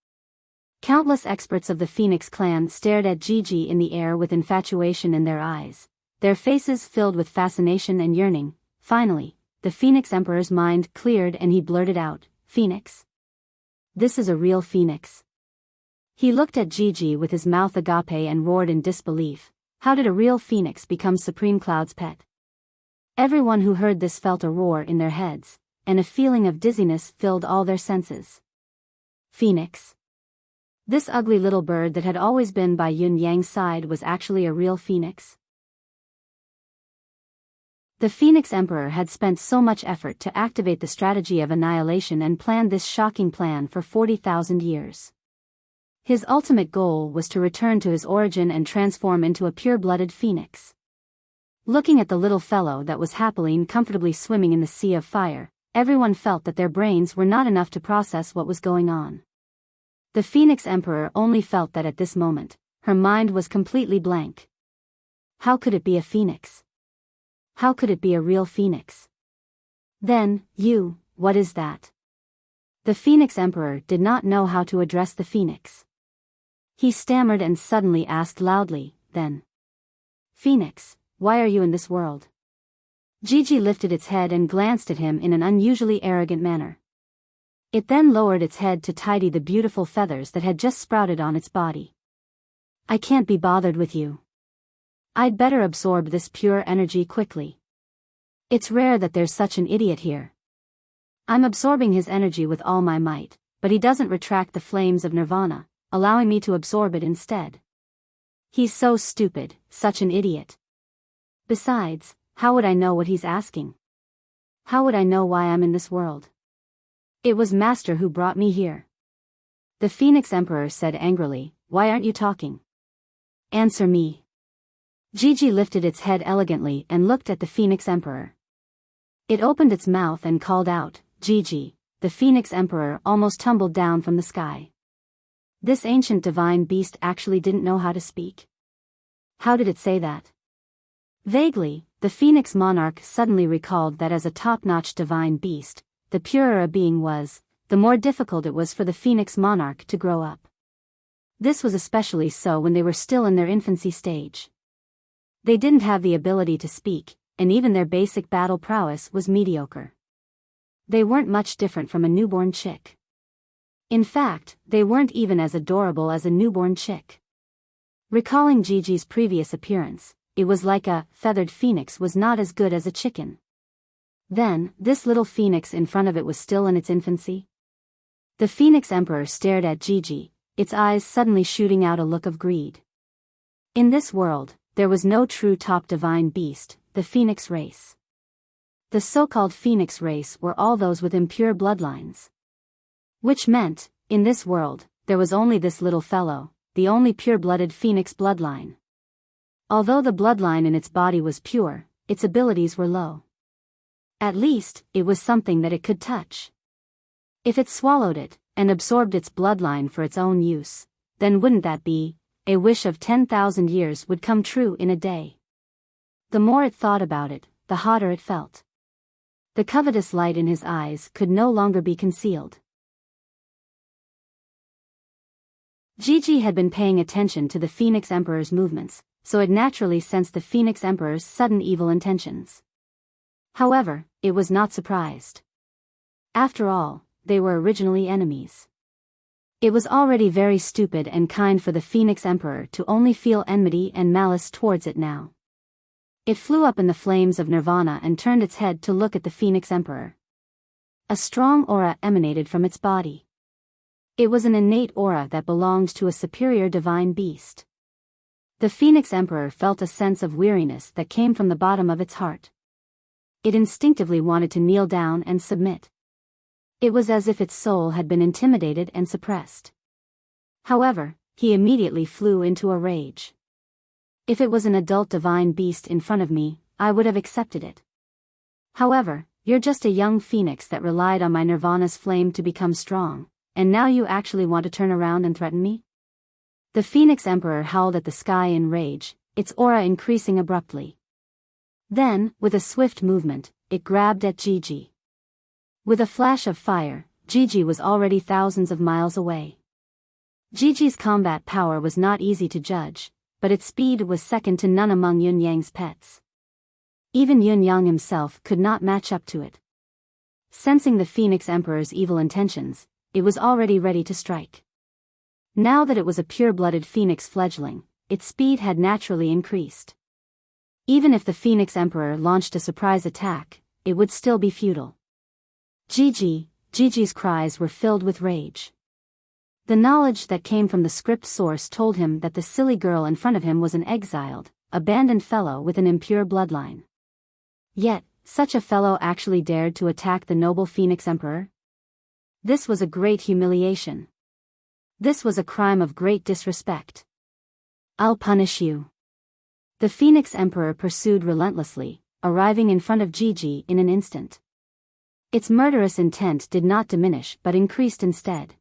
S1: Countless experts of the Phoenix clan stared at Gigi in the air with infatuation in their eyes, their faces filled with fascination and yearning. Finally, the Phoenix Emperor's mind cleared and he blurted out, "Phoenix? This is a real phoenix." He looked at Gigi with his mouth agape and roared in disbelief. How did a real phoenix become Supreme Cloud's pet? Everyone who heard this felt a roar in their heads, and a feeling of dizziness filled all their senses. Phoenix? This ugly little bird that had always been by Yun Yang's side was actually a real phoenix? The Phoenix Emperor had spent so much effort to activate the strategy of annihilation and planned this shocking plan for 40,000 years. His ultimate goal was to return to his origin and transform into a pure-blooded phoenix. Looking at the little fellow that was happily and comfortably swimming in the sea of fire, everyone felt that their brains were not enough to process what was going on. The Phoenix Emperor only felt that at this moment, her mind was completely blank. How could it be a phoenix? How could it be a real phoenix? Then, what is that? The Phoenix Emperor did not know how to address the phoenix. He stammered and suddenly asked loudly, then, "Phoenix, why are you in this world?" Gigi lifted its head and glanced at him in an unusually arrogant manner. It then lowered its head to tidy the beautiful feathers that had just sprouted on its body. "I can't be bothered with you. I'd better absorb this pure energy quickly. It's rare that there's such an idiot here. I'm absorbing his energy with all my might, but he doesn't retract the flames of Nirvana, allowing me to absorb it instead. He's so stupid, such an idiot. Besides, how would I know what he's asking? How would I know why I'm in this world? It was Master who brought me here." The Phoenix Emperor said angrily, "Why aren't you talking? Answer me." Gigi lifted its head elegantly and looked at the Phoenix Emperor. It opened its mouth and called out, "Gigi." The Phoenix Emperor almost tumbled down from the sky. This ancient divine beast actually didn't know how to speak. How did it say that? Vaguely, the Phoenix Monarch suddenly recalled that as a top-notch divine beast, the purer a being was, the more difficult it was for the Phoenix Monarch to grow up. This was especially so when they were still in their infancy stage. They didn't have the ability to speak, and even their basic battle prowess was mediocre. They weren't much different from a newborn chick. In fact, they weren't even as adorable as a newborn chick. Recalling Gigi's previous appearance, it was like a feathered phoenix was not as good as a chicken. Then, this little phoenix in front of it was still in its infancy? The Phoenix Emperor stared at Gigi, its eyes suddenly shooting out a look of greed. In this world, there was no true top divine beast, the Phoenix race. The so-called Phoenix race were all those with impure bloodlines. Which meant, in this world, there was only this little fellow, the only pure-blooded Phoenix bloodline. Although the bloodline in its body was pure, its abilities were low. At least, it was something that it could touch. If it swallowed it, and absorbed its bloodline for its own use, then wouldn't that be, a wish of 10,000 years would come true in a day. The more it thought about it, the hotter it felt. The covetous light in his eyes could no longer be concealed. Gigi had been paying attention to the Phoenix Emperor's movements, so it naturally sensed the Phoenix Emperor's sudden evil intentions. However, it was not surprised. After all, they were originally enemies. It was already very stupid and kind for the Phoenix Emperor to only feel enmity and malice towards it now. It flew up in the flames of nirvana and turned its head to look at the Phoenix Emperor. A strong aura emanated from its body. It was an innate aura that belonged to a superior divine beast. The Phoenix Emperor felt a sense of weariness that came from the bottom of its heart. It instinctively wanted to kneel down and submit. It was as if its soul had been intimidated and suppressed. However, he immediately flew into a rage. If it was an adult divine beast in front of me, I would have accepted it. However, you're just a young phoenix that relied on my nirvana's flame to become strong, and now you actually want to turn around and threaten me? The Phoenix Emperor howled at the sky in rage, its aura increasing abruptly. Then, with a swift movement, it grabbed at Gigi. With a flash of fire, Gigi was already thousands of miles away. Gigi's combat power was not easy to judge, but its speed was second to none among Yun Yang's pets. Even Yun Yang himself could not match up to it. Sensing the Phoenix Emperor's evil intentions, it was already ready to strike. Now that it was a pure-blooded phoenix fledgling, its speed had naturally increased. Even if the Phoenix Emperor launched a surprise attack, it would still be futile. Gigi's cries were filled with rage. The knowledge that came from the script source told him that the silly girl in front of him was an exiled, abandoned fellow with an impure bloodline. Yet, such a fellow actually dared to attack the noble Phoenix Emperor? This was a great humiliation. This was a crime of great disrespect. I'll punish you. The Phoenix Emperor pursued relentlessly, arriving in front of Gigi in an instant. Its murderous intent did not diminish but increased instead.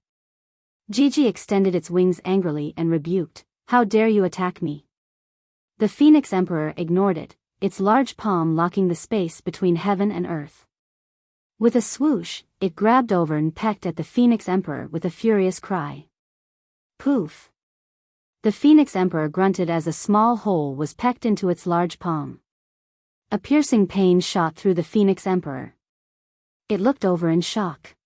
S1: Gigi extended its wings angrily and rebuked, "How dare you attack me?" The Phoenix Emperor ignored it, its large palm locking the space between heaven and earth. With a swoosh, it grabbed over and pecked at the Phoenix Emperor with a furious cry. Poof! The Phoenix Emperor grunted as a small hole was pecked into its large palm. A piercing pain shot through the Phoenix Emperor. It looked over in shock.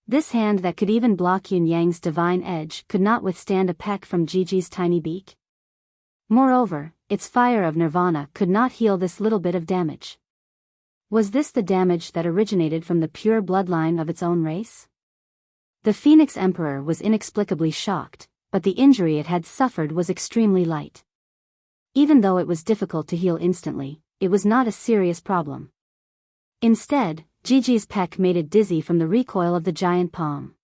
S1: This hand that could even block Yun Yang's divine edge could not withstand a peck from Gigi's tiny beak. Moreover, its fire of nirvana could not heal this little bit of damage. Was this the damage that originated from the pure bloodline of its own race? The Phoenix Emperor was inexplicably shocked, but the injury it had suffered was extremely light. Even though it was difficult to heal instantly, it was not a serious problem. Instead, Gigi's peck made it dizzy from the recoil of the giant palm.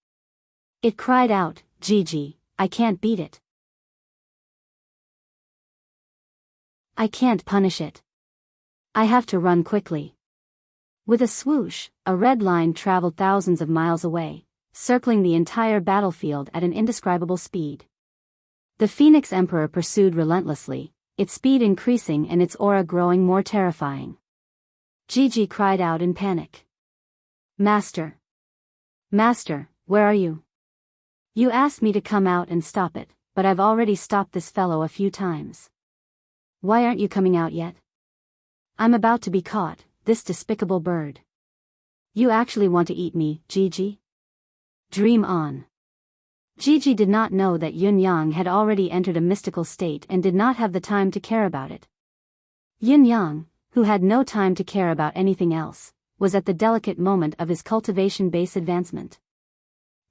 S1: It cried out, "Gigi, I can't beat it. I can't punish it. I have to run quickly." With a swoosh, a red line traveled thousands of miles away, circling the entire battlefield at an indescribable speed. The Phoenix Emperor pursued relentlessly, its speed increasing and its aura growing more terrifying. Gigi cried out in panic. Master! Master, where are you? You asked me to come out and stop it, but I've already stopped this fellow a few times. Why aren't you coming out yet? I'm about to be caught, this despicable bird. You actually want to eat me, Gigi? Dream on. Gigi did not know that Yun Yang had already entered a mystical state and did not have the time to care about it. Yun Yang, who had no time to care about anything else, was at the delicate moment of his cultivation base advancement.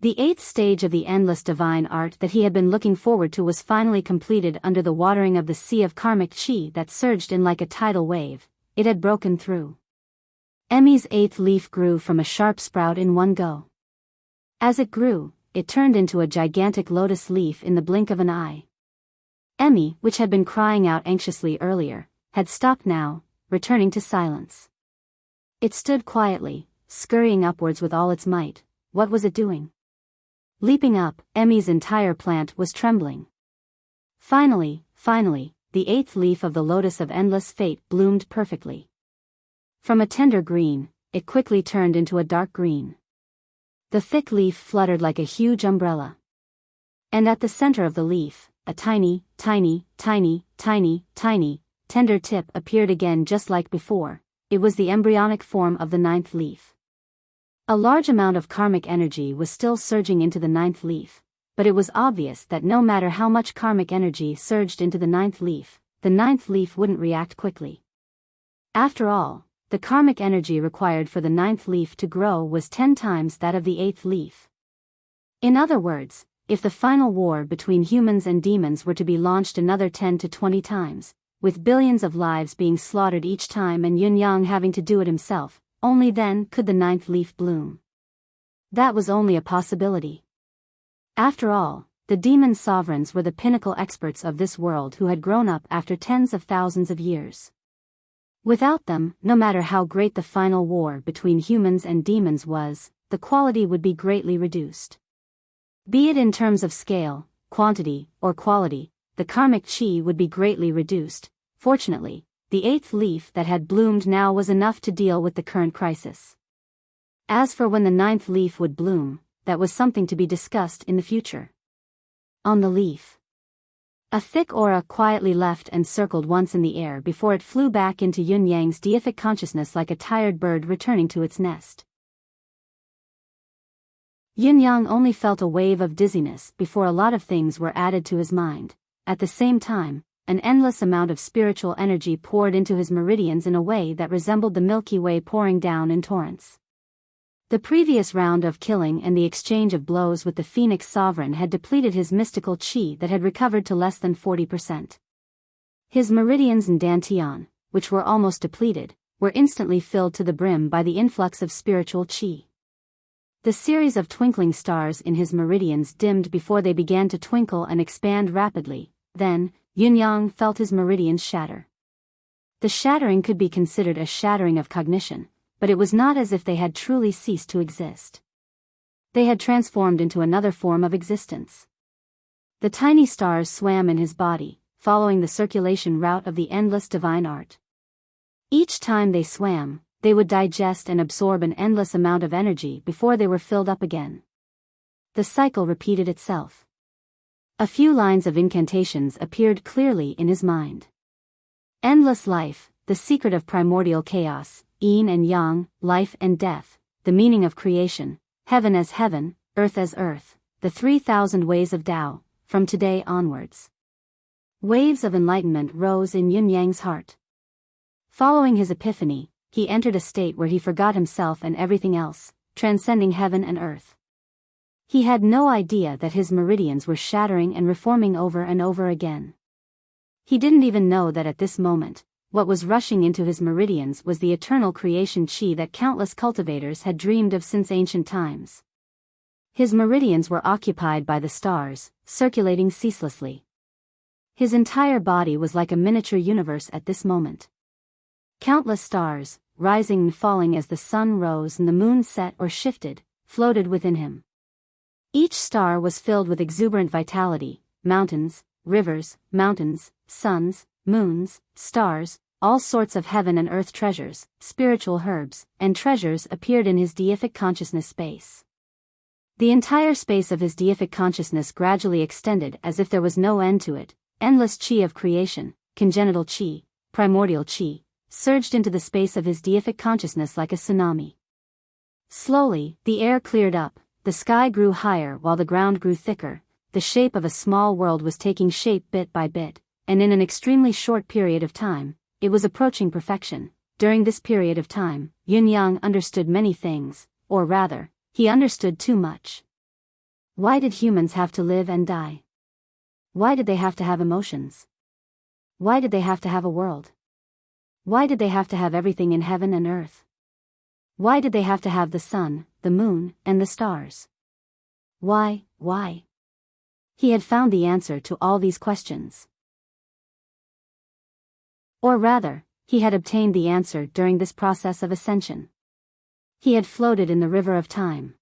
S1: The 8th stage of the endless divine art that he had been looking forward to was finally completed under the watering of the sea of karmic chi that surged in like a tidal wave. It had broken through. Emmy's 8th leaf grew from a sharp sprout in one go. As it grew, it turned into a gigantic lotus leaf in the blink of an eye. Emmy, which had been crying out anxiously earlier, had stopped now, returning to silence. It stood quietly, scurrying upwards with all its might. What was it doing? Leaping up, Emmy's entire plant was trembling. Finally, the 8th leaf of the lotus of endless fate bloomed perfectly. From a tender green, it quickly turned into a dark green. The thick leaf fluttered like a huge umbrella. And at the center of the leaf, a tiny, tiny, tiny, tiny, tiny, tender tip appeared again just like before. It was the embryonic form of the ninth leaf. A large amount of karmic energy was still surging into the ninth leaf, but it was obvious that no matter how much karmic energy surged into the ninth leaf wouldn't react quickly. After all, the karmic energy required for the ninth leaf to grow was 10 times that of the eighth leaf. In other words, if the final war between humans and demons were to be launched another 10 to 20 times, with billions of lives being slaughtered each time and Yun-Yang having to do it himself, only then could the ninth leaf bloom. That was only a possibility. After all, the demon sovereigns were the pinnacle experts of this world who had grown up after tens of thousands of years. Without them, no matter how great the final war between humans and demons was, the quality would be greatly reduced. Be it in terms of scale, quantity, or quality, the karmic chi would be greatly reduced. Fortunately, the eighth leaf that had bloomed now was enough to deal with the current crisis. As for when the ninth leaf would bloom, that was something to be discussed in the future. On the leaf, a thick aura quietly left and circled once in the air before it flew back into Yun-Yang's deific consciousness like a tired bird returning to its nest. Yun-Yang only felt a wave of dizziness before a lot of things were added to his mind. At the same time, an endless amount of spiritual energy poured into his meridians in a way that resembled the Milky Way pouring down in torrents. The previous round of killing and the exchange of blows with the Phoenix Sovereign had depleted his mystical chi that had recovered to less than 40%. His meridians in Dantian, which were almost depleted, were instantly filled to the brim by the influx of spiritual chi. The series of twinkling stars in his meridians dimmed before they began to twinkle and expand rapidly. Then, Yun-Yang felt his meridians shatter. The shattering could be considered a shattering of cognition, but it was not as if they had truly ceased to exist. They had transformed into another form of existence. The tiny stars swam in his body, following the circulation route of the endless divine art. Each time they swam, they would digest and absorb an endless amount of energy before they were filled up again. The cycle repeated itself. A few lines of incantations appeared clearly in his mind. Endless life, the secret of primordial chaos, yin and yang, life and death, the meaning of creation, heaven as heaven, earth as earth, the 3,000 ways of Tao, from today onwards. Waves of enlightenment rose in Yun-Yang's heart. Following his epiphany, he entered a state where he forgot himself and everything else, transcending heaven and earth. He had no idea that his meridians were shattering and reforming over and over again. He didn't even know that at this moment, what was rushing into his meridians was the eternal creation chi that countless cultivators had dreamed of since ancient times. His meridians were occupied by the stars, circulating ceaselessly. His entire body was like a miniature universe at this moment. Countless stars, rising and falling as the sun rose and the moon set or shifted, floated within him. Each star was filled with exuberant vitality. Mountains, rivers, mountains, suns, moons, stars, all sorts of heaven and earth treasures, spiritual herbs, and treasures appeared in his deific consciousness space. The entire space of his deific consciousness gradually extended as if there was no end to it. Endless chi of creation, congenital chi, primordial chi, surged into the space of his deific consciousness like a tsunami. Slowly, the air cleared up, the sky grew higher while the ground grew thicker. The shape of a small world was taking shape bit by bit, and in an extremely short period of time, it was approaching perfection. During this period of time, Yun-Yang understood many things, or rather, he understood too much. Why did humans have to live and die? Why did they have to have emotions? Why did they have to have a world? Why did they have to have everything in heaven and earth? Why did they have to have the sun, the moon, and the stars? Why? He had found the answer to all these questions. Or rather, he had obtained the answer during this process of ascension. He had floated in the river of time.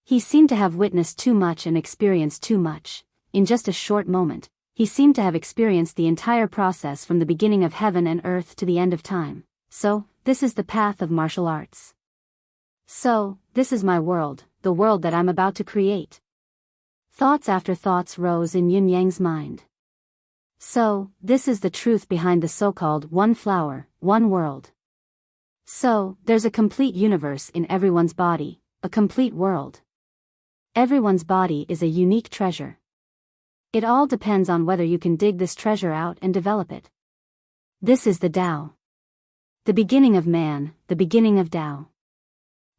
S1: He seemed to have witnessed too much and experienced too much. In just a short moment, he seemed to have experienced the entire process from the beginning of heaven and earth to the end of time. So, this is the path of martial arts. So, this is my world, the world that I'm about to create. Thoughts after thoughts rose in Yun Yang's mind. So, this is the truth behind the so-called one flower, one world. So, there's a complete universe in everyone's body, a complete world. Everyone's body is a unique treasure. It all depends on whether you can dig this treasure out and develop it. This is the Tao. The beginning of man, the beginning of Tao.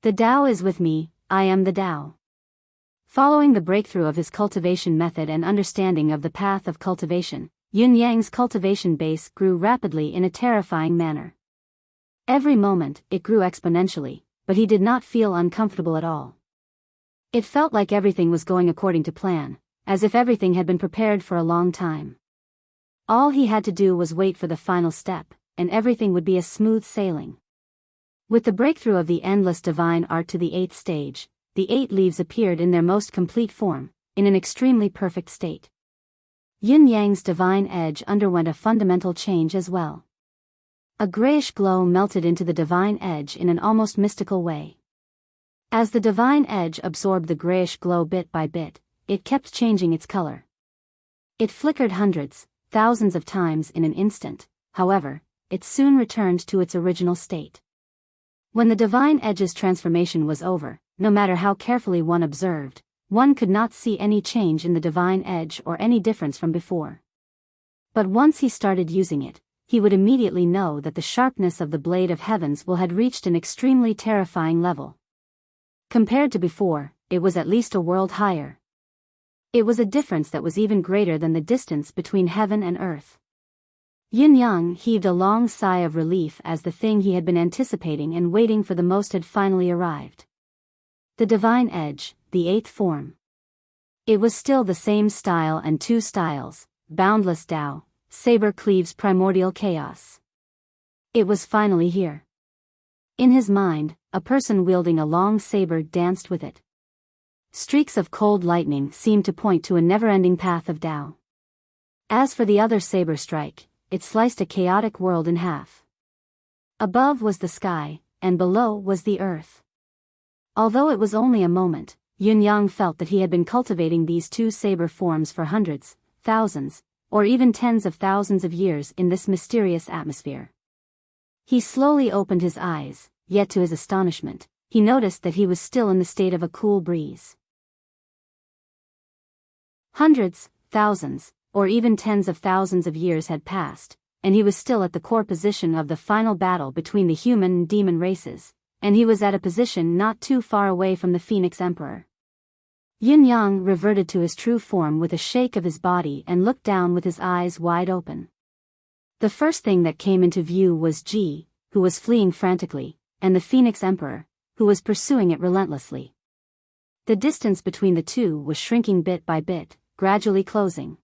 S1: The Tao is with me, I am the Tao. Following the breakthrough of his cultivation method and understanding of the path of cultivation, Yun Yang's cultivation base grew rapidly in a terrifying manner. Every moment, it grew exponentially, but he did not feel uncomfortable at all. It felt like everything was going according to plan, as if everything had been prepared for a long time. All he had to do was wait for the final step, and everything would be a smooth sailing. With the breakthrough of the endless divine art to the 8th stage, the 8 leaves appeared in their most complete form, in an extremely perfect state. Yun Yang's divine edge underwent a fundamental change as well. A grayish glow melted into the divine edge in an almost mystical way. As the divine edge absorbed the grayish glow bit by bit, it kept changing its color. It flickered hundreds, thousands of times in an instant, however, it soon returned to its original state. When the divine edge's transformation was over, no matter how carefully one observed, one could not see any change in the divine edge or any difference from before. But once he started using it, he would immediately know that the sharpness of the blade of heavens had reached an extremely terrifying level. Compared to before, it was at least a world higher. It was a difference that was even greater than the distance between heaven and earth. Yun Yang heaved a long sigh of relief as the thing he had been anticipating and waiting for the most had finally arrived. The divine edge, the 8th form. It was still the same style and 2 styles, boundless Tao, saber cleaves primordial chaos. It was finally here. In his mind, a person wielding a long saber danced with it. Streaks of cold lightning seemed to point to a never-ending path of Tao. As for the other saber strike, it sliced a chaotic world in half. Above was the sky, and below was the earth. Although it was only a moment, Yun Yang felt that he had been cultivating these 2 saber forms for hundreds, thousands, or even tens of thousands of years in this mysterious atmosphere. He slowly opened his eyes, yet to his astonishment, he noticed that he was still in the state of a cool breeze. Hundreds, thousands, or even tens of thousands of years had passed, and he was still at the core position of the final battle between the human and demon races, and he was at a position not too far away from the Phoenix Emperor. Yun Yang reverted to his true form with a shake of his body and looked down with his eyes wide open. The first thing that came into view was Ji, who was fleeing frantically, and the Phoenix Emperor, who was pursuing it relentlessly. The distance between the two was shrinking bit by bit, gradually closing.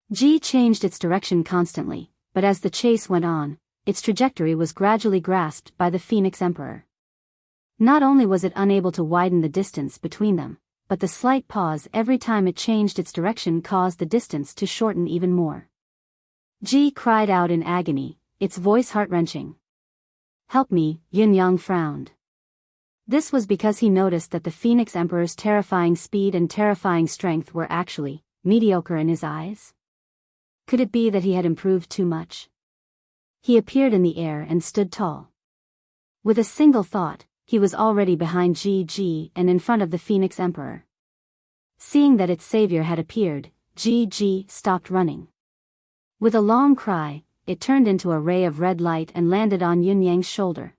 S1: Ji changed its direction constantly, but as the chase went on, its trajectory was gradually grasped by the Phoenix Emperor. Not only was it unable to widen the distance between them, but the slight pause every time it changed its direction caused the distance to shorten even more. Ji cried out in agony, its voice heart-wrenching. "Help me," Yun Yang frowned. This was because he noticed that the Phoenix Emperor's terrifying speed and terrifying strength were actually mediocre in his eyes. Could it be that he had improved too much? He appeared in the air and stood tall. With a single thought, he was already behind Ji and in front of the Phoenix Emperor. Seeing that its savior had appeared, Ji stopped running. With a long cry, it turned into a ray of red light and landed on Yun Yang's shoulder.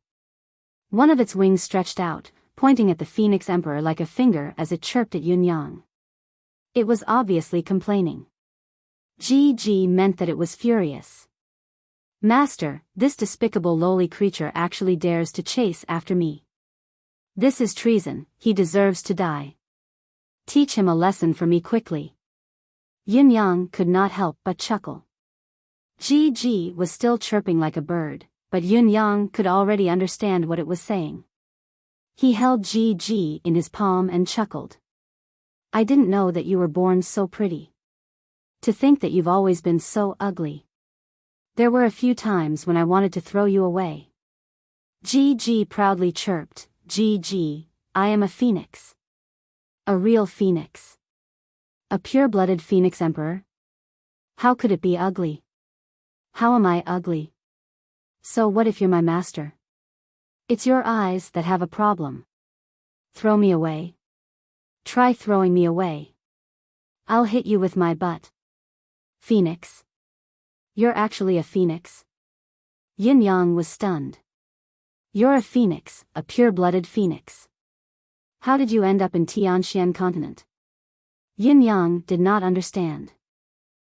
S1: One of its wings stretched out, pointing at the Phoenix Emperor like a finger as it chirped at Yun Yang. It was obviously complaining. Ji meant that it was furious. "Master, this despicable lowly creature actually dares to chase after me. This is treason, he deserves to die. Teach him a lesson for me quickly." Yun Yang could not help but chuckle. Ji was still chirping like a bird, but Yun Yang could already understand what it was saying. He held Ji in his palm and chuckled. "I didn't know that you were born so pretty. To think that you've always been so ugly. There were a few times when I wanted to throw you away." Ji proudly chirped, "Ji, I am a phoenix. A real phoenix. A pure-blooded Phoenix Emperor? How could it be ugly? How am I ugly? So what if you're my master? It's your eyes that have a problem. Throw me away. Try throwing me away. I'll hit you with my butt. Phoenix. You're actually a phoenix? Yin Yang was stunned. You're a phoenix, a pure-blooded phoenix. How did you end up in Tianxian continent? Yin Yang did not understand.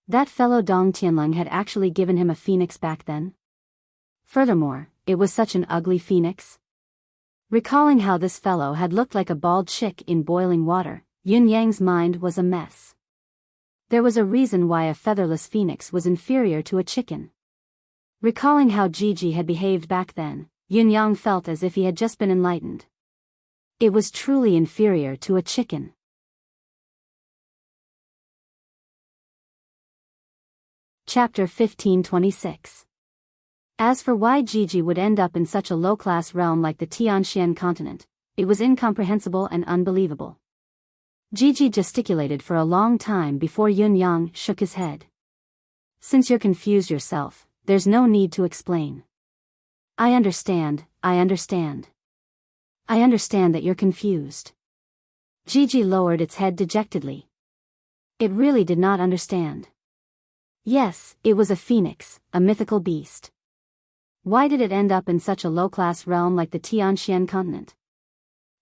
S1: That fellow Dong Tianlong had actually given him a phoenix back then. Furthermore, it was such an ugly phoenix. Recalling how this fellow had looked like a bald chick in boiling water, Yin Yang's mind was a mess. There was a reason why a featherless phoenix was inferior to a chicken. Recalling how Gigi had behaved back then, Yin Yang felt as if he had just been enlightened. It was truly inferior to a chicken. Chapter 1526. As for why Gigi would end up in such a low-class realm like the Tianxian continent, it was incomprehensible and unbelievable. Gigi gesticulated for a long time before Yin Yang shook his head. Since you're confused yourself, there's no need to explain. I understand that you're confused. Gigi lowered its head dejectedly. It really did not understand. Yes, it was a phoenix, a mythical beast. Why did it end up in such a low-class realm like the Tianxian continent?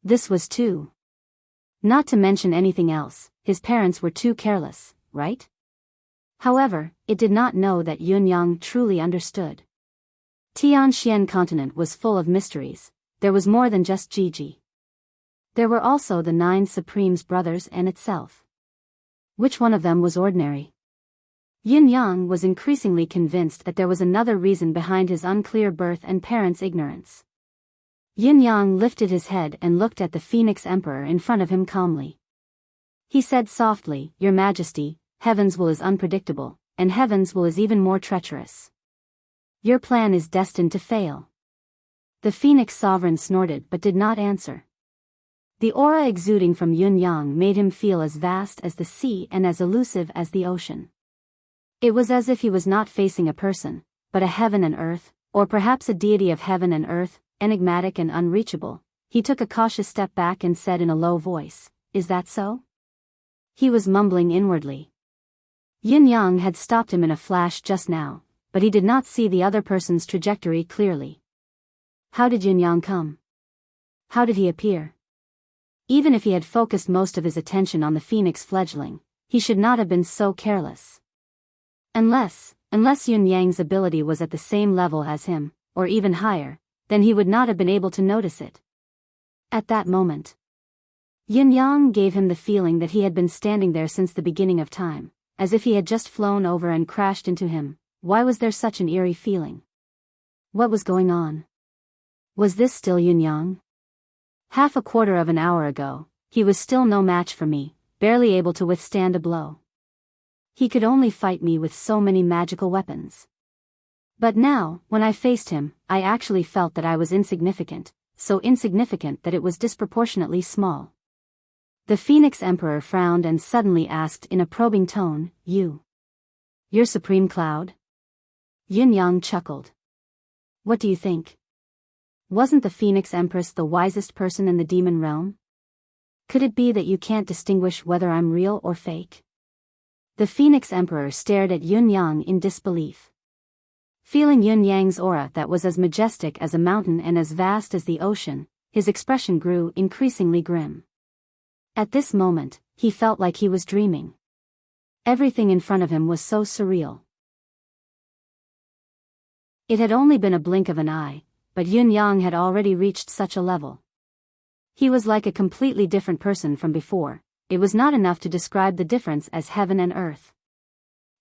S1: This was too. Not to mention anything else, his parents were too careless, right? However, it did not know that Yun Yang truly understood. Tianxian continent was full of mysteries. There was more than just Gigi. There were also the 9 Supreme's brothers and itself. Which one of them was ordinary? Yin Yang was increasingly convinced that there was another reason behind his unclear birth and parents' ignorance. Yin Yang lifted his head and looked at the Phoenix Emperor in front of him calmly. He said softly, "Your Majesty, Heaven's will is unpredictable, and Heaven's will is even more treacherous. Your plan is destined to fail." The Phoenix Sovereign snorted but did not answer. The aura exuding from Yun Yang made him feel as vast as the sea and as elusive as the ocean. It was as if he was not facing a person, but a heaven and earth, or perhaps a deity of heaven and earth, enigmatic and unreachable. He took a cautious step back and said in a low voice, "Is that so?" He was mumbling inwardly. Yin Yang had stopped him in a flash just now, but he did not see the other person's trajectory clearly. How did Yin Yang come? How did he appear? Even if he had focused most of his attention on the phoenix fledgling, he should not have been so careless. Unless Yun Yang's ability was at the same level as him, or even higher, then he would not have been able to notice it. At that moment, Yin Yang gave him the feeling that he had been standing there since the beginning of time, as if he had just flown over and crashed into him. Why was there such an eerie feeling? What was going on? Was this still Yin Yang? Half a quarter of an hour ago, he was still no match for me, barely able to withstand a blow. He could only fight me with so many magical weapons. But now, when I faced him, I actually felt that I was insignificant, so insignificant that it was disproportionately small. The Phoenix Emperor frowned and suddenly asked in a probing tone, You're Supreme Cloud?" Yin Yang chuckled. "What do you think? Wasn't the Phoenix Empress the wisest person in the demon realm? Could it be that you can't distinguish whether I'm real or fake?" The Phoenix Emperor stared at Yun Yang in disbelief. Feeling Yun Yang's aura that was as majestic as a mountain and as vast as the ocean, his expression grew increasingly grim. At this moment, he felt like he was dreaming. Everything in front of him was so surreal. It had only been a blink of an eye, but Yun Yang had already reached such a level. He was like a completely different person from before. It was not enough to describe the difference as heaven and earth.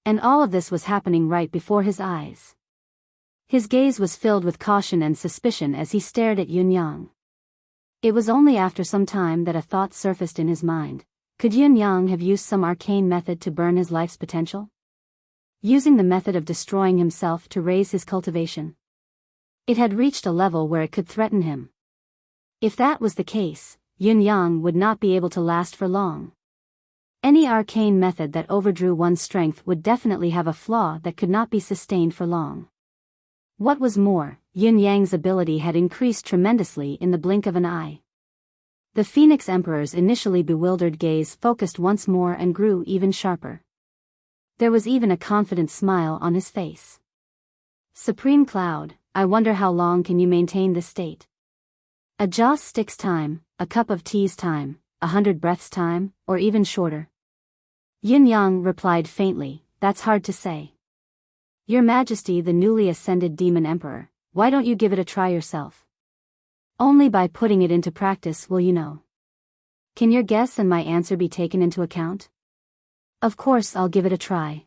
S1: And all of this was happening right before his eyes. His gaze was filled with caution and suspicion as he stared at Yun Yang. It was only after some time that a thought surfaced in his mind. Could Yun Yang have used some arcane method to burn his life's potential? Using the method of destroying himself to raise his cultivation? It had reached a level where it could threaten him. If that was the case, Yun Yang would not be able to last for long. Any arcane method that overdrew one's strength would definitely have a flaw that could not be sustained for long. What was more, Yin Yang's ability had increased tremendously in the blink of an eye. The Phoenix Emperor's initially bewildered gaze focused once more and grew even sharper. There was even a confident smile on his face. Supreme Cloud, I wonder how long can you maintain this state? A joss stick's time, a cup of tea's time, 100 breaths time, or even shorter? Yin Yang replied faintly, that's hard to say. Your Majesty, the newly ascended Demon Emperor, why don't you give it a try yourself? Only by putting it into practice will you know. Can your guess and my answer be taken into account? Of course I'll give it a try.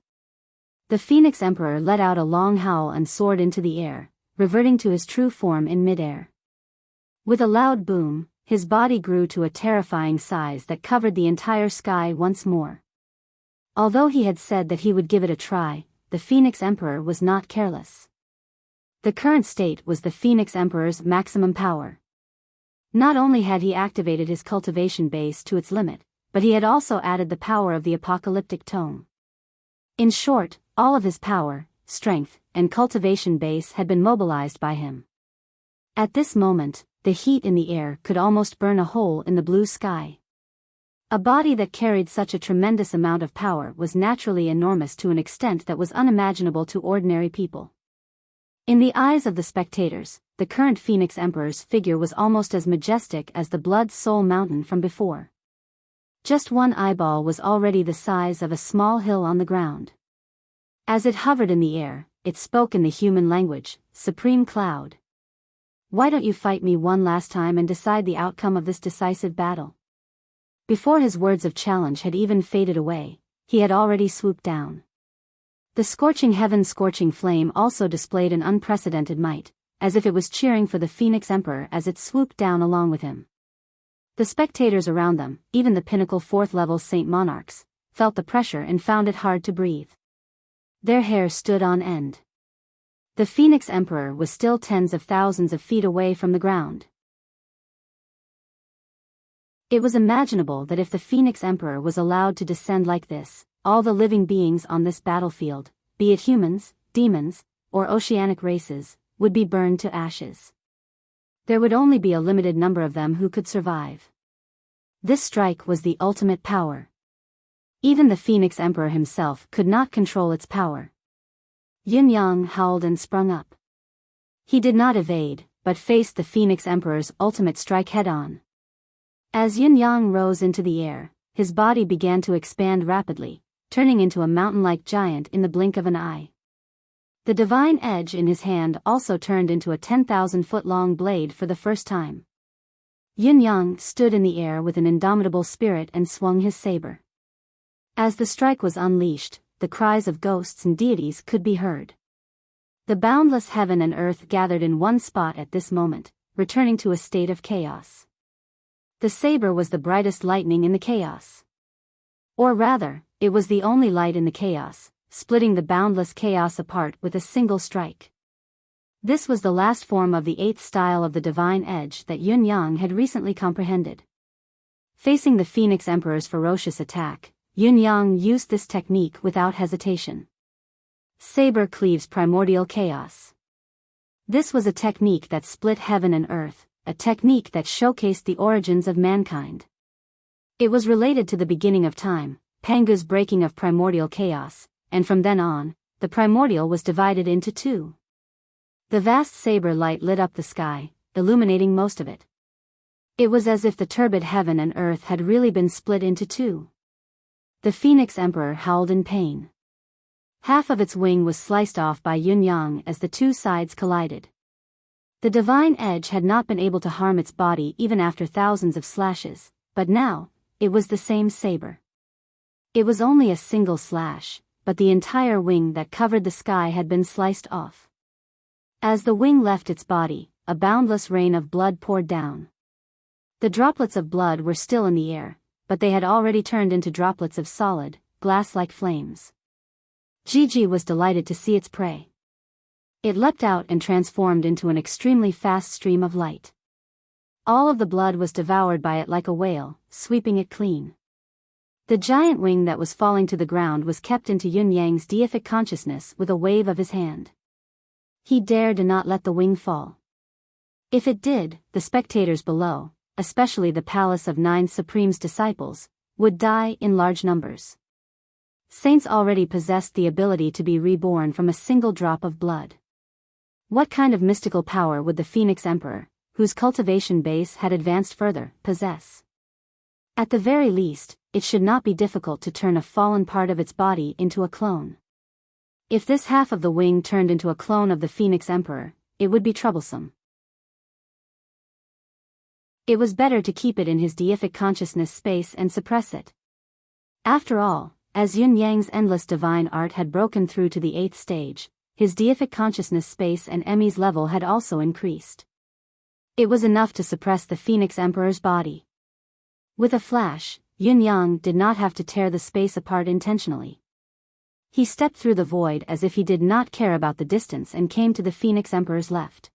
S1: The Phoenix Emperor let out a long howl and soared into the air, reverting to his true form in midair. With a loud boom, his body grew to a terrifying size that covered the entire sky once more. Although he had said that he would give it a try, the Phoenix Emperor was not careless. The current state was the Phoenix Emperor's maximum power. Not only had he activated his cultivation base to its limit, but he had also added the power of the apocalyptic tome. In short, all of his power, strength, and cultivation base had been mobilized by him. At this moment, the heat in the air could almost burn a hole in the blue sky. A body that carried such a tremendous amount of power was naturally enormous to an extent that was unimaginable to ordinary people. In the eyes of the spectators, the current Phoenix Emperor's figure was almost as majestic as the Blood Soul Mountain from before. Just one eyeball was already the size of a small hill on the ground. As it hovered in the air, it spoke in the human language, Supreme Cloud. Why don't you fight me one last time and decide the outcome of this decisive battle? Before his words of challenge had even faded away, he had already swooped down. The scorching heaven scorching flame also displayed an unprecedented might, as if it was cheering for the Phoenix Emperor as it swooped down along with him. The spectators around them, even the pinnacle 4th level Saint Monarchs, felt the pressure and found it hard to breathe. Their hair stood on end. The Phoenix Emperor was still tens of thousands of feet away from the ground. It was imaginable that if the Phoenix Emperor was allowed to descend like this, all the living beings on this battlefield, be it humans, demons, or oceanic races, would be burned to ashes. There would only be a limited number of them who could survive. This strike was the ultimate power. Even the Phoenix Emperor himself could not control its power. Yin Yang howled and sprung up. He did not evade, but faced the Phoenix Emperor's ultimate strike head-on. As Yin Yang rose into the air, his body began to expand rapidly, turning into a mountain-like giant in the blink of an eye. The divine edge in his hand also turned into a 10,000-foot-long blade for the first time. Yin Yang stood in the air with an indomitable spirit and swung his saber. As the strike was unleashed, the cries of ghosts and deities could be heard. The boundless heaven and earth gathered in one spot at this moment, returning to a state of chaos. The saber was the brightest lightning in the chaos. Or rather, it was the only light in the chaos, splitting the boundless chaos apart with a single strike. This was the last form of the 8th style of the divine edge that Yin Yang had recently comprehended. Facing the Phoenix Emperor's ferocious attack, Yin Yang used this technique without hesitation. Saber cleaves primordial chaos. This was a technique that split heaven and earth, a technique that showcased the origins of mankind. It was related to the beginning of time, Pangu's breaking of primordial chaos, and from then on, the primordial was divided into two. The vast saber light lit up the sky, illuminating most of it. It was as if the turbid heaven and earth had really been split into two. The Phoenix Emperor howled in pain. Half of its wing was sliced off by Yin Yang as the two sides collided. The divine edge had not been able to harm its body even after thousands of slashes, but now, it was the same saber. It was only a single slash, but the entire wing that covered the sky had been sliced off. As the wing left its body, a boundless rain of blood poured down. The droplets of blood were still in the air, but they had already turned into droplets of solid, glass-like flames. Gigi was delighted to see its prey. It leapt out and transformed into an extremely fast stream of light. All of the blood was devoured by it like a whale, sweeping it clean. The giant wing that was falling to the ground was kept into Yun Yang's deific consciousness with a wave of his hand. He dared not let the wing fall. If it did, the spectators below, especially the palace of 9 Supreme's disciples, would die in large numbers. Saints already possessed the ability to be reborn from a single drop of blood. What kind of mystical power would the Phoenix Emperor, whose cultivation base had advanced further, possess? At the very least, it should not be difficult to turn a fallen part of its body into a clone. If this half of the wing turned into a clone of the Phoenix Emperor, it would be troublesome. It was better to keep it in his deific consciousness space and suppress it. After all, as Yun Yang's endless divine art had broken through to the 8th stage, his deific consciousness space and Emmy's level had also increased. It was enough to suppress the Phoenix Emperor's body. With a flash, Yun Yang did not have to tear the space apart intentionally. He stepped through the void as if he did not care about the distance and came to the Phoenix Emperor's left.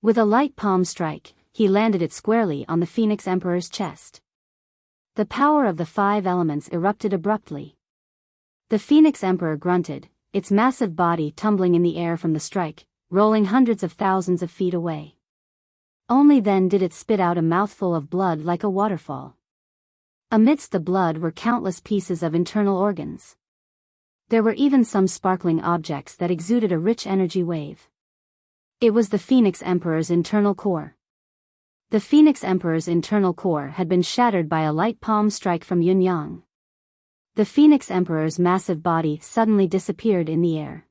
S1: With a light palm strike, he landed it squarely on the Phoenix Emperor's chest. The power of the 5 elements erupted abruptly. The Phoenix Emperor grunted, its massive body tumbling in the air from the strike, rolling hundreds of thousands of feet away. Only then did it spit out a mouthful of blood like a waterfall. Amidst the blood were countless pieces of internal organs. There were even some sparkling objects that exuded a rich energy wave. It was the Phoenix Emperor's internal core. The Phoenix Emperor's internal core had been shattered by a light palm strike from Yun Yang. The Phoenix Emperor's massive body suddenly disappeared in the air.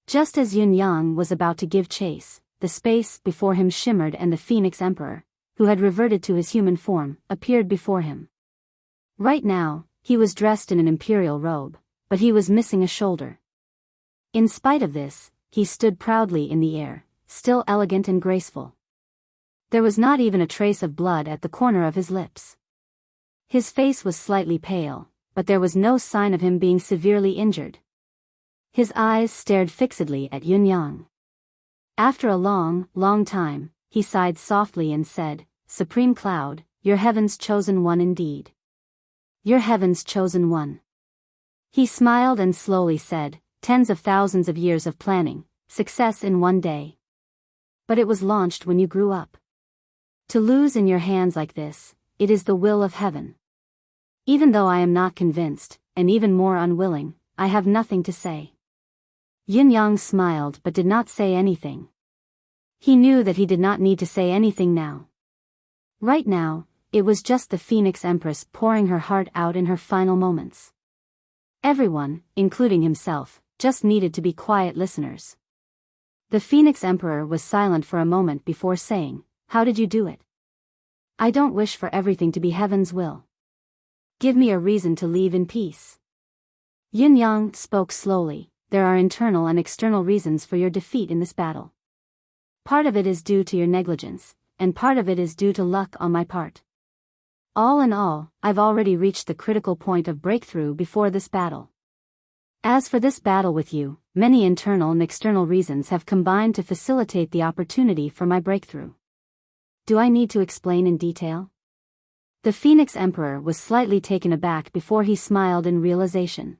S1: Just as Yun Yang was about to give chase, the space before him shimmered and the Phoenix Emperor, who had reverted to his human form, appeared before him. Right now, he was dressed in an imperial robe, but he was missing a shoulder. In spite of this, he stood proudly in the air, still elegant and graceful. There was not even a trace of blood at the corner of his lips. His face was slightly pale, but there was no sign of him being severely injured. His eyes stared fixedly at Yun Yang. After a long, long time, he sighed softly and said, "Supreme Cloud, your heaven's chosen one indeed. Your heaven's chosen one." He smiled and slowly said, "Tens of thousands of years of planning, success in one day. But it was launched when you grew up. To lose in your hands like this, it is the will of heaven. Even though I am not convinced, and even more unwilling, I have nothing to say." Yun Yang smiled but did not say anything. He knew that he did not need to say anything now. Right now, it was just the Phoenix Empress pouring her heart out in her final moments. Everyone, including himself, just needed to be quiet listeners. The Phoenix Emperor was silent for a moment before saying, "How did you do it? I don't wish for everything to be heaven's will. Give me a reason to leave in peace." Yun Yang spoke slowly. "There are internal and external reasons for your defeat in this battle. Part of it is due to your negligence, and part of it is due to luck on my part. All in all, I've already reached the critical point of breakthrough before this battle. As for this battle with you, many internal and external reasons have combined to facilitate the opportunity for my breakthrough. Do I need to explain in detail?" The Phoenix Emperor was slightly taken aback before he smiled in realization.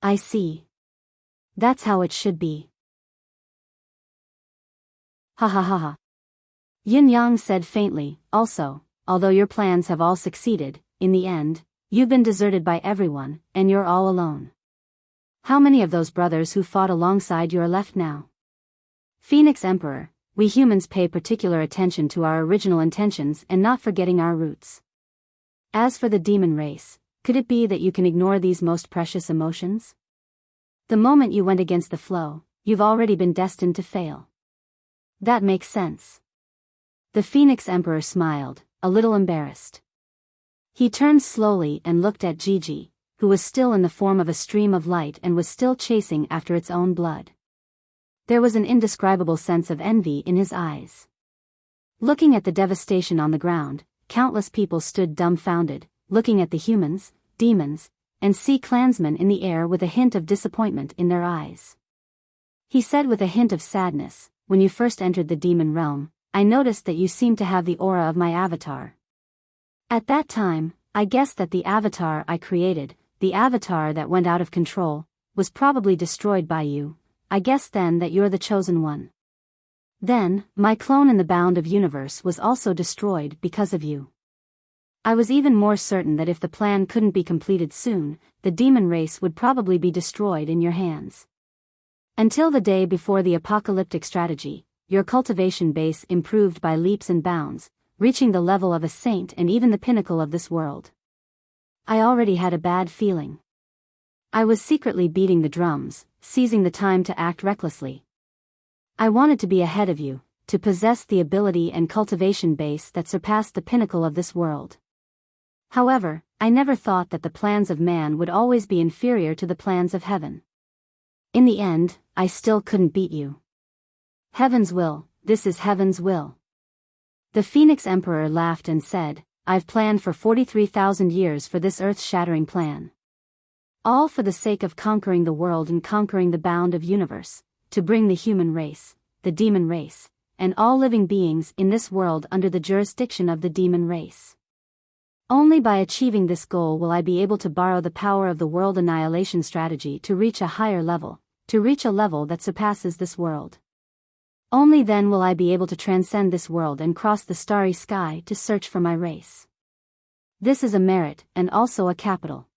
S1: "I see. That's how it should be." "Ha ha ha ha." Yun Yang said faintly, "Also, although your plans have all succeeded, in the end, you've been deserted by everyone, and you're all alone. How many of those brothers who fought alongside you are left now?" "Phoenix Emperor, we humans pay particular attention to our original intentions and not forgetting our roots. As for the demon race, could it be that you can ignore these most precious emotions? The moment you went against the flow, you've already been destined to fail. That makes sense." The Phoenix Emperor smiled, a little embarrassed. He turned slowly and looked at Gigi, who was still in the form of a stream of light and was still chasing after its own blood. There was an indescribable sense of envy in his eyes. Looking at the devastation on the ground, countless people stood dumbfounded, looking at the humans, demons, and sea clansmen in the air with a hint of disappointment in their eyes. He said with a hint of sadness, "When you first entered the demon realm, I noticed that you seemed to have the aura of my avatar. At that time, I guessed that the avatar I created, the avatar that went out of control, was probably destroyed by you. I guessed then that you're the chosen one. Then, my clone in the bound of universe was also destroyed because of you. I was even more certain that if the plan couldn't be completed soon, the demon race would probably be destroyed in your hands. Until the day before the apocalyptic strategy, your cultivation base improved by leaps and bounds, reaching the level of a saint and even the pinnacle of this world. I already had a bad feeling. I was secretly beating the drums, seizing the time to act recklessly. I wanted to be ahead of you, to possess the ability and cultivation base that surpassed the pinnacle of this world. However, I never thought that the plans of man would always be inferior to the plans of heaven. In the end, I still couldn't beat you. Heaven's will, this is heaven's will. The Phoenix Emperor laughed and said, I've planned for 43,000 years for this earth-shattering plan. All for the sake of conquering the world and conquering the bound of universe, to bring the human race, the demon race, and all living beings in this world under the jurisdiction of the demon race. Only by achieving this goal will I be able to borrow the power of the world annihilation strategy to reach a higher level, to reach a level that surpasses this world. Only then will I be able to transcend this world and cross the starry sky to search for my race. This is a merit and also a capital.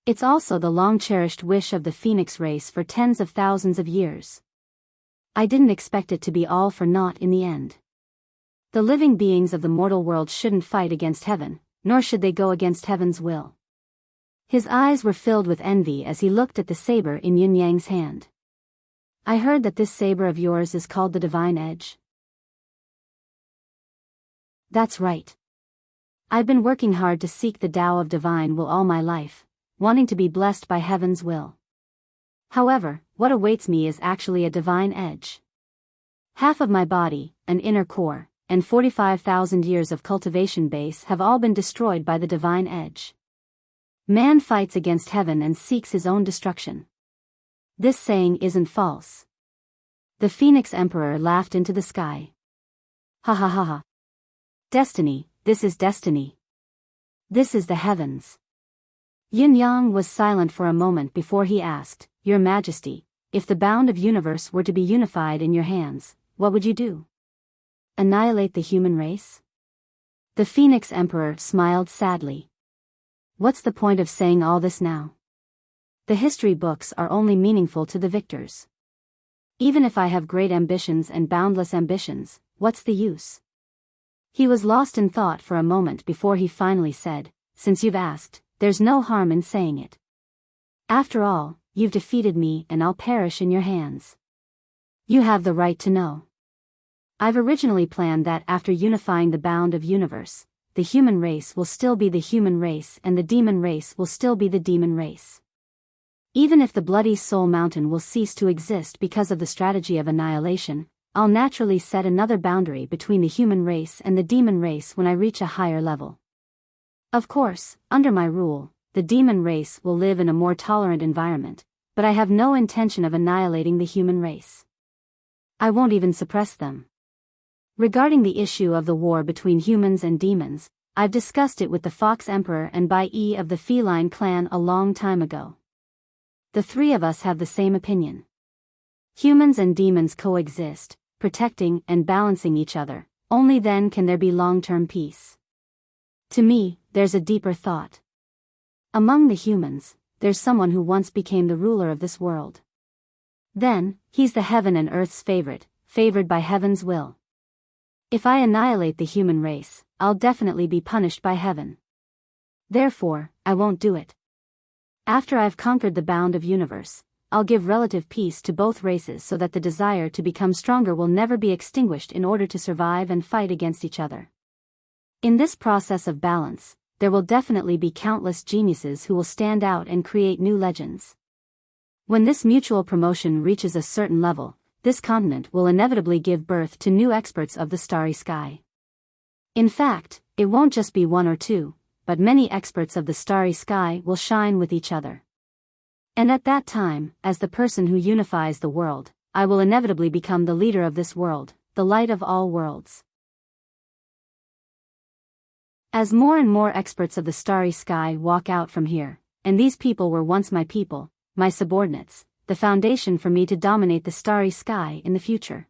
S1: It's also the long-cherished wish of the Phoenix race for tens of thousands of years. I didn't expect it to be all for naught in the end. The living beings of the mortal world shouldn't fight against heaven, nor should they go against heaven's will. His eyes were filled with envy as he looked at the saber in Yin Yang's hand. I heard that this saber of yours is called the Divine Edge. That's right. I've been working hard to seek the Tao of Divine Will all my life, wanting to be blessed by heaven's will. However, what awaits me is actually a divine edge. Half of my body, an inner core, and 45,000 years of cultivation base have all been destroyed by the divine edge. Man fights against heaven and seeks his own destruction. This saying isn't false. The Phoenix Emperor laughed into the sky. Ha ha ha ha. Destiny, this is destiny. This is the heavens. Yin Yang was silent for a moment before he asked, Your Majesty, if the bound of universe were to be unified in your hands, what would you do? Annihilate the human race? The Phoenix Emperor smiled sadly. What's the point of saying all this now? The history books are only meaningful to the victors. Even if I have great ambitions and boundless ambitions, what's the use? He was lost in thought for a moment before he finally said, Since you've asked, there's no harm in saying it. After all, you've defeated me and I'll perish in your hands. You have the right to know. I've originally planned that after unifying the bound of universe, the human race will still be the human race and the demon race will still be the demon race. Even if the Bloody Soul Mountain will cease to exist because of the strategy of annihilation, I'll naturally set another boundary between the human race and the demon race when I reach a higher level. Of course, under my rule, the demon race will live in a more tolerant environment, but I have no intention of annihilating the human race. I won't even suppress them. Regarding the issue of the war between humans and demons, I've discussed it with the Fox Emperor and Bai Yi of the Feline clan a long time ago. The three of us have the same opinion. Humans and demons coexist, protecting and balancing each other, only then can there be long-term peace. To me, there's a deeper thought. Among the humans, there's someone who once became the ruler of this world. Then, he's the heaven and earth's favorite, favored by heaven's will. If I annihilate the human race, I'll definitely be punished by heaven. Therefore, I won't do it. After I've conquered the bound of universe, I'll give relative peace to both races so that the desire to become stronger will never be extinguished in order to survive and fight against each other. In this process of balance, there will definitely be countless geniuses who will stand out and create new legends. When this mutual promotion reaches a certain level, this continent will inevitably give birth to new experts of the starry sky. In fact, it won't just be one or two, but many experts of the starry sky will shine with each other. And at that time, as the person who unifies the world, I will inevitably become the leader of this world, the light of all worlds. As more and more experts of the starry sky walk out from here, and these people were once my people, my subordinates, the foundation for me to dominate the starry sky in the future.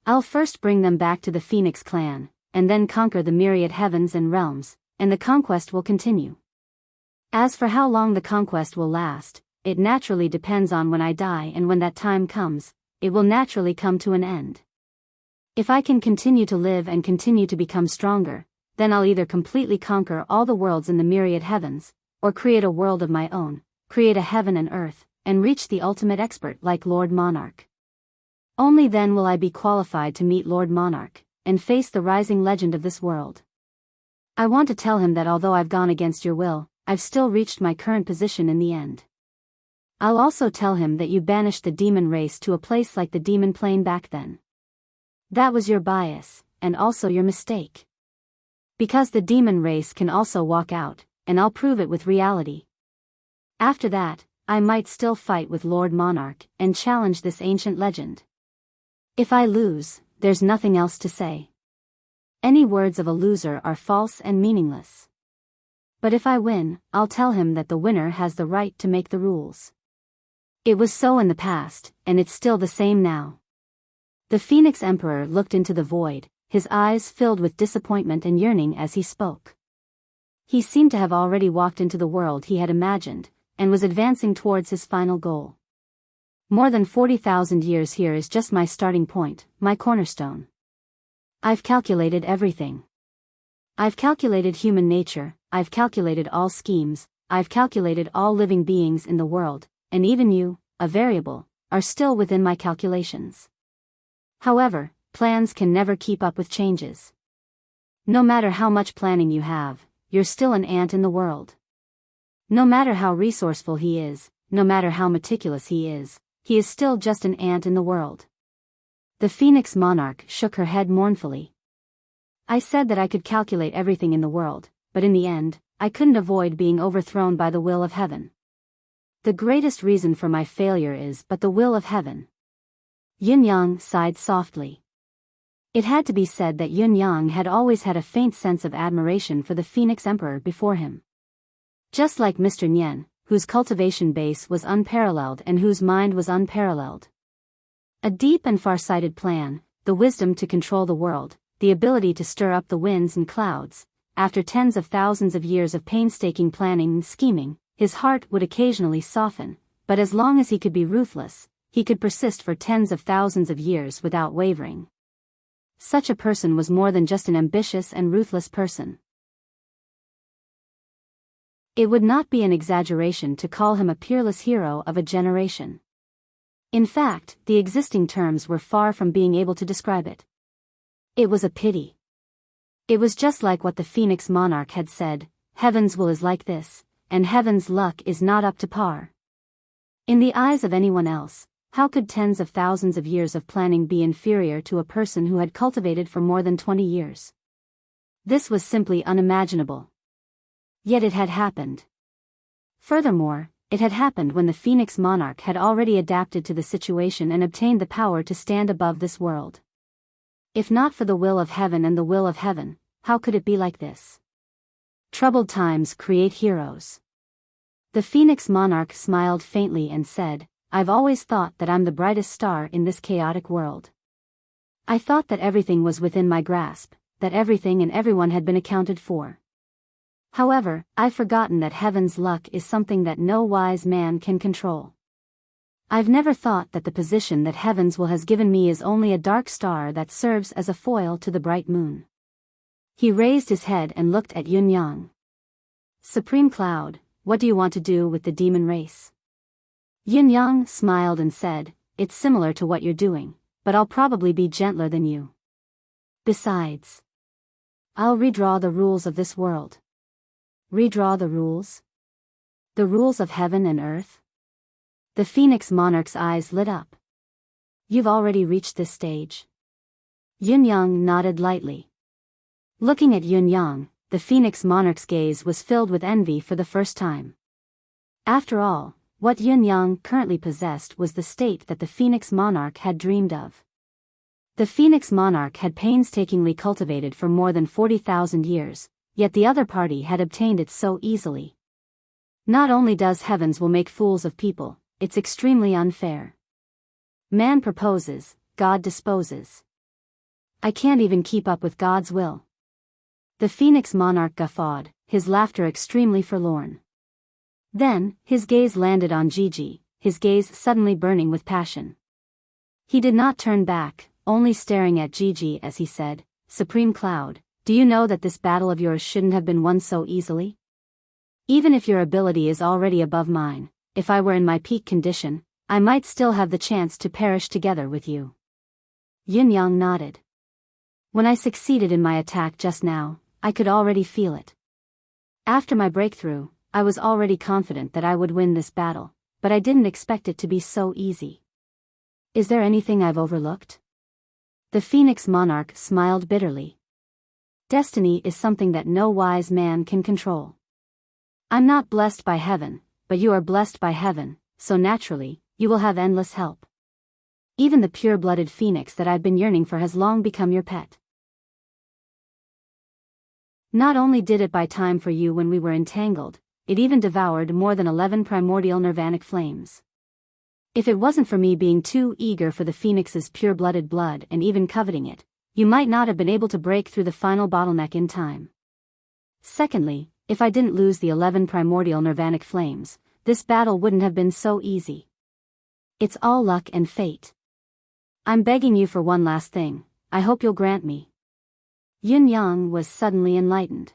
S1: I'll first bring them back to the Phoenix clan, and then conquer the myriad heavens and realms, and the conquest will continue. As for how long the conquest will last, it naturally depends on when I die, and when that time comes, it will naturally come to an end. If I can continue to live and continue to become stronger, then I'll either completely conquer all the worlds in the myriad heavens, or create a world of my own, create a heaven and earth, and reach the ultimate expert like Lord Monarch. Only then will I be qualified to meet Lord Monarch, and face the rising legend of this world. I want to tell him that although I've gone against your will, I've still reached my current position in the end. I'll also tell him that you banished the demon race to a place like the demon plane back then. That was your bias, and also your mistake. Because the demon race can also walk out, and I'll prove it with reality. After that, I might still fight with Lord Monarch, and challenge this ancient legend. If I lose, there's nothing else to say. Any words of a loser are false and meaningless. But if I win, I'll tell him that the winner has the right to make the rules. It was so in the past, and it's still the same now. The Phoenix Emperor looked into the void, his eyes filled with disappointment and yearning as he spoke. He seemed to have already walked into the world he had imagined, and was advancing towards his final goal. More than 40,000 years here is just my starting point, my cornerstone. I've calculated everything. I've calculated human nature, I've calculated all schemes, I've calculated all living beings in the world, and even you, a variable, are still within my calculations. However, plans can never keep up with changes. No matter how much planning you have, you're still an ant in the world. No matter how resourceful he is, no matter how meticulous he is still just an ant in the world. The Phoenix Monarch shook her head mournfully. I said that I could calculate everything in the world, but in the end, I couldn't avoid being overthrown by the will of heaven. The greatest reason for my failure is but the will of heaven. Yun Yang sighed softly. It had to be said that Yun Yang had always had a faint sense of admiration for the Phoenix Emperor before him. Just like Mr. Nian, whose cultivation base was unparalleled and whose mind was unparalleled. A deep and far-sighted plan, the wisdom to control the world, the ability to stir up the winds and clouds. After tens of thousands of years of painstaking planning and scheming, his heart would occasionally soften, but as long as he could be ruthless, he could persist for tens of thousands of years without wavering. Such a person was more than just an ambitious and ruthless person. It would not be an exaggeration to call him a peerless hero of a generation. In fact, the existing terms were far from being able to describe it. It was a pity. It was just like what the Phoenix Monarch had said, heaven's will is like this, and heaven's luck is not up to par. In the eyes of anyone else, how could tens of thousands of years of planning be inferior to a person who had cultivated for more than 20 years? This was simply unimaginable. Yet it had happened. Furthermore, it had happened when the Phoenix Monarch had already adapted to the situation and obtained the power to stand above this world. If not for the will of heaven and the will of heaven, how could it be like this? Troubled times create heroes. The Phoenix Monarch smiled faintly and said, I've always thought that I'm the brightest star in this chaotic world. I thought that everything was within my grasp, that everything and everyone had been accounted for. However, I've forgotten that heaven's luck is something that no wise man can control. I've never thought that the position that heaven's will has given me is only a dark star that serves as a foil to the bright moon. He raised his head and looked at Yun Yang. Supreme Cloud, what do you want to do with the demon race? Yun Yang smiled and said, it's similar to what you're doing, but I'll probably be gentler than you. Besides, I'll redraw the rules of this world. Redraw the rules? The rules of heaven and earth? The Phoenix Monarch's eyes lit up. You've already reached this stage. Yun Yang nodded lightly. Looking at Yun Yang, the Phoenix Monarch's gaze was filled with envy for the first time. After all, what Yun Yang currently possessed was the state that the Phoenix Monarch had dreamed of. The Phoenix Monarch had painstakingly cultivated for more than 40,000 years, yet the other party had obtained it so easily. Not only does heavens will make fools of people, it's extremely unfair. Man proposes, God disposes. I can't even keep up with God's will. The Phoenix Monarch guffawed, his laughter extremely forlorn. Then, his gaze landed on Gigi, his gaze suddenly burning with passion. He did not turn back, only staring at Gigi as he said, "Supreme Cloud, do you know that this battle of yours shouldn't have been won so easily? Even if your ability is already above mine, if I were in my peak condition, I might still have the chance to perish together with you." Yin Yang nodded. "When I succeeded in my attack just now, I could already feel it. After my breakthrough, I was already confident that I would win this battle, but I didn't expect it to be so easy. Is there anything I've overlooked?" The Phoenix Monarch smiled bitterly. "Destiny is something that no wise man can control. I'm not blessed by heaven, but you are blessed by heaven, so naturally, you will have endless help. Even the pure-blooded phoenix that I've been yearning for has long become your pet. Not only did it buy time for you when we were entangled, it even devoured more than 11 primordial nirvanic flames. If it wasn't for me being too eager for the phoenix's pure-blooded blood and even coveting it, you might not have been able to break through the final bottleneck in time. Secondly, if I didn't lose the 11 primordial nirvanic flames, this battle wouldn't have been so easy. It's all luck and fate. I'm begging you for one last thing, I hope you'll grant me." Yin Yang was suddenly enlightened.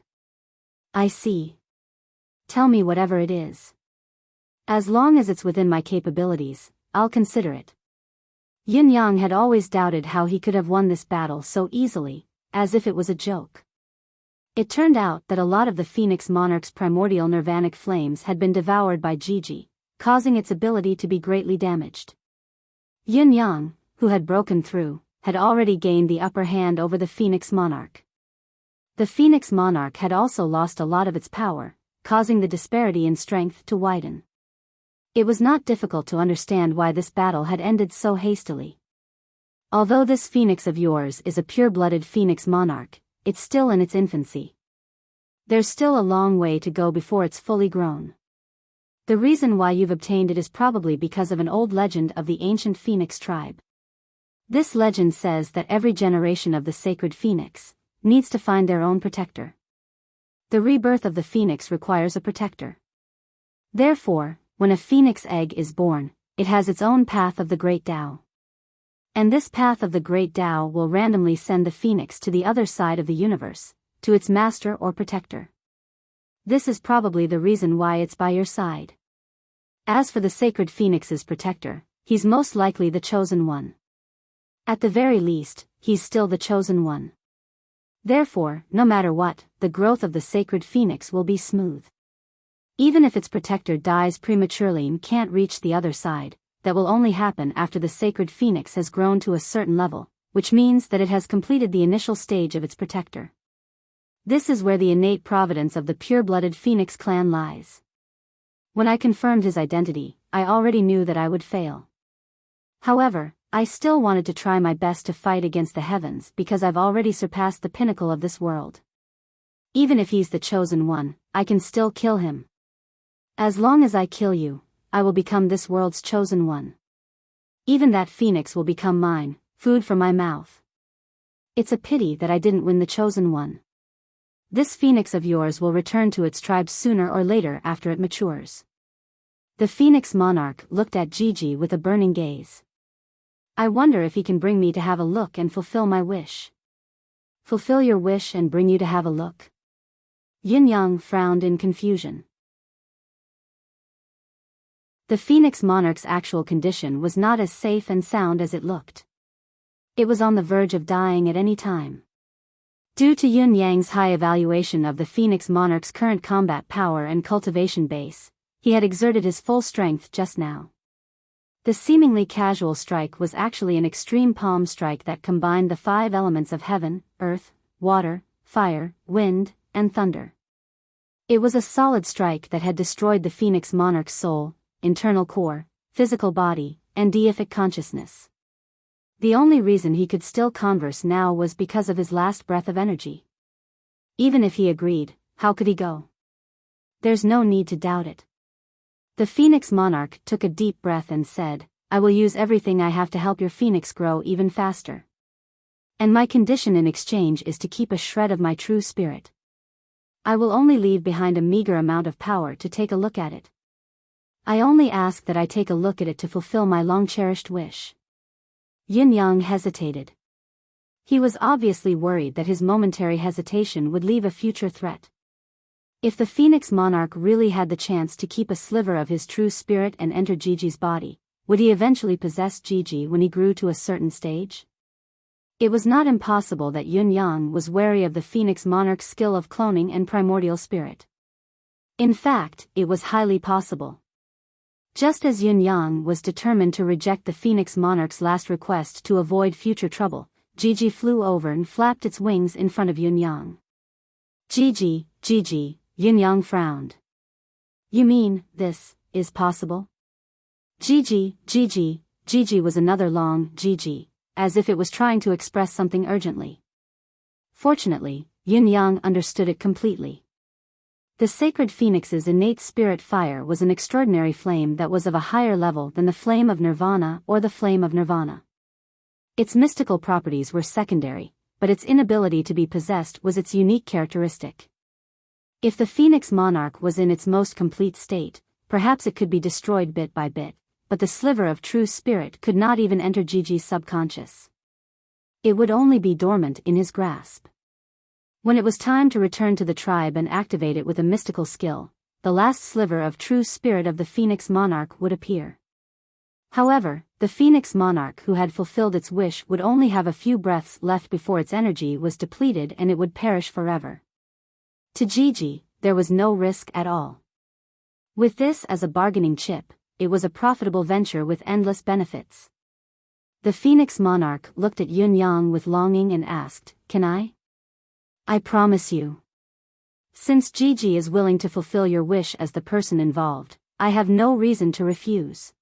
S1: "I see. Tell me whatever it is. As long as it's within my capabilities, I'll consider it." Yin Yang had always doubted how he could have won this battle so easily, as if it was a joke. It turned out that a lot of the Phoenix Monarch's primordial nirvanic flames had been devoured by Gigi, causing its ability to be greatly damaged. Yin Yang, who had broken through, had already gained the upper hand over the Phoenix Monarch. The Phoenix Monarch had also lost a lot of its power, causing the disparity in strength to widen. It was not difficult to understand why this battle had ended so hastily. Although this phoenix of yours is a pure-blooded Phoenix Monarch, it's still in its infancy. There's still a long way to go before it's fully grown. The reason why you've obtained it is probably because of an old legend of the ancient Phoenix tribe. This legend says that every generation of the sacred Phoenix needs to find their own protector. The rebirth of the Phoenix requires a protector. Therefore, when a Phoenix egg is born, it has its own path of the Great Tao. And this path of the Great Tao will randomly send the Phoenix to the other side of the universe, to its master or protector. This is probably the reason why it's by your side. As for the sacred Phoenix's protector, he's most likely the chosen one. At the very least, he's still the chosen one. Therefore, no matter what, the growth of the sacred Phoenix will be smooth. Even if its protector dies prematurely and can't reach the other side, that will only happen after the sacred Phoenix has grown to a certain level, which means that it has completed the initial stage of its protector. This is where the innate providence of the pure-blooded Phoenix clan lies. When I confirmed his identity, I already knew that I would fail. However, I still wanted to try my best to fight against the heavens because I've already surpassed the pinnacle of this world. Even if he's the chosen one, I can still kill him. As long as I kill you, I will become this world's chosen one. Even that phoenix will become mine, food for my mouth. It's a pity that I didn't win the chosen one. This phoenix of yours will return to its tribe sooner or later after it matures." The Phoenix Monarch looked at Gigi with a burning gaze. "I wonder if he can bring me to have a look and fulfill my wish." "Fulfill your wish and bring you to have a look?" Yin Yang frowned in confusion. The Phoenix Monarch's actual condition was not as safe and sound as it looked. It was on the verge of dying at any time. Due to Yin Yang's high evaluation of the Phoenix Monarch's current combat power and cultivation base, he had exerted his full strength just now. The seemingly casual strike was actually an extreme palm strike that combined the 5 elements of heaven, earth, water, fire, wind, and thunder. It was a solid strike that had destroyed the Phoenix Monarch's soul, internal core, physical body, and deific consciousness. The only reason he could still converse now was because of his last breath of energy. Even if he agreed, how could he go? There's no need to doubt it. The Phoenix Monarch took a deep breath and said, I will use everything I have to help your phoenix grow even faster. And my condition in exchange is to keep a shred of my true spirit. I will only leave behind a meager amount of power to take a look at it. I only ask that I take a look at it to fulfill my long-cherished wish. Yin Yang hesitated. He was obviously worried that his momentary hesitation would leave a future threat. If the Phoenix Monarch really had the chance to keep a sliver of his true spirit and enter Gigi's body, would he eventually possess Gigi when he grew to a certain stage? It was not impossible that Yin Yang was wary of the Phoenix Monarch's skill of cloning and primordial spirit. In fact, it was highly possible. Just as Yin Yang was determined to reject the Phoenix Monarch's last request to avoid future trouble, Gigi flew over and flapped its wings in front of Yin Yang. Gigi, Yin Yang frowned. You mean, this is possible? Gigi was another long Gigi, as if it was trying to express something urgently. Fortunately, Yin Yang understood it completely. The sacred phoenix's innate spirit fire was an extraordinary flame that was of a higher level than the flame of nirvana or the flame of nirvana. Its mystical properties were secondary, but its inability to be possessed was its unique characteristic. If the Phoenix Monarch was in its most complete state, perhaps it could be destroyed bit by bit, but the sliver of true spirit could not even enter Gigi's subconscious. It would only be dormant in his grasp. When it was time to return to the tribe and activate it with a mystical skill, the last sliver of true spirit of the Phoenix Monarch would appear. However, the Phoenix Monarch who had fulfilled its wish would only have a few breaths left before its energy was depleted and it would perish forever. To Gigi, there was no risk at all. With this as a bargaining chip, it was a profitable venture with endless benefits. The Phoenix Monarch looked at Yin Yang with longing and asked, Can I? I promise you. Since Gigi is willing to fulfill your wish as the person involved, I have no reason to refuse.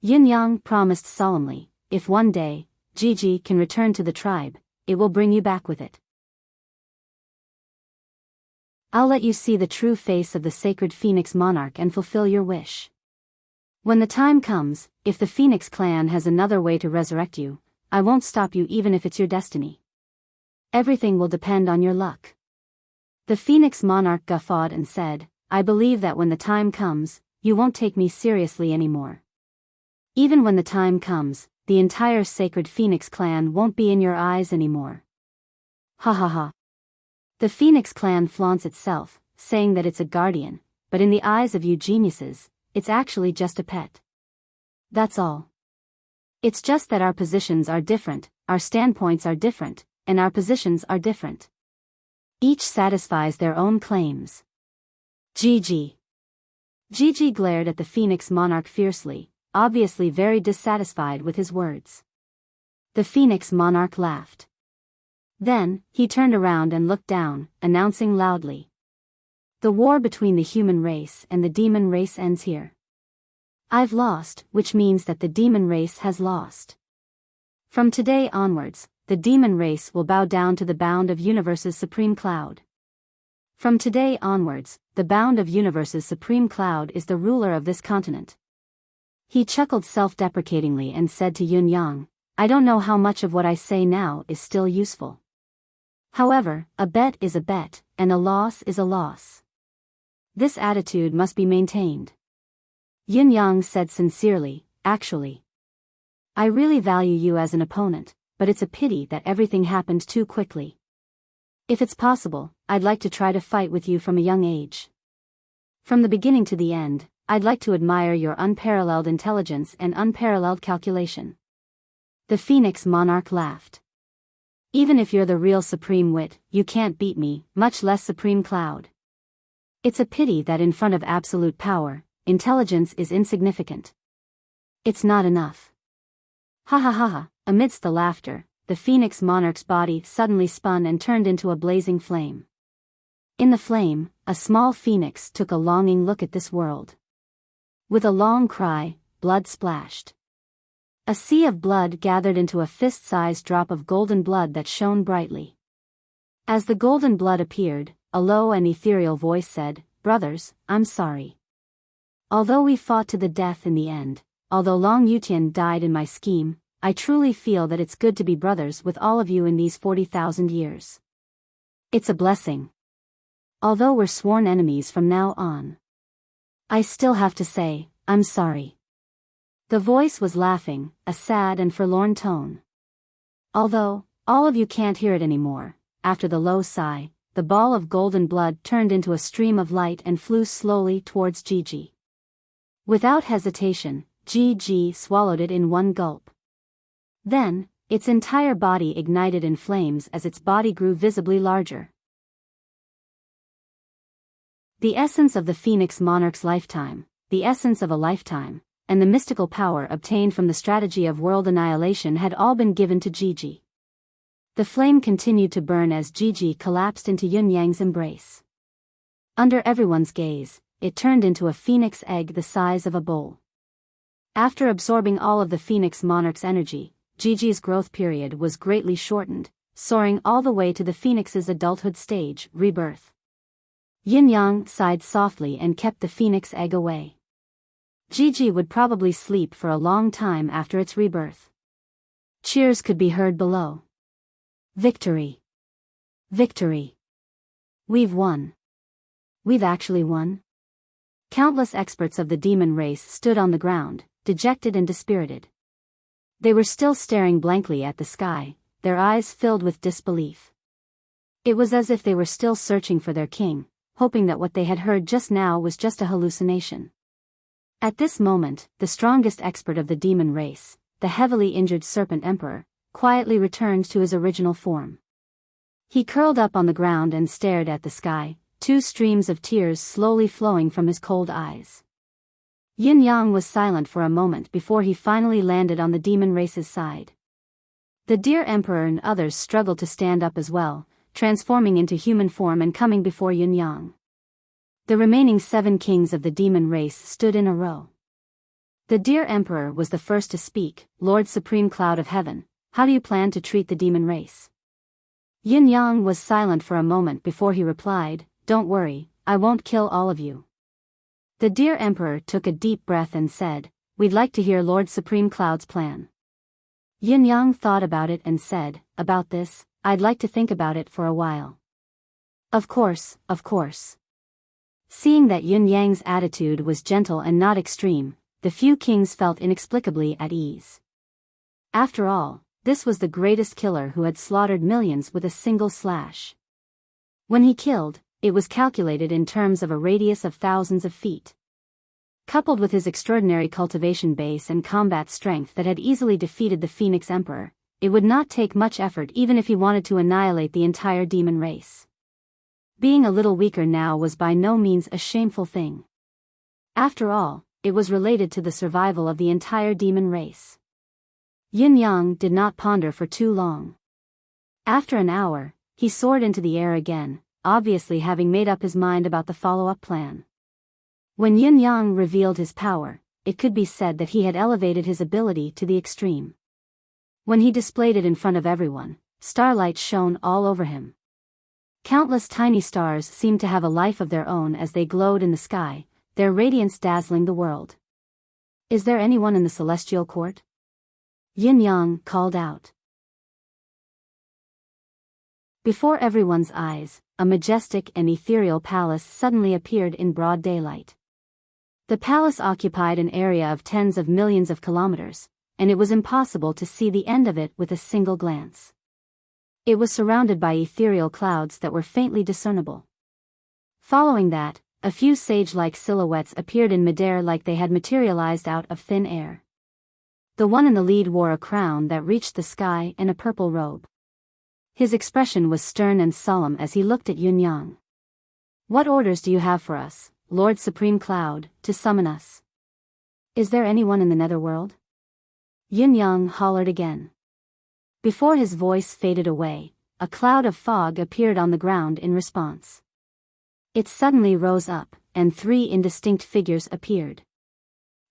S1: Yin Yang promised solemnly, if one day, Gigi can return to the tribe, it will bring you back with it. I'll let you see the true face of the sacred Phoenix Monarch and fulfill your wish. When the time comes, if the Phoenix clan has another way to resurrect you, I won't stop you even if it's your destiny. Everything will depend on your luck. The Phoenix Monarch guffawed and said, I believe that when the time comes, you won't take me seriously anymore. Even when the time comes, the entire sacred Phoenix clan won't be in your eyes anymore. Ha ha ha. The Phoenix clan flaunts itself, saying that it's a guardian, but in the eyes of you geniuses, it's actually just a pet. That's all. It's just that our positions are different, our standpoints are different, and our positions are different. Each satisfies their own claims. Gigi glared at the Phoenix Monarch fiercely, obviously very dissatisfied with his words. The Phoenix Monarch laughed. Then, he turned around and looked down, announcing loudly. The war between the human race and the demon race ends here. I've lost, which means that the demon race has lost. From today onwards, the demon race will bow down to the bound of Universe's supreme cloud. From today onwards, the bound of Universe's supreme cloud is the ruler of this continent. He chuckled self-deprecatingly and said to Yin Yang, I don't know how much of what I say now is still useful. However, a bet is a bet, and a loss is a loss. This attitude must be maintained. Yin Yang said sincerely, actually, I really value you as an opponent, but it's a pity that everything happened too quickly. If it's possible, I'd like to try to fight with you from a young age. From the beginning to the end, I'd like to admire your unparalleled intelligence and unparalleled calculation. The Phoenix Monarch laughed. Even if you're the real supreme wit, you can't beat me, much less supreme cloud. It's a pity that in front of absolute power, intelligence is insignificant. It's not enough. Ha ha ha ha. Amidst the laughter, the Phoenix Monarch's body suddenly spun and turned into a blazing flame. In the flame, a small phoenix took a longing look at this world. With a long cry, blood splashed. A sea of blood gathered into a fist-sized drop of golden blood that shone brightly. As the golden blood appeared, a low and ethereal voice said, "Brothers, I'm sorry. Although we fought to the death in the end, although Long Yutian died in my scheme, I truly feel that it's good to be brothers with all of you in these 40,000 years. It's a blessing. Although we're sworn enemies from now on, I still have to say, I'm sorry." The voice was laughing, a sad and forlorn tone. Although, all of you can't hear it anymore, after the low sigh, the ball of golden blood turned into a stream of light and flew slowly towards Gigi. Without hesitation, Gigi swallowed it in one gulp. Then, its entire body ignited in flames as its body grew visibly larger. The essence of the Phoenix Monarch's lifetime, the essence of a lifetime, and the mystical power obtained from the strategy of world annihilation had all been given to Gigi. The flame continued to burn as Gigi collapsed into Yun Yang's embrace. Under everyone's gaze, it turned into a phoenix egg the size of a bowl. After absorbing all of the Phoenix Monarch's energy, Gigi's growth period was greatly shortened, soaring all the way to the phoenix's adulthood stage, rebirth. Yin Yang sighed softly and kept the phoenix egg away. Gigi would probably sleep for a long time after its rebirth. Cheers could be heard below. Victory! Victory! We've won. We've actually won. Countless experts of the demon race stood on the ground, dejected and dispirited. They were still staring blankly at the sky, their eyes filled with disbelief. It was as if they were still searching for their king, hoping that what they had heard just now was just a hallucination. At this moment, the strongest expert of the demon race, the heavily injured Serpent Emperor, quietly returned to his original form. He curled up on the ground and stared at the sky, two streams of tears slowly flowing from his cold eyes. Yin Yang was silent for a moment before he finally landed on the demon race's side. The dear Emperor and others struggled to stand up as well, transforming into human form and coming before Yin Yang. The remaining 7 kings of the demon race stood in a row. The dear Emperor was the first to speak. "Lord Supreme Cloud of Heaven, how do you plan to treat the demon race?" Yin Yang was silent for a moment before he replied, "Don't worry, I won't kill all of you." The dear Emperor took a deep breath and said, "We'd like to hear Lord Supreme Cloud's plan." Yin Yang thought about it and said, "About this, I'd like to think about it for a while." Of course, of course." Seeing that Yin Yang's attitude was gentle and not extreme, the few kings felt inexplicably at ease. After all, this was the greatest killer who had slaughtered millions with a single slash. When he killed, it was calculated in terms of a radius of thousands of feet. Coupled with his extraordinary cultivation base and combat strength that had easily defeated the Phoenix Emperor, it would not take much effort even if he wanted to annihilate the entire demon race. Being a little weaker now was by no means a shameful thing. After all, it was related to the survival of the entire demon race. Yin Yang did not ponder for too long. After an hour, he soared into the air again, obviously having made up his mind about the follow-up plan. When Yin Yang revealed his power, it could be said that he had elevated his ability to the extreme. When he displayed it in front of everyone, starlight shone all over him. Countless tiny stars seemed to have a life of their own as they glowed in the sky, their radiance dazzling the world. "Is there anyone in the celestial court?" Yin Yang called out. Before everyone's eyes, a majestic and ethereal palace suddenly appeared in broad daylight. The palace occupied an area of tens of millions of kilometers, and it was impossible to see the end of it with a single glance. It was surrounded by ethereal clouds that were faintly discernible. Following that, a few sage-like silhouettes appeared in midair like they had materialized out of thin air. The one in the lead wore a crown that reached the sky and a purple robe. His expression was stern and solemn as he looked at Yun Yang. "What orders do you have for us, Lord Supreme Cloud, to summon us? Is there anyone in the netherworld?" Yun Yang hollered again. Before his voice faded away, a cloud of fog appeared on the ground in response. It suddenly rose up, and 3 indistinct figures appeared.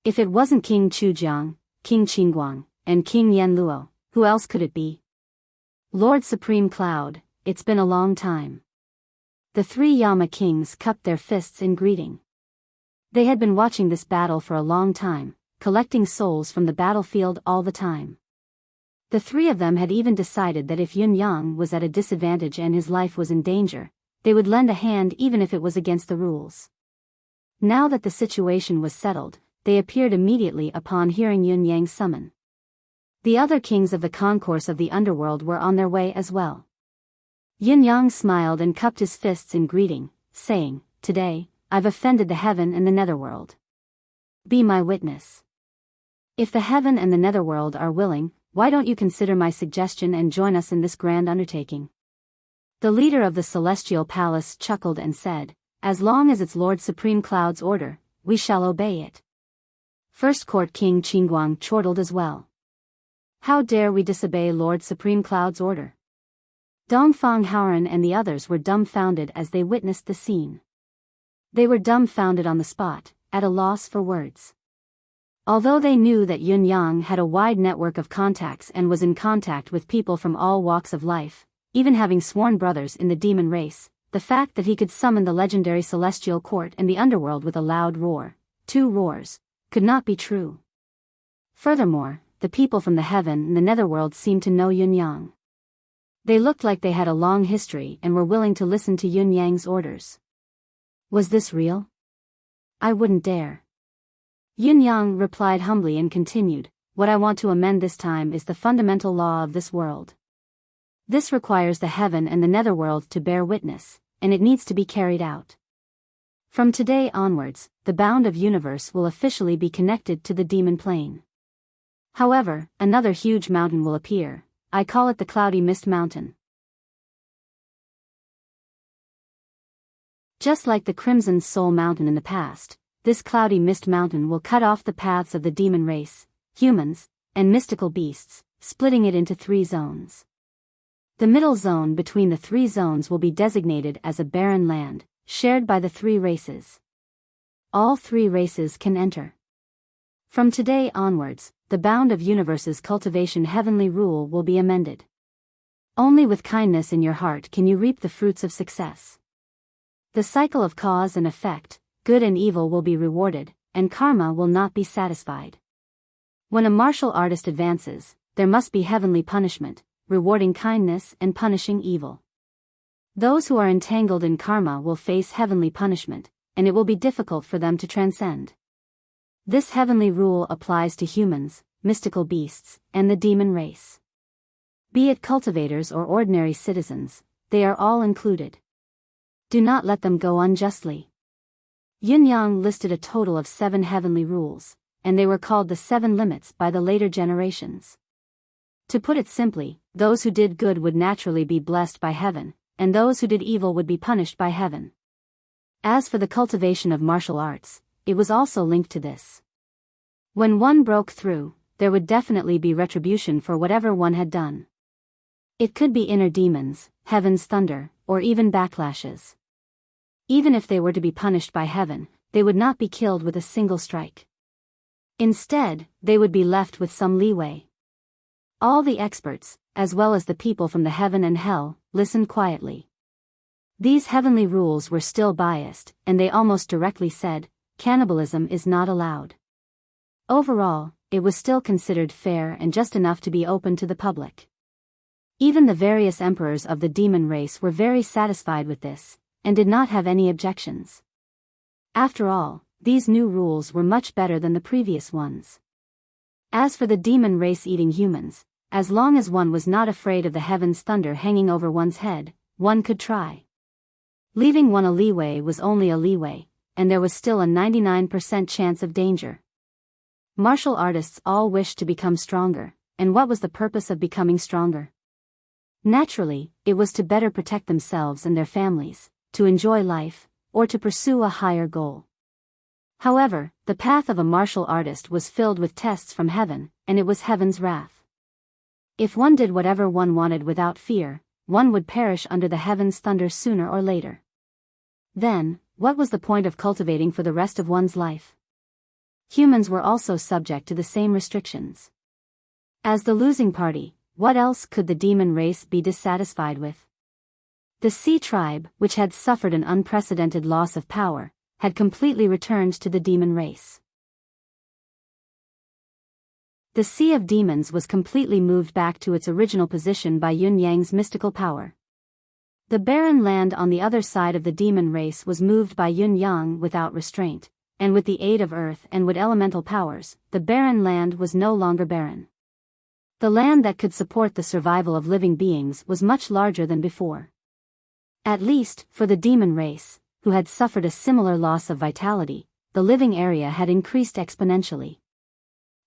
S1: If it wasn't King Chujiang, King Qingguang, and King Yanluo, who else could it be? "Lord Supreme Cloud, it's been a long time. The three Yama kings cupped their fists in greeting. They had been watching this battle for a long time, collecting souls from the battlefield all the time. The three of them had even decided that if Yun Yang was at a disadvantage and his life was in danger, they would lend a hand even if it was against the rules. Now that the situation was settled, they appeared immediately upon hearing Yun Yang's summon. The other kings of the concourse of the underworld were on their way as well. Yun Yang smiled and cupped his fists in greeting, saying, "Today, I've offended the heaven and the netherworld. Be my witness. If the heaven and the netherworld are willing, why don't you consider my suggestion and join us in this grand undertaking?" The leader of the celestial palace chuckled and said, "As long as it's Lord Supreme Cloud's order, we shall obey it." First Court King Qingguang chortled as well. "How dare we disobey Lord Supreme Cloud's order?" Dongfang Haoran and the others were dumbfounded as they witnessed the scene. They were dumbfounded on the spot, at a loss for words. Although they knew that Yun Yang had a wide network of contacts and was in contact with people from all walks of life, even having sworn brothers in the demon race, the fact that he could summon the legendary celestial court and the underworld with a loud roar, 2 roars, could not be true. Furthermore, the people from the heaven and the netherworld seemed to know Yun Yang. They looked like they had a long history and were willing to listen to Yun Yang's orders. Was this real? I wouldn't dare. Yun Yang replied humbly and continued, "What I want to amend this time is the fundamental law of this world. This requires the heaven and the netherworld to bear witness, and it needs to be carried out. From today onwards, the bound of universe will officially be connected to the demon plane. However, another huge mountain will appear. I call it the Cloudy Mist Mountain. Just like the Crimson Soul Mountain in the past, this Cloudy Mist Mountain will cut off the paths of the demon race, humans, and mystical beasts, splitting it into 3 zones. The middle zone between the 3 zones will be designated as a barren land, shared by the 3 races. All 3 races can enter. From today onwards, the bound of universe's cultivation heavenly rule will be amended. Only with kindness in your heart can you reap the fruits of success. The cycle of cause and effect, good and evil will be rewarded, and karma will not be satisfied. When a martial artist advances, there must be heavenly punishment, rewarding kindness and punishing evil. Those who are entangled in karma will face heavenly punishment, and it will be difficult for them to transcend. This heavenly rule applies to humans, mystical beasts, and the demon race. Be it cultivators or ordinary citizens, they are all included. Do not let them go unjustly. Yun Yang listed a total of 7 heavenly rules, and they were called the 7 limits by the later generations. To put it simply, those who did good would naturally be blessed by heaven, and those who did evil would be punished by heaven. As for the cultivation of martial arts, it was also linked to this. When one broke through, there would definitely be retribution for whatever one had done. It could be inner demons, heaven's thunder, or even backlashes. Even if they were to be punished by heaven, they would not be killed with a single strike. Instead, they would be left with some leeway. All the experts, as well as the people from the heaven and hell, listened quietly. These heavenly rules were still biased, and they almost directly said, cannibalism is not allowed. Overall, it was still considered fair and just enough to be open to the public. Even the various emperors of the demon race were very satisfied with this, and did not have any objections. After all, these new rules were much better than the previous ones. As for the demon race eating humans, as long as one was not afraid of the heaven's thunder hanging over one's head, one could try. Leaving one a leeway was only a leeway, and there was still a 99% chance of danger. Martial artists all wished to become stronger, and what was the purpose of becoming stronger? Naturally, it was to better protect themselves and their families, to enjoy life, or to pursue a higher goal. However, the path of a martial artist was filled with tests from heaven, and it was heaven's wrath. If one did whatever one wanted without fear, one would perish under the heaven's thunder sooner or later. Then, what was the point of cultivating for the rest of one's life? Humans were also subject to the same restrictions. As the losing party, what else could the demon race be dissatisfied with? The Sea tribe, which had suffered an unprecedented loss of power, had completely returned to the demon race. The Sea of Demons was completely moved back to its original position by Yun Yang's mystical power. The barren land on the other side of the demon race was moved by Yun Yang without restraint, and with the aid of earth and wood elemental powers, the barren land was no longer barren. The land that could support the survival of living beings was much larger than before. At least, for the demon race, who had suffered a similar loss of vitality, the living area had increased exponentially.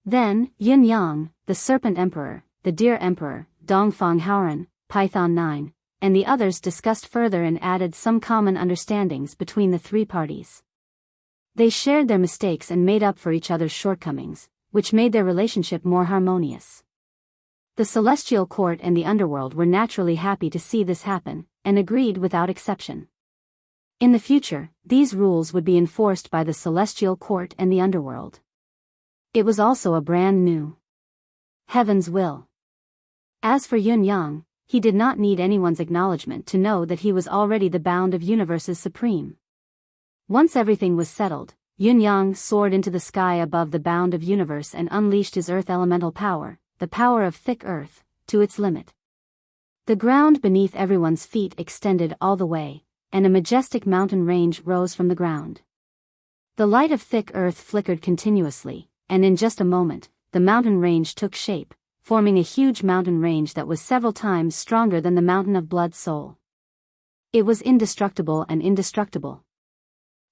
S1: Then, Yun Yang, the Serpent Emperor, the Deer Emperor, Dongfang Haoran, Python 9, and the others discussed further and added some common understandings between the three parties. They shared their mistakes and made up for each other's shortcomings, which made their relationship more harmonious. The Celestial Court and the Underworld were naturally happy to see this happen, and agreed without exception. In the future, these rules would be enforced by the Celestial Court and the Underworld. It was also a brand new heaven's will. As for Yun Yang, he did not need anyone's acknowledgement to know that he was already the bound of universes supreme. Once everything was settled, Yun Yang soared into the sky above the bound of universe and unleashed his earth elemental power, the power of thick earth, to its limit. The ground beneath everyone's feet extended all the way, and a majestic mountain range rose from the ground. The light of thick earth flickered continuously, and in just a moment, the mountain range took shape, forming a huge mountain range that was several times stronger than the mountain of blood soul. It was indestructible and indestructible.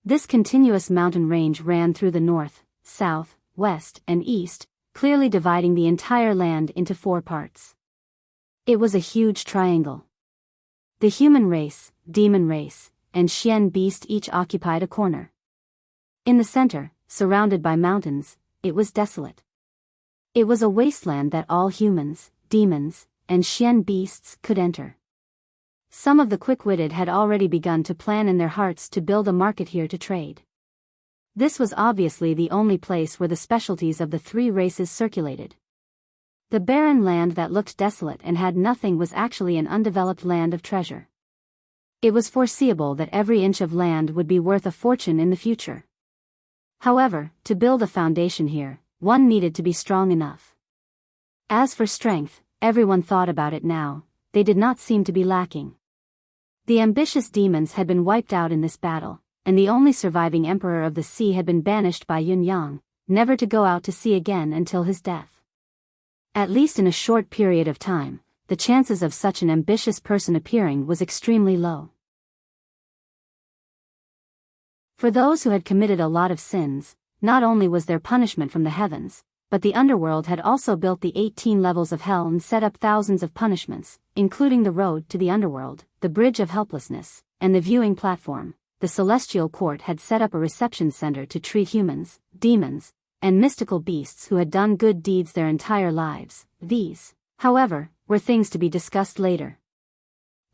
S1: This continuous mountain range ran through the north, south, west, and east, clearly dividing the entire land into 4 parts. It was a huge triangle. The human race, demon race, and Xian beast each occupied a corner. In the center, surrounded by mountains, it was desolate. It was a wasteland that all humans, demons, and Xian beasts could enter. Some of the quick-witted had already begun to plan in their hearts to build a market here to trade. This was obviously the only place where the specialties of the 3 races circulated. The barren land that looked desolate and had nothing was actually an undeveloped land of treasure. It was foreseeable that every inch of land would be worth a fortune in the future. However, to build a foundation here, one needed to be strong enough. As for strength, everyone thought about it now, they did not seem to be lacking. The ambitious demons had been wiped out in this battle, and the only surviving emperor of the sea had been banished by Yun Yang, never to go out to sea again until his death. At least in a short period of time, the chances of such an ambitious person appearing was extremely low. For those who had committed a lot of sins, not only was there punishment from the heavens, but the underworld had also built the 18 levels of hell and set up thousands of punishments, including the road to the underworld, the bridge of helplessness, and the viewing platform. The Celestial Court had set up a reception center to treat humans, demons, and mystical beasts who had done good deeds their entire lives. These, however, were things to be discussed later.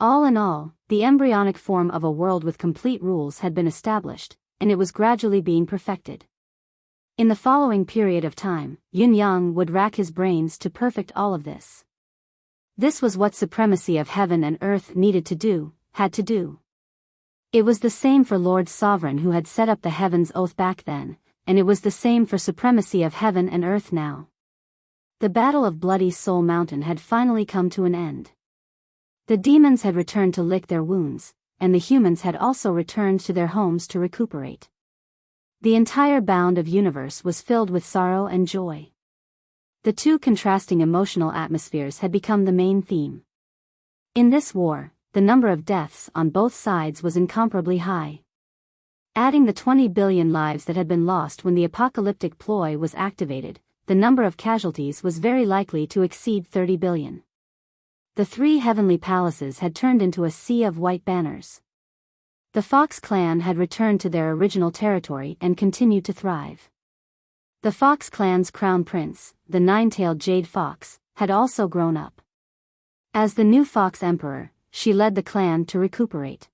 S1: All in all, the embryonic form of a world with complete rules had been established, and it was gradually being perfected. In the following period of time, Yun Yang would rack his brains to perfect all of this. This was what supremacy of heaven and earth needed to do, had to do. It was the same for Lord Sovereign who had set up the Heaven's Oath back then, and it was the same for supremacy of heaven and earth now. The Battle of Bloody Soul Mountain had finally come to an end. The demons had returned to lick their wounds, and the humans had also returned to their homes to recuperate. The entire bound of universe was filled with sorrow and joy. The 2 contrasting emotional atmospheres had become the main theme. In this war, the number of deaths on both sides was incomparably high. Adding the 20 billion lives that had been lost when the apocalyptic ploy was activated, the number of casualties was very likely to exceed 30 billion. The 3 heavenly palaces had turned into a sea of white banners. The Fox clan had returned to their original territory and continued to thrive. The Fox clan's crown prince, the 9-tailed Jade Fox, had also grown up. As the new Fox Emperor, she led the clan to recuperate.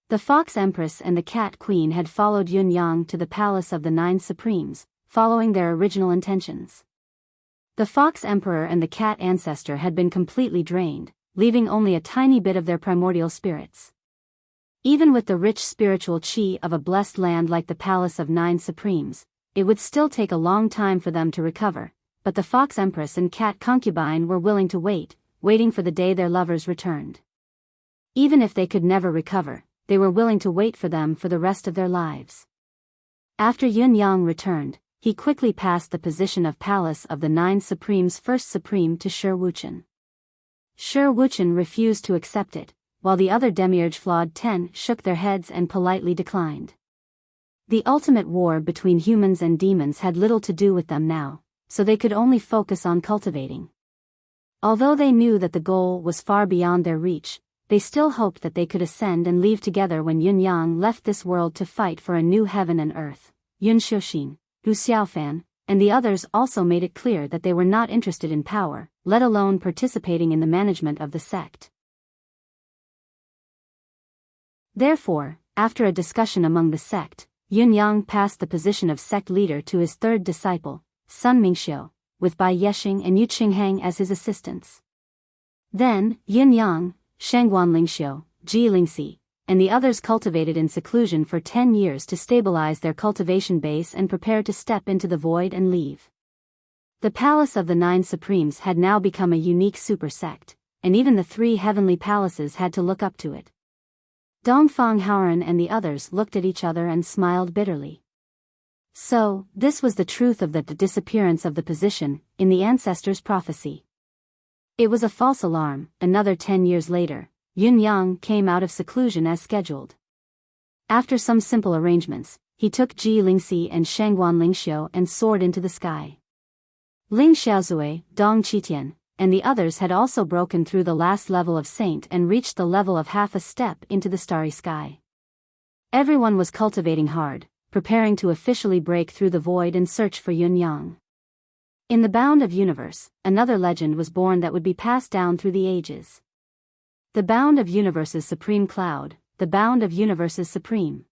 S1: The Fox Empress and the Cat Queen had followed Yun Yang to the palace of the 9 Supremes, following their original intentions. The Fox Emperor and the Cat Ancestor had been completely drained, leaving only a tiny bit of their primordial spirits. Even with the rich spiritual chi of a blessed land like the Palace of Nine Supremes, it would still take a long time for them to recover, but the Fox Empress and Cat Concubine were willing to wait, waiting for the day their lovers returned. Even if they could never recover, they were willing to wait for them for the rest of their lives. After Yun Yang returned, he quickly passed the position of Palace of the Nine Supremes' first Supreme to Shi Wuchen. Shi Wuchen refused to accept it, while the other Demiurge Flawed 10 shook their heads and politely declined. The ultimate war between humans and demons had little to do with them now, so they could only focus on cultivating. Although they knew that the goal was far beyond their reach, they still hoped that they could ascend and leave together when Yun Yang left this world to fight for a new heaven and earth. Yun Xiuxin, Gu Xiaofan, and the others also made it clear that they were not interested in power, let alone participating in the management of the sect. Therefore, after a discussion among the sect, Yun Yang passed the position of sect leader to his third disciple, Sun Mingxiu, with Bai Yexing and Yu Qinghang as his assistants. Then, Yun Yang, Shengguan Lingxiu, Ji Lingxi, and the others cultivated in seclusion for 10 years to stabilize their cultivation base and prepare to step into the void and leave. The Palace of the Nine Supremes had now become a unique super sect, and even the 3 heavenly palaces had to look up to it. Dongfang Haoren and the others looked at each other and smiled bitterly. So, this was the truth of the disappearance of the position, in the ancestors' prophecy. It was a false alarm. Another 10 years later, Yun Yang came out of seclusion as scheduled. After some simple arrangements, he took Ji Lingxi and Shengguan Lingxiu and soared into the sky. Ling Xiaozui, Dong Qitian, and the others had also broken through the last level of saint and reached the level of half a step into the starry sky. Everyone was cultivating hard, preparing to officially break through the void and search for Yun Yang. In the bound of universe, another legend was born that would be passed down through the ages. The bound of universe's supreme cloud, the bound of universe's supreme.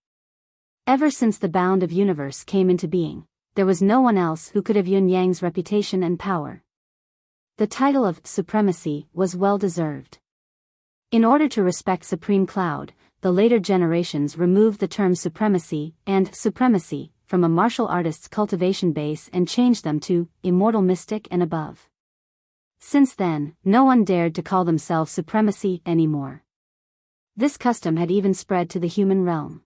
S1: Ever since the bound of universe came into being, there was no one else who could have Yun Yang's reputation and power. The title of supremacy was well deserved. In order to respect supreme cloud, the later generations removed the terms supremacy and supremacy from a martial artist's cultivation base and changed them to immortal mystic and above. Since then, no one dared to call themselves supremacy anymore. This custom had even spread to the human realm.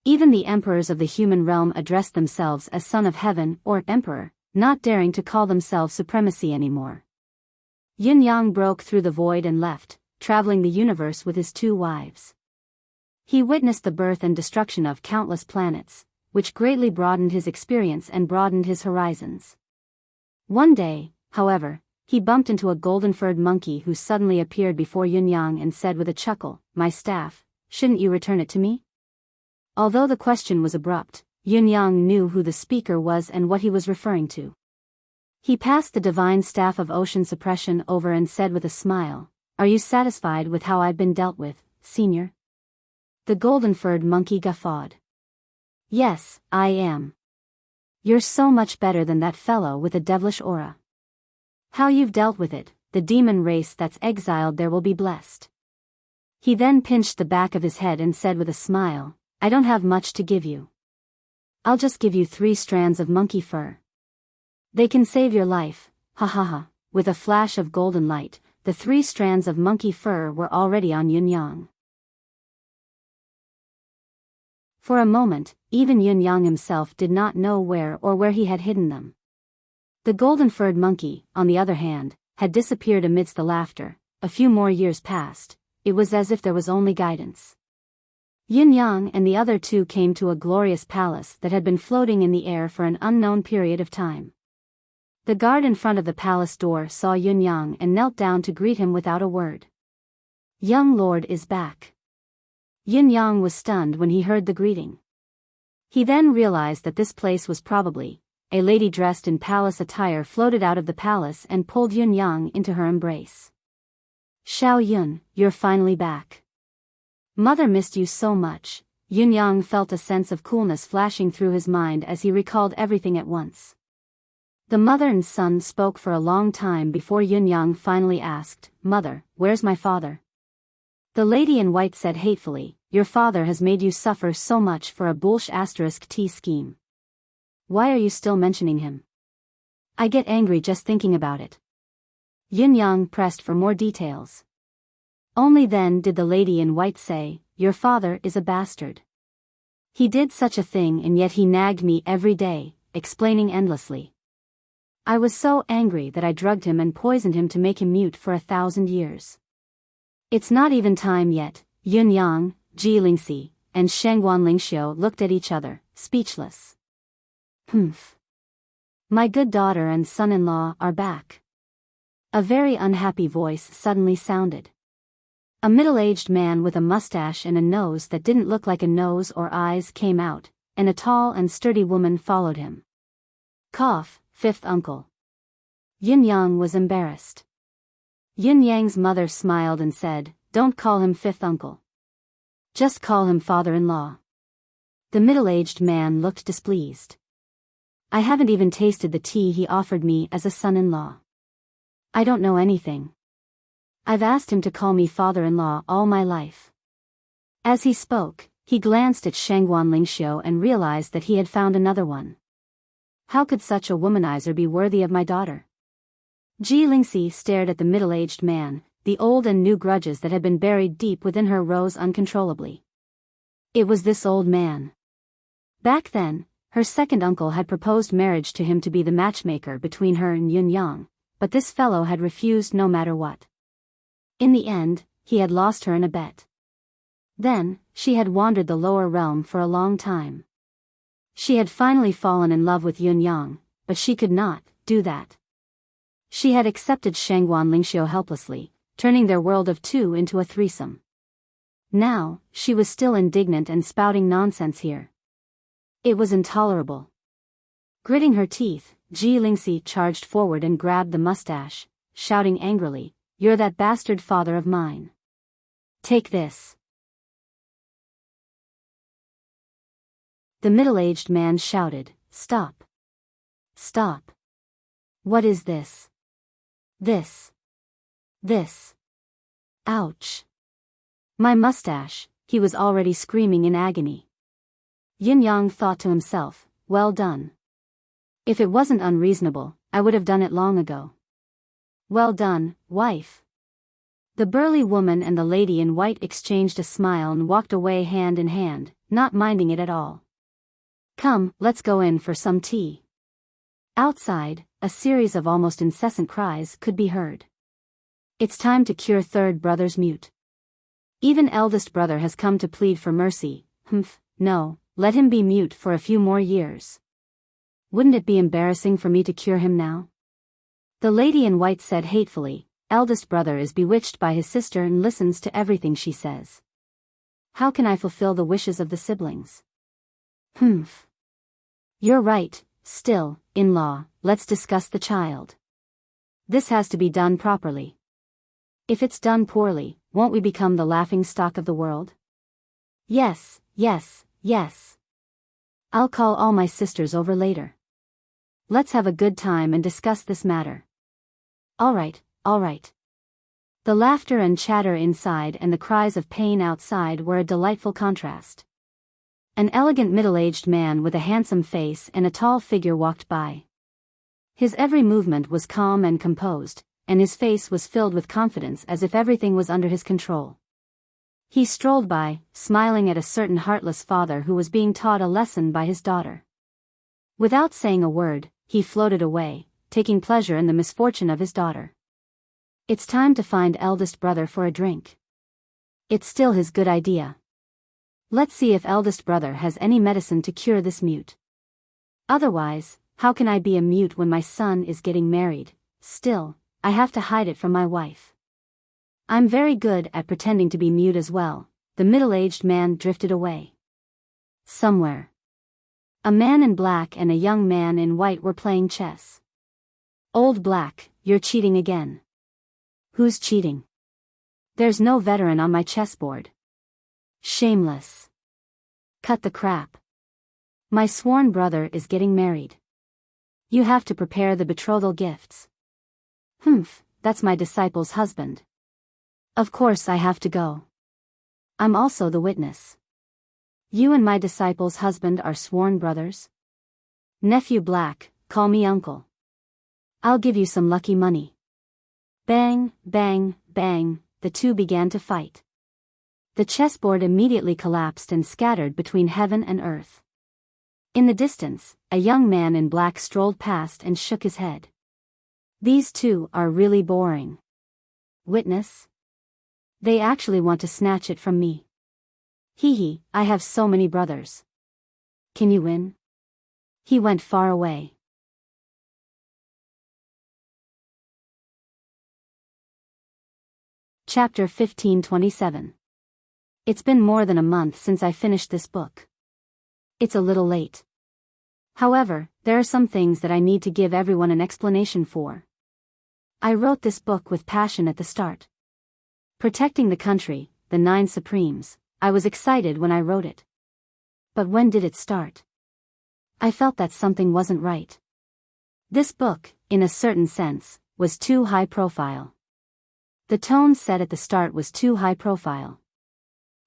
S1: Even the emperors of the human realm addressed themselves as son of heaven or emperor, not daring to call themselves supremacy anymore. Yin Yang broke through the void and left, traveling the universe with his 2 wives. He witnessed the birth and destruction of countless planets, which greatly broadened his experience and broadened his horizons. One day, however, he bumped into a golden-furred monkey who suddenly appeared before Yun Yang and said with a chuckle, "My staff, shouldn't you return it to me?" Although the question was abrupt, Yun Yang knew who the speaker was and what he was referring to. He passed the divine staff of ocean suppression over and said with a smile, "Are you satisfied with how I've been dealt with, senior?" The golden-furred monkey guffawed. "Yes, I am. You're so much better than that fellow with a devilish aura. How you've dealt with it, the demon race that's exiled there will be blessed." He then pinched the back of his head and said with a smile, "I don't have much to give you. I'll just give you 3 strands of monkey fur. They can save your life, ha ha ha." With a flash of golden light, the 3 strands of monkey fur were already on Yun Yang. For a moment, even Yun Yang himself did not know where he had hidden them. The golden-furred monkey, on the other hand, had disappeared amidst the laughter. A few more years passed. It was as if there was only guidance. Yin Yang and the other 2 came to a glorious palace that had been floating in the air for an unknown period of time. The guard in front of the palace door saw Yun Yang and knelt down to greet him without a word. "Young lord is back." Yin Yang was stunned when he heard the greeting. He then realized that this place was probably. A lady dressed in palace attire floated out of the palace and pulled Yun Yang into her embrace. "Xiao Yun, you're finally back. Mother missed you so much." Yun Yang felt a sense of coolness flashing through his mind as he recalled everything at once. The mother and son spoke for a long time before Yunyang finally asked, "Mother, where's my father?" The lady in white said hatefully, "Your father has made you suffer so much for a *T scheme. Why are you still mentioning him? I get angry just thinking about it." Yunyang pressed for more details. Only then did the lady in white say, "Your father is a bastard. He did such a thing and yet he nagged me every day, explaining endlessly. I was so angry that I drugged him and poisoned him to make him mute for 1,000 years. It's not even time yet." Yunyang, Lingxi, and Shengguan Lingxiu looked at each other, speechless. "Humph. My good daughter and son-in-law are back." A very unhappy voice suddenly sounded. A middle-aged man with a mustache and a nose that didn't look like a nose or eyes came out, and a tall and sturdy woman followed him. "Cough, fifth uncle." Yunyang was embarrassed. Yunyang's mother smiled and said, "Don't call him fifth uncle. Just call him father-in-law." The middle-aged man looked displeased. "I haven't even tasted the tea he offered me as a son-in-law. I don't know anything. I've asked him to call me father-in-law all my life." As he spoke, he glanced at Shengguan Lingxiu and realized that he had found another one. How could such a womanizer be worthy of my daughter? Lingxi stared at the middle-aged man. The old and new grudges that had been buried deep within her rose uncontrollably. It was this old man. Back then, her second uncle had proposed marriage to him to be the matchmaker between her and Yunyang, but this fellow had refused no matter what. In the end, he had lost her in a bet. Then, she had wandered the lower realm for a long time. She had finally fallen in love with Yunyang, but she could not do that. She had accepted Shengguan Lingxiu helplessly, turning their world of two into a threesome. Now, she was still indignant and spouting nonsense here. It was intolerable. Gritting her teeth, Lingxi charged forward and grabbed the mustache, shouting angrily, "You're that bastard father of mine. Take this." The middle-aged man shouted, "Stop. Stop. What is this? This. Ouch. My mustache," he was already screaming in agony. Yunyang thought to himself, "Well done. If it wasn't unreasonable, I would have done it long ago. Well done, wife." The burly woman and the lady in white exchanged a smile and walked away hand in hand, not minding it at all. "Come, let's go in for some tea." Outside, a series of almost incessant cries could be heard. It's time to cure third brother's mute. Even eldest brother has come to plead for mercy. No, let him be mute for a few more years. Wouldn't it be embarrassing for me to cure him now? The lady in white said hatefully, "Eldest brother is bewitched by his sister and listens to everything she says. How can I fulfill the wishes of the siblings?" You're right. Still, in-law, let's discuss the child. This has to be done properly. If it's done poorly, won't we become the laughing stock of the world? Yes. I'll call all my sisters over later. Let's have a good time and discuss this matter. All right. The laughter and chatter inside and the cries of pain outside were a delightful contrast. An elegant middle-aged man with a handsome face and a tall figure walked by. His every movement was calm and composed, and his face was filled with confidence as if everything was under his control. He strolled by, smiling at a certain heartless father who was being taught a lesson by his daughter. Without saying a word, he floated away, taking pleasure in the misfortune of his daughter. It's time to find eldest brother for a drink. It's still his good idea. Let's see if eldest brother has any medicine to cure this mute. Otherwise, how can I be a mute when my son is getting married? Still, I have to hide it from my wife. I'm very good at pretending to be mute as well." The middle-aged man drifted away. Somewhere, a man in black and a young man in white were playing chess. "Old Black, you're cheating again." "Who's cheating? There's no veteran on my chessboard." "Shameless. Cut the crap. My sworn brother is getting married. You have to prepare the betrothal gifts. That's my disciple's husband. Of course I have to go. I'm also the witness. You and my disciple's husband are sworn brothers? Nephew Black, call me uncle. I'll give you some lucky money. Bang, bang, bang, the two began to fight. The chessboard immediately collapsed and scattered between heaven and earth. In the distance, a young man in black strolled past and shook his head. These two are really boring. Witness? They actually want to snatch it from me. Hee, I have so many brothers. Can you win? He went far away. Chapter 1527. It's been more than a month since I finished this book. It's a little late. However, there are some things that I need to give everyone an explanation for. I wrote this book with passion at the start. Protecting the country, the 9 Supremes, I was excited when I wrote it. But when did it start? I felt that something wasn't right. This book, in a certain sense, was too high profile. The tone set at the start was too high profile.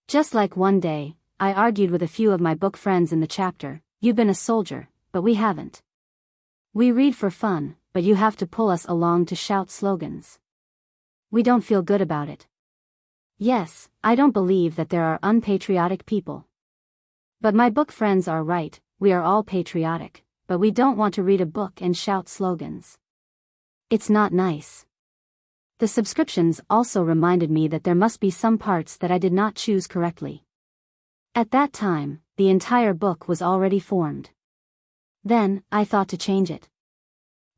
S1: Just like one day, I argued with a few of my book friends in the chapter, "You've been a soldier, but we haven't. We read for fun, but you have to pull us along to shout slogans. We don't feel good about it." Yes, I don't believe that there are unpatriotic people. But my book friends are right, we are all patriotic, but we don't want to read a book and shout slogans. It's not nice. The subscriptions also reminded me that there must be some parts that I did not choose correctly. At that time, the entire book was already formed. Then, I thought to change it.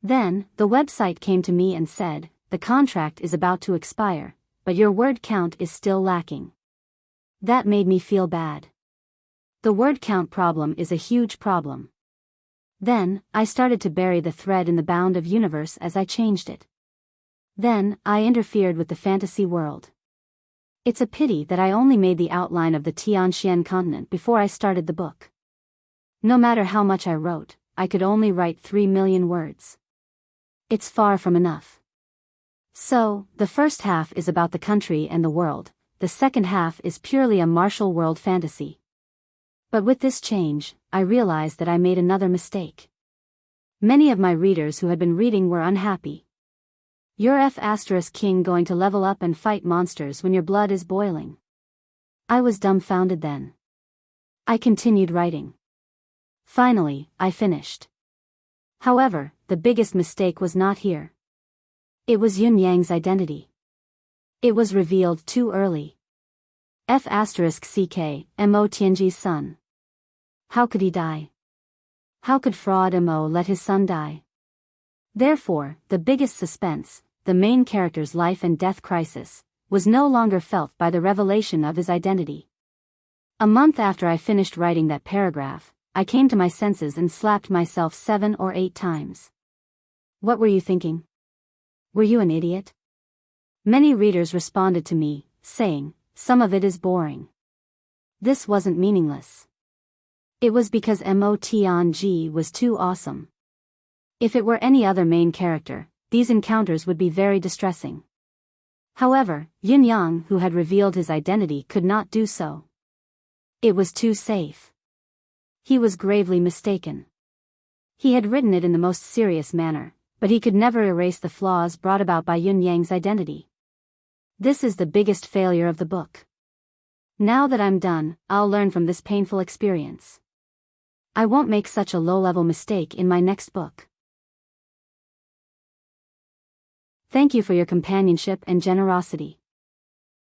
S1: Then, the website came to me and said, "The contract is about to expire, but your word count is still lacking." That made me feel bad. The word count problem is a huge problem. Then, I started to bury the thread in the bound of universe as I changed it. Then, I interfered with the fantasy world. It's a pity that I only made the outline of the Tianxian continent before I started the book. No matter how much I wrote, I could only write 3 million words. It's far from enough. So, the first half is about the country and the world, the second half is purely a martial world fantasy. But with this change, I realized that I made another mistake. Many of my readers who had been reading were unhappy. You're F***king going to level up and fight monsters when your blood is boiling. I was dumbfounded then. I continued writing. Finally, I finished. However, the biggest mistake was not here. It was Yun Yang's identity. It was revealed too early. F***ck, Mo Tianji's son. How could he die? How could Fraud Mo let his son die? Therefore, the biggest suspense, the main character's life and death crisis, was no longer felt by the revelation of his identity. A month after I finished writing that paragraph, I came to my senses and slapped myself 7 or 8 times. What were you thinking? Were you an idiot? Many readers responded to me, saying, "Some of it is boring." This wasn't meaningless. It was because Mo Tianji was too awesome. If it were any other main character, these encounters would be very distressing. However, Yin Yang, who had revealed his identity, could not do so. It was too safe. He was gravely mistaken. He had written it in the most serious manner, but he could never erase the flaws brought about by Yin Yang's identity. This is the biggest failure of the book. Now that I'm done, I'll learn from this painful experience. I won't make such a low-level mistake in my next book. Thank you for your companionship and generosity.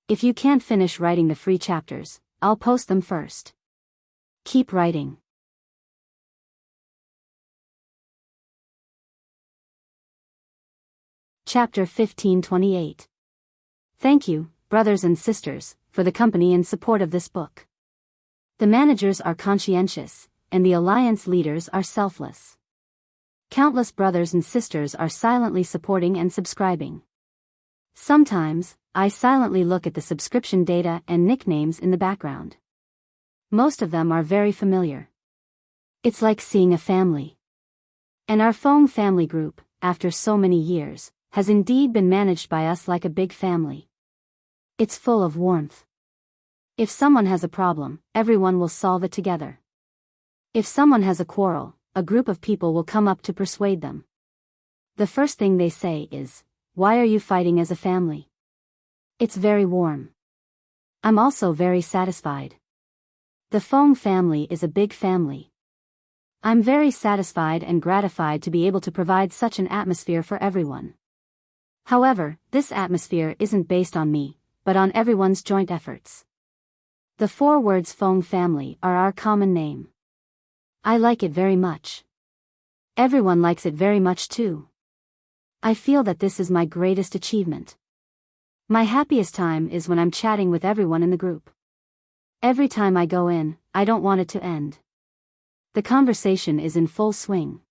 S1: If you can't finish writing the free chapters, I'll post them first. Keep writing. Chapter 1528. Thank you, brothers and sisters, for the company and support of this book. The managers are conscientious, and the alliance leaders are selfless. Countless brothers and sisters are silently supporting and subscribing. Sometimes, I silently look at the subscription data and nicknames in the background. Most of them are very familiar. It's like seeing a family. And our Fong family group, after so many years, has indeed been managed by us like a big family. It's full of warmth. If someone has a problem, everyone will solve it together. If someone has a quarrel, a group of people will come up to persuade them. The first thing they say is, "Why are you fighting as a family?" It's very warm. I'm also very satisfied. The Fong family is a big family. I'm very satisfied and gratified to be able to provide such an atmosphere for everyone. However, this atmosphere isn't based on me, but on everyone's joint efforts. The 4 words Fong family are our common name. I like it very much. Everyone likes it very much too. I feel that this is my greatest achievement. My happiest time is when I'm chatting with everyone in the group. Every time I go in, I don't want it to end. The conversation is in full swing.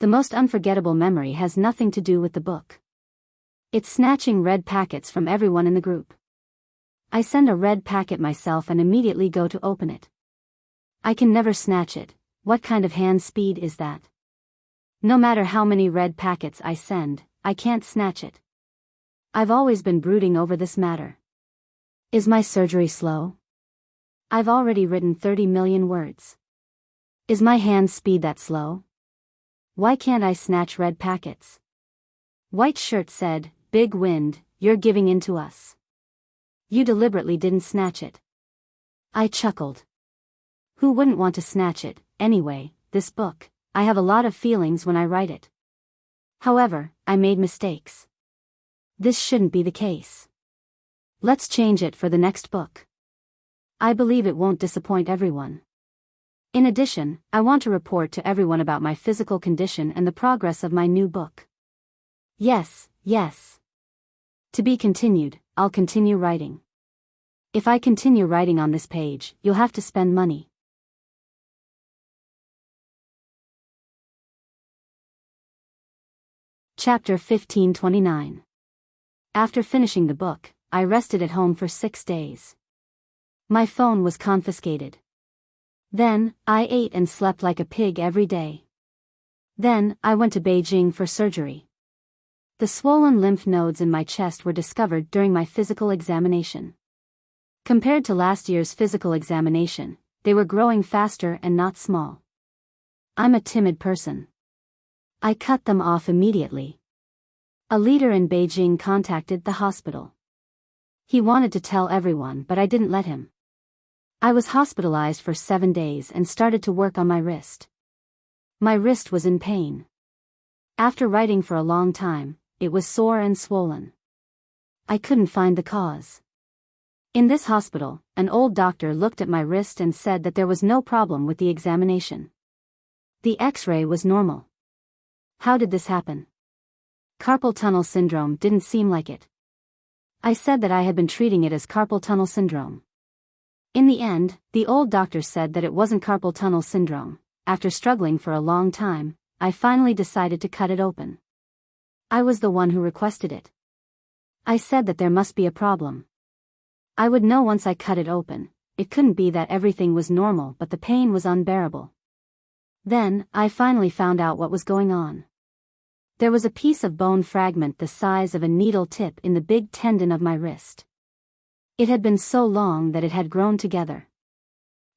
S1: The most unforgettable memory has nothing to do with the book. It's snatching red packets from everyone in the group. I send a red packet myself and immediately go to open it. I can never snatch it. What kind of hand speed is that? No matter how many red packets I send, I can't snatch it. I've always been brooding over this matter. Is my surgery slow? I've already written 30 million words. Is my hand speed that slow? Why can't I snatch red packets? White Shirt said, "Big Wind, you're giving in to us. You deliberately didn't snatch it." I chuckled. Who wouldn't want to snatch it? Anyway, this book, I have a lot of feelings when I write it. However, I made mistakes. This shouldn't be the case. Let's change it for the next book. I believe it won't disappoint everyone. In addition, I want to report to everyone about my physical condition and the progress of my new book. Yes. To be continued, I'll continue writing. If I continue writing on this page, you'll have to spend money. Chapter 1529. After finishing the book, I rested at home for 6 days. My phone was confiscated. Then, I ate and slept like a pig every day. Then, I went to Beijing for surgery. The swollen lymph nodes in my chest were discovered during my physical examination. Compared to last year's physical examination, they were growing faster and not small. I'm a timid person. I cut them off immediately. A leader in Beijing contacted the hospital. He wanted to tell everyone, but I didn't let him. I was hospitalized for 7 days and started to work on my wrist. My wrist was in pain. After writing for a long time, it was sore and swollen. I couldn't find the cause. In this hospital, an old doctor looked at my wrist and said that there was no problem with the examination. The X-ray was normal. How did this happen? Carpal tunnel syndrome didn't seem like it. I said that I had been treating it as carpal tunnel syndrome. In the end, the old doctor said that it wasn't carpal tunnel syndrome. After struggling for a long time, I finally decided to cut it open. I was the one who requested it. I said that there must be a problem. I would know once I cut it open. It couldn't be that everything was normal, but the pain was unbearable. Then, I finally found out what was going on. There was a piece of bone fragment the size of a needle tip in the big tendon of my wrist. It had been so long that it had grown together.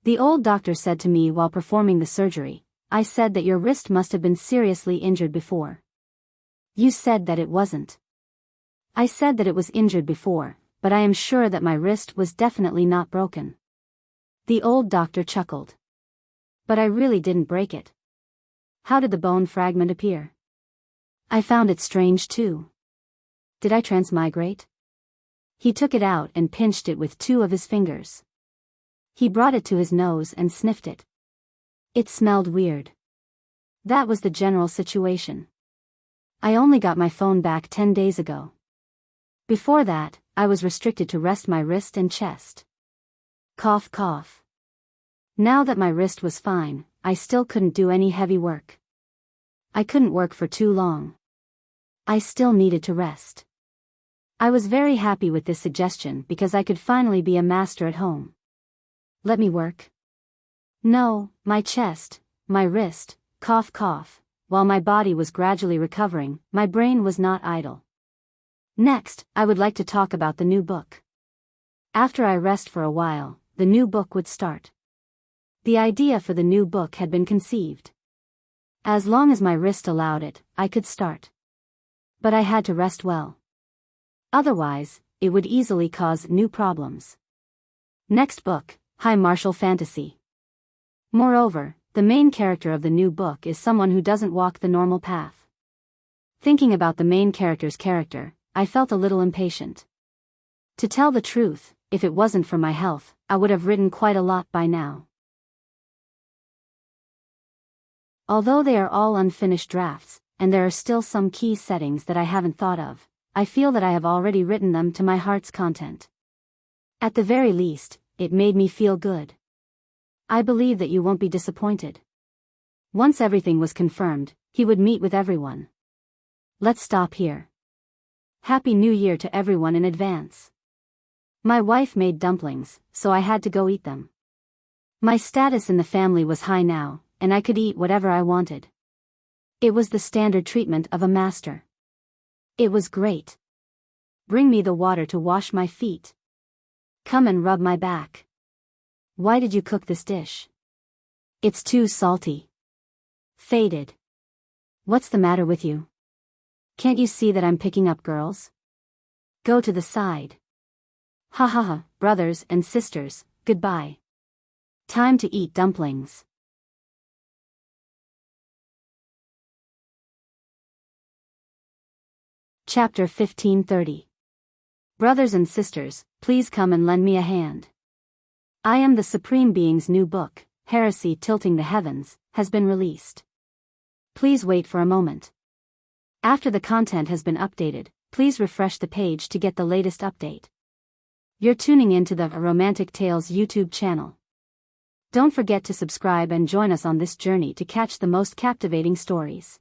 S1: The old doctor said to me while performing the surgery, "I said that your wrist must have been seriously injured before. You said that it wasn't." I said that it was injured before, but I am sure that my wrist was definitely not broken. The old doctor chuckled. But I really didn't break it. How did the bone fragment appear? I found it strange too. Did I transmigrate? He took it out and pinched it with 2 of his fingers. He brought it to his nose and sniffed it. It smelled weird. That was the general situation. I only got my phone back 10 days ago. Before that, I was restricted to rest my wrist and chest. Cough cough. Now that my wrist was fine, I still couldn't do any heavy work. I couldn't work for too long. I still needed to rest. I was very happy with this suggestion because I could finally be a master at home. Let me work? No, my chest, my wrist, cough cough, while my body was gradually recovering, my brain was not idle. Next, I would like to talk about the new book. After I rest for a while, the new book would start. The idea for the new book had been conceived. As long as my wrist allowed it, I could start. But I had to rest well. Otherwise, it would easily cause new problems. Next book, High Martial Fantasy. Moreover, the main character of the new book is someone who doesn't walk the normal path. Thinking about the main character's character, I felt a little impatient. To tell the truth, if it wasn't for my health, I would have written quite a lot by now. Although they are all unfinished drafts, and there are still some key settings that I haven't thought of, I feel that I have already written them to my heart's content. At the very least, it made me feel good. I believe that you won't be disappointed. Once everything was confirmed, he would meet with everyone. Let's stop here. Happy New Year to everyone in advance. My wife made dumplings, so I had to go eat them. My status in the family was high now, and I could eat whatever I wanted. It was the standard treatment of a master. It was great. Bring me the water to wash my feet. Come and rub my back. Why did you cook this dish? It's too salty. Faded. What's the matter with you? Can't you see that I'm picking up girls? Go to the side. Ha ha ha, brothers and sisters, goodbye. Time to eat dumplings. Chapter 1530. Brothers and sisters, please come and lend me a hand. I Am the Supreme Being's new book, Heresy Tilting the Heavens, has been released. Please wait for a moment. After the content has been updated, please refresh the page to get the latest update. You're tuning into the Romantic Tales YouTube channel. Don't forget to subscribe and join us on this journey to catch the most captivating stories.